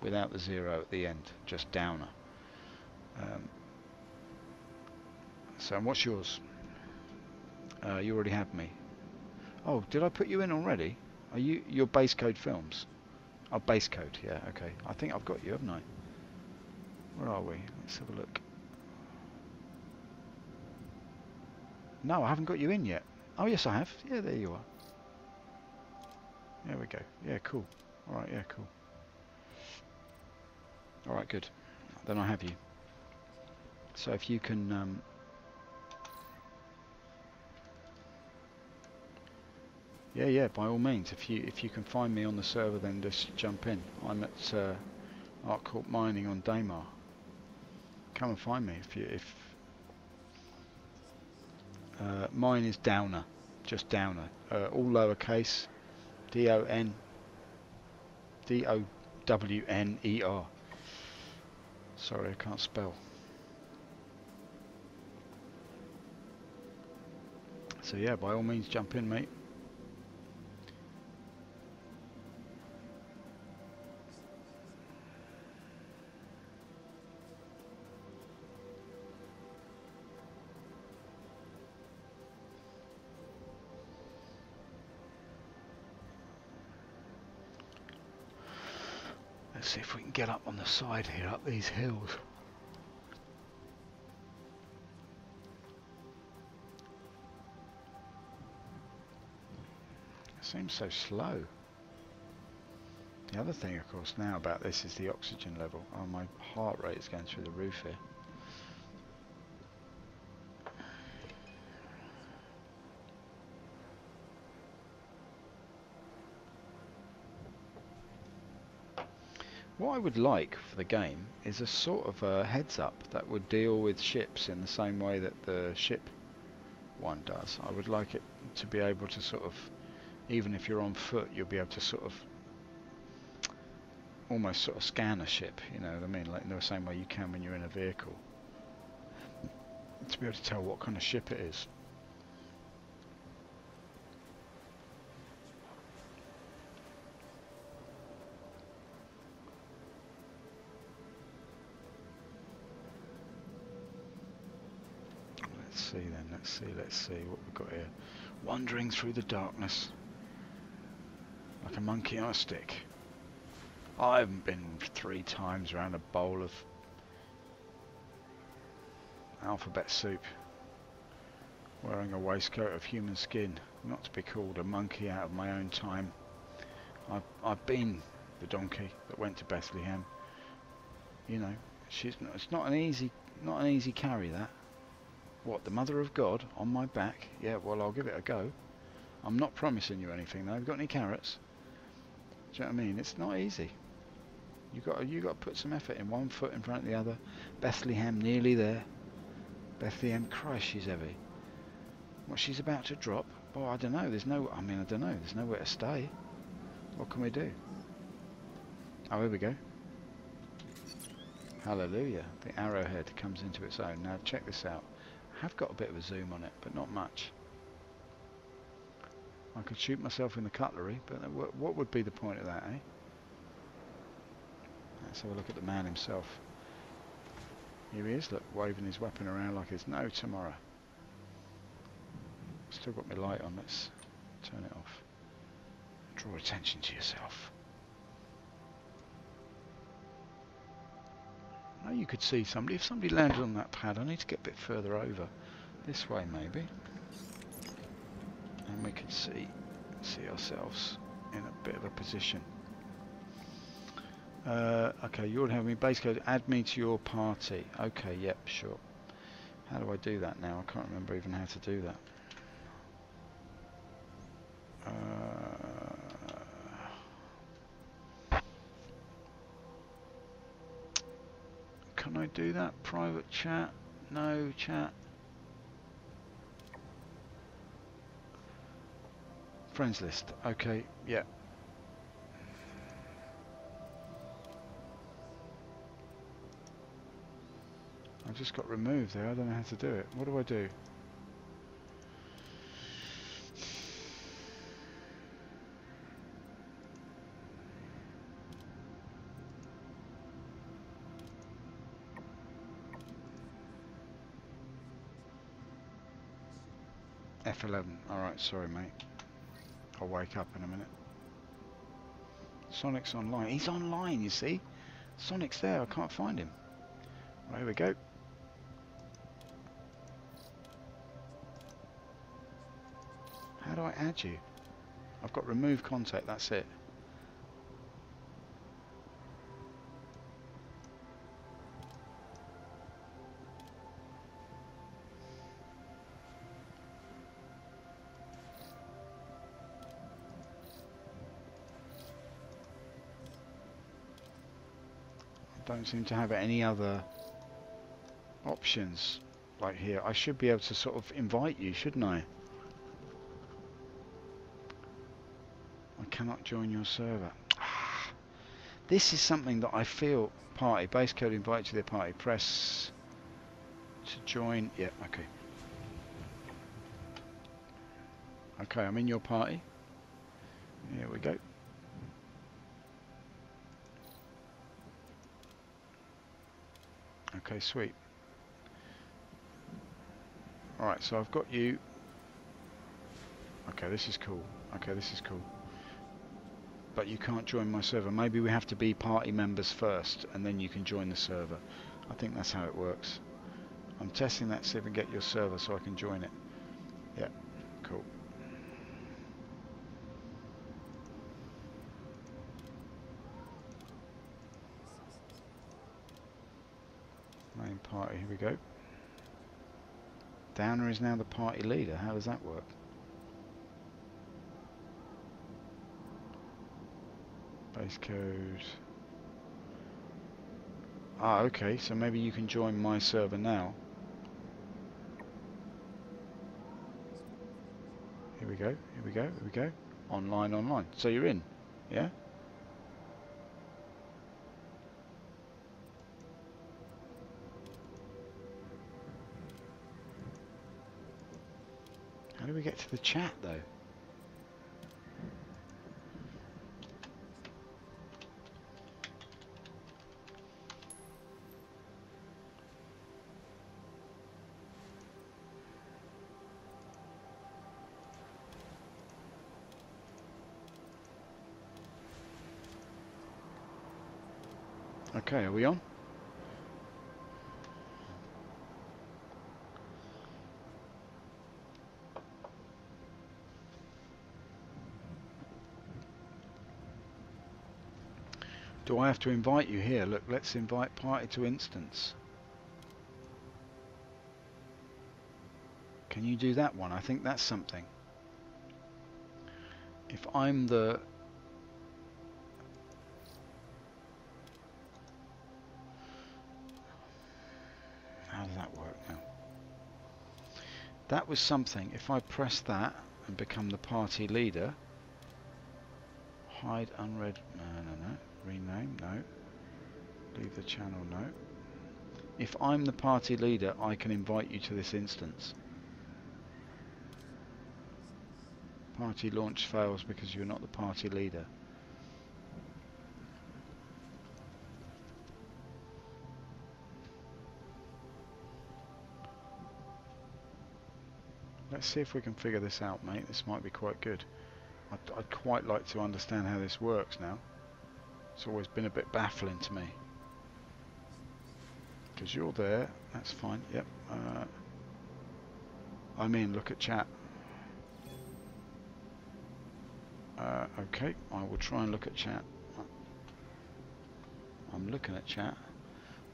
Without the 0 at the end. Just Downer. So what's yours? You already have me. Oh, did I put you in already? Are you your base code films? Oh, base code, yeah, okay. I think I've got you, haven't I? Where are we? Let's have a look. No, I haven't got you in yet. Oh, yes, I have. Yeah, there you are. There we go. Yeah, cool. Alright, yeah, cool. Alright, good. Then I have you. So if you can... Yeah, by all means. If you can find me on the server, then just jump in. I'm at Art Corp Mining on Daymar. Come and find me if mine is Downer, just Downer, all lowercase, DOWNER. Sorry, I can't spell. So yeah, by all means, jump in, mate. Let's see if we can get up on the side here, up these hills. It seems so slow. The other thing, of course, now about this is the oxygen level. Oh, my heart rate is going through the roof here. What I would like for the game is a sort of a heads up that would deal with ships in the same way that the ship one does. I would like it to be able to sort of, even if you're on foot, you'll be able to sort of almost sort of scan a ship, you know what I mean, like in the same way you can when you're in a vehicle, to be able to tell what kind of ship it is. Let's see what we've got here. Wandering through the darkness like a monkey on a stick. I haven't been 3 times around a bowl of alphabet soup, wearing a waistcoat of human skin, not to be called a monkey out of my own time. I've been the donkey that went to Bethlehem. You know, it's not an easy carry, that. What, the Mother of God on my back? Yeah, well, I'll give it a go. I'm not promising you anything though. Have you got any carrots? Do you know what I mean? It's not easy. You got to put some effort in. One foot in front of the other. Bethlehem nearly there. Bethlehem, Christ, she's heavy. What, she's about to drop? Well, I don't know. I don't know. There's nowhere to stay. What can we do? Oh, here we go. Hallelujah. The arrowhead comes into its own. Now check this out. I have got a bit of a zoom on it, but not much. I could shoot myself in the cutlery, but what would be the point of that, eh? Let's have a look at the man himself. Here he is, look, waving his weapon around like it's no tomorrow. Still got my light on. Let's turn it off. Draw attention to yourself. I know you could see somebody. If somebody landed on that pad, I need to get a bit further over. This way, maybe. And we can see ourselves in a bit of a position. Okay, you'll have me base code. Add me to your party. Okay, yep, sure. How do I do that now? I can't remember even how to do that. Can I do that? Private chat? No chat. Friends list. Okay, yeah. I just got removed there. I don't know how to do it. What do I do? F11. Alright, sorry mate. I'll wake up in a minute. Sonic's online. He's online, you see. Sonic's there. I can't find him. Right, here we go. How do I add you? I've got remove contact. That's it. Don't seem to have any other options like here. I should be able to sort of invite you, shouldn't I? I cannot join your server. This is something that I feel. Party base code invite to the party. Press to join. Yeah, okay. Okay, I'm in your party. Here we go. Okay, sweet. Alright, so I've got you. Okay, this is cool. Okay, this is cool. But you can't join my server. Maybe we have to be party members first, and then you can join the server. I think that's how it works. I'm testing that, see if I can get your server so I can join it. Yeah, cool. Main party, here we go. Downer is now the party leader. How does that work? Base code. Ah, okay, so maybe you can join my server now. Here we go, here we go, here we go. Online, online. So you're in, yeah? How do we get to the chat though? Okay, are we on? Do I have to invite you here? Look, let's invite party to instance. Can you do that one? I think that's something. If I'm the... How does that work now? That was something. If I press that and become the party leader... Hide unread... No. Rename? No. Leave the channel? No. If I'm the party leader, I can invite you to this instance. Party launch fails because you're not the party leader. Let's see if we can figure this out, mate. This might be quite good. I'd quite like to understand how this works now. It's always been a bit baffling to me. Because you're there, that's fine. Yep. I mean, look at chat. Okay, I will try and look at chat. I'm looking at chat.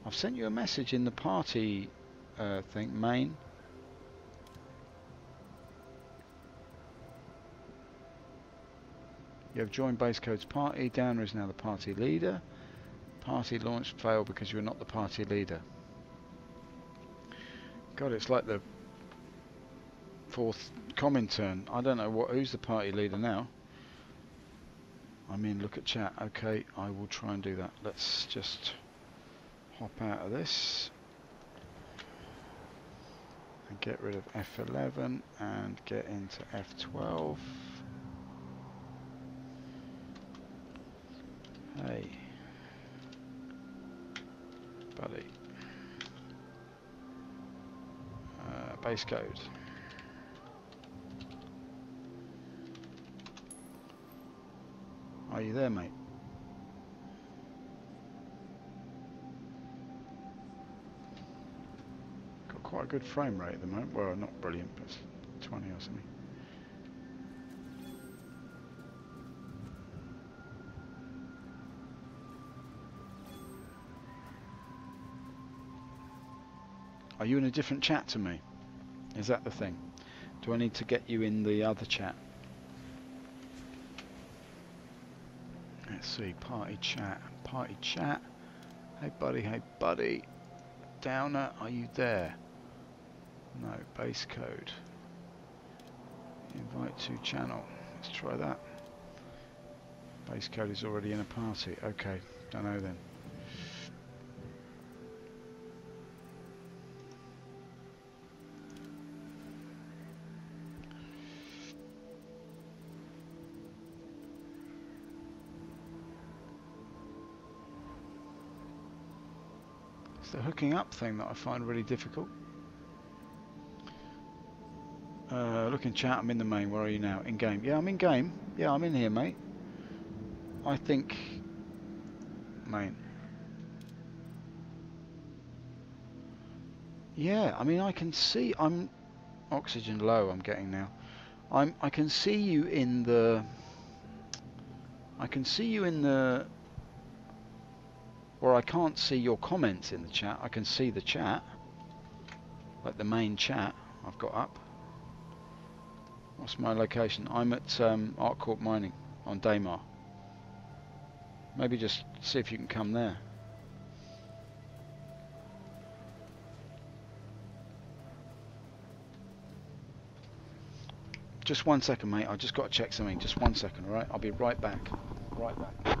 I've sent you a message in the party thing, main. You have joined Basecode's party. Downer is now the party leader. Party launch failed because you're not the party leader. God, it's like the fourth Comintern. I don't know who's the party leader now. I mean, look at chat. Okay, I will try and do that. Let's just hop out of this and get rid of F11 and get into F12. Hey, buddy. Base code. Are you there, mate? Got quite a good frame rate at the moment. Well, not brilliant, but it's 20 or something. Are you in a different chat to me? Is that the thing? Do I need to get you in the other chat? Let's see, party chat, party chat. Hey buddy. Downer, are you there? No, base code. Invite to channel. Let's try that. Base code is already in a party. Okay, don't know then. It's the hooking up thing that I find really difficult. Look in chat, I'm in the main. Where are you now? In game. Yeah, I'm in game. Yeah, I'm in here, mate. I think... Main. Yeah, I mean, I can see... I'm... Oxygen low, I'm getting now. I can see you in the... I can see you in the... Or I can't see your comments in the chat. I can see the chat. Like the main chat I've got up. What's my location? I'm at Artcorp Mining on Daymar. Maybe just see if you can come there. Just 1 second, mate. I've just got to check something. Just 1 second, alright? I'll be right back. Right back.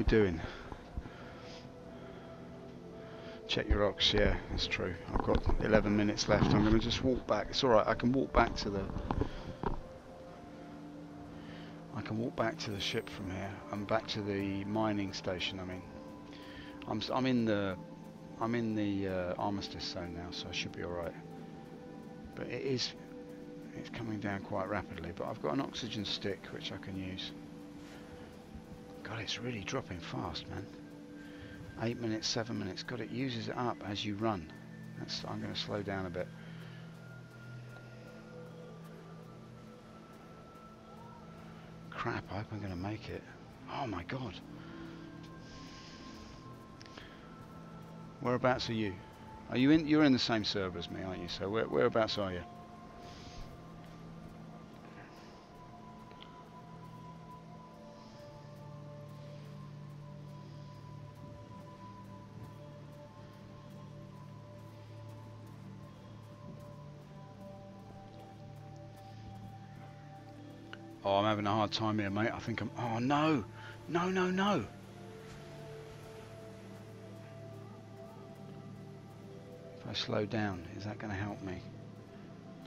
doing? Check your ox. Yeah, that's true. I've got 11 minutes left. I'm going to just walk back. It's all right. I can walk back to the. I can walk back to the ship from here. I'm back to the mining station. I mean, I'm in the armistice zone now, so I should be all right. But it's coming down quite rapidly. But I've got an oxygen stick which I can use. God, it's really dropping fast, man. 8 minutes, 7 minutes. God, it uses it up as you run. I'm going to slow down a bit. Crap, I hope I'm going to make it. Oh my God. Whereabouts are you? Are you in? You're in the same server as me, aren't you? So whereabouts are you? Oh, I'm having a hard time here, mate. I think I'm... Oh, no. No, no, no. If I slow down, is that going to help me?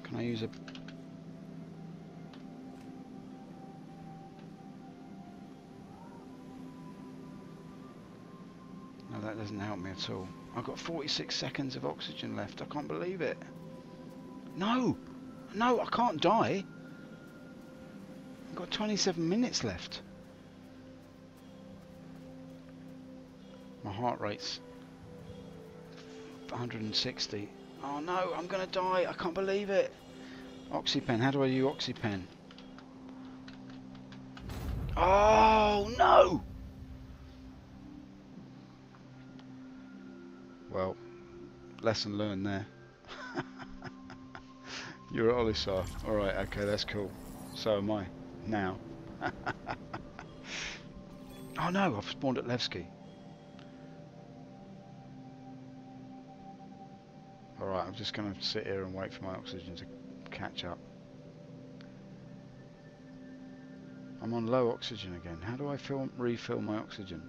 Can I use a... No, that doesn't help me at all. I've got 46 seconds of oxygen left. I can't believe it. No. No, I can't die. I've got 27 minutes left. My heart rate's 160. Oh no, I'm gonna die. I can't believe it. Oxypen, how do I use Oxypen? Oh no! Well, lesson learned there. You're at Olisar. Alright, okay, that's cool. So am I. Now. Oh no, I've spawned at Levski. Alright, I'm just going to sit here and wait for my oxygen to catch up. I'm on low oxygen again. How do I refill my oxygen?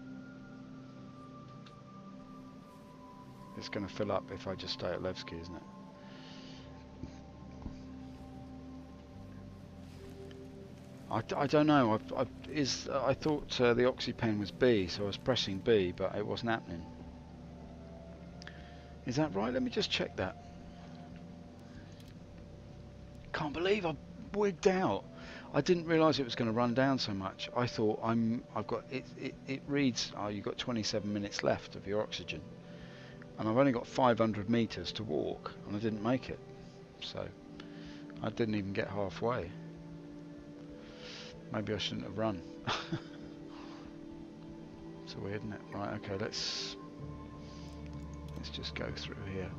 It's going to fill up if I just stay at Levski, isn't it? I don't know. I thought the Oxypen was B, so I was pressing B, but it wasn't happening. Is that right? Let me just check that. Can't believe I wigged out. I didn't realise it was going to run down so much. I thought I've got it. It reads, oh, you've got 27 minutes left of your oxygen, and I've only got 500 meters to walk, and I didn't make it. So I didn't even get halfway. Maybe I shouldn't have run. It's weird, isn't it? Right, okay, let's just go through here.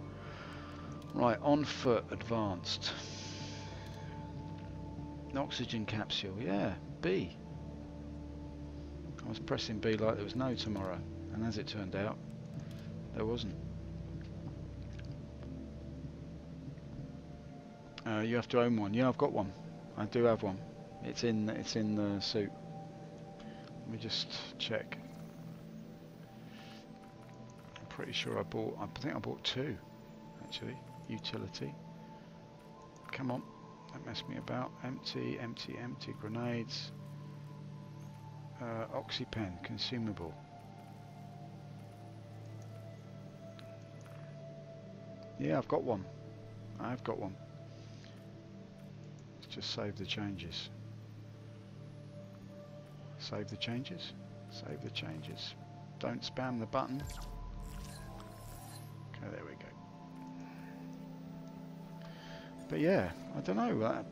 Right, on foot, advanced. An oxygen capsule, yeah, B. I was pressing B like there was no tomorrow, and as it turned out, there wasn't. You have to own one. Yeah, I've got one. I do have one. It's in the suit. Let me just check. I'm pretty sure I think I bought two, actually. Utility. Come on, don't mess me about. Empty, empty, empty. Grenades. Oxypen, consumable. Yeah, I've got one. I've got one. Let's just save the changes. Save the changes. Save the changes. Don't spam the button. Okay, there we go. But yeah, I don't know.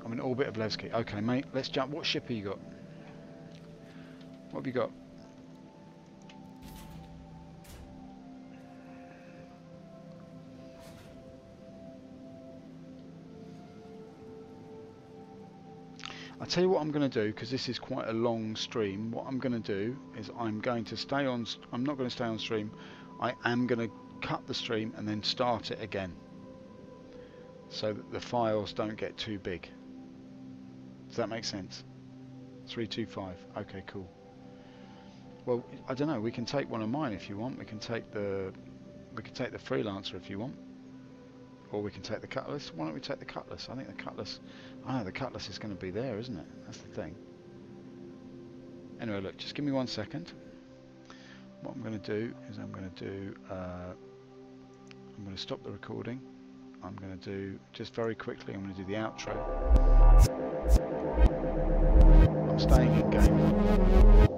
I'm in orbit of Levski. Okay, mate, let's jump. What ship have you got? What have you got? I'll tell you what I'm going to do, because this is quite a long stream. What I'm going to do is I'm going to stay on... I'm not going to stay on stream. I am going to cut the stream and then start it again, so that the files don't get too big. Does that make sense? 325. Okay, cool. Well, I don't know. We can take one of mine if you want. We can take the freelancer if you want, or we can take the cutlass. Why don't we take the cutlass? I think the cutlass. I know the cutlass is going to be there, isn't it? That's the thing. Anyway, look. Just give me 1 second. What I'm going to do is I'm going to stop the recording. I'm going to do, just very quickly, I'm going to do the outro. I'm staying in game.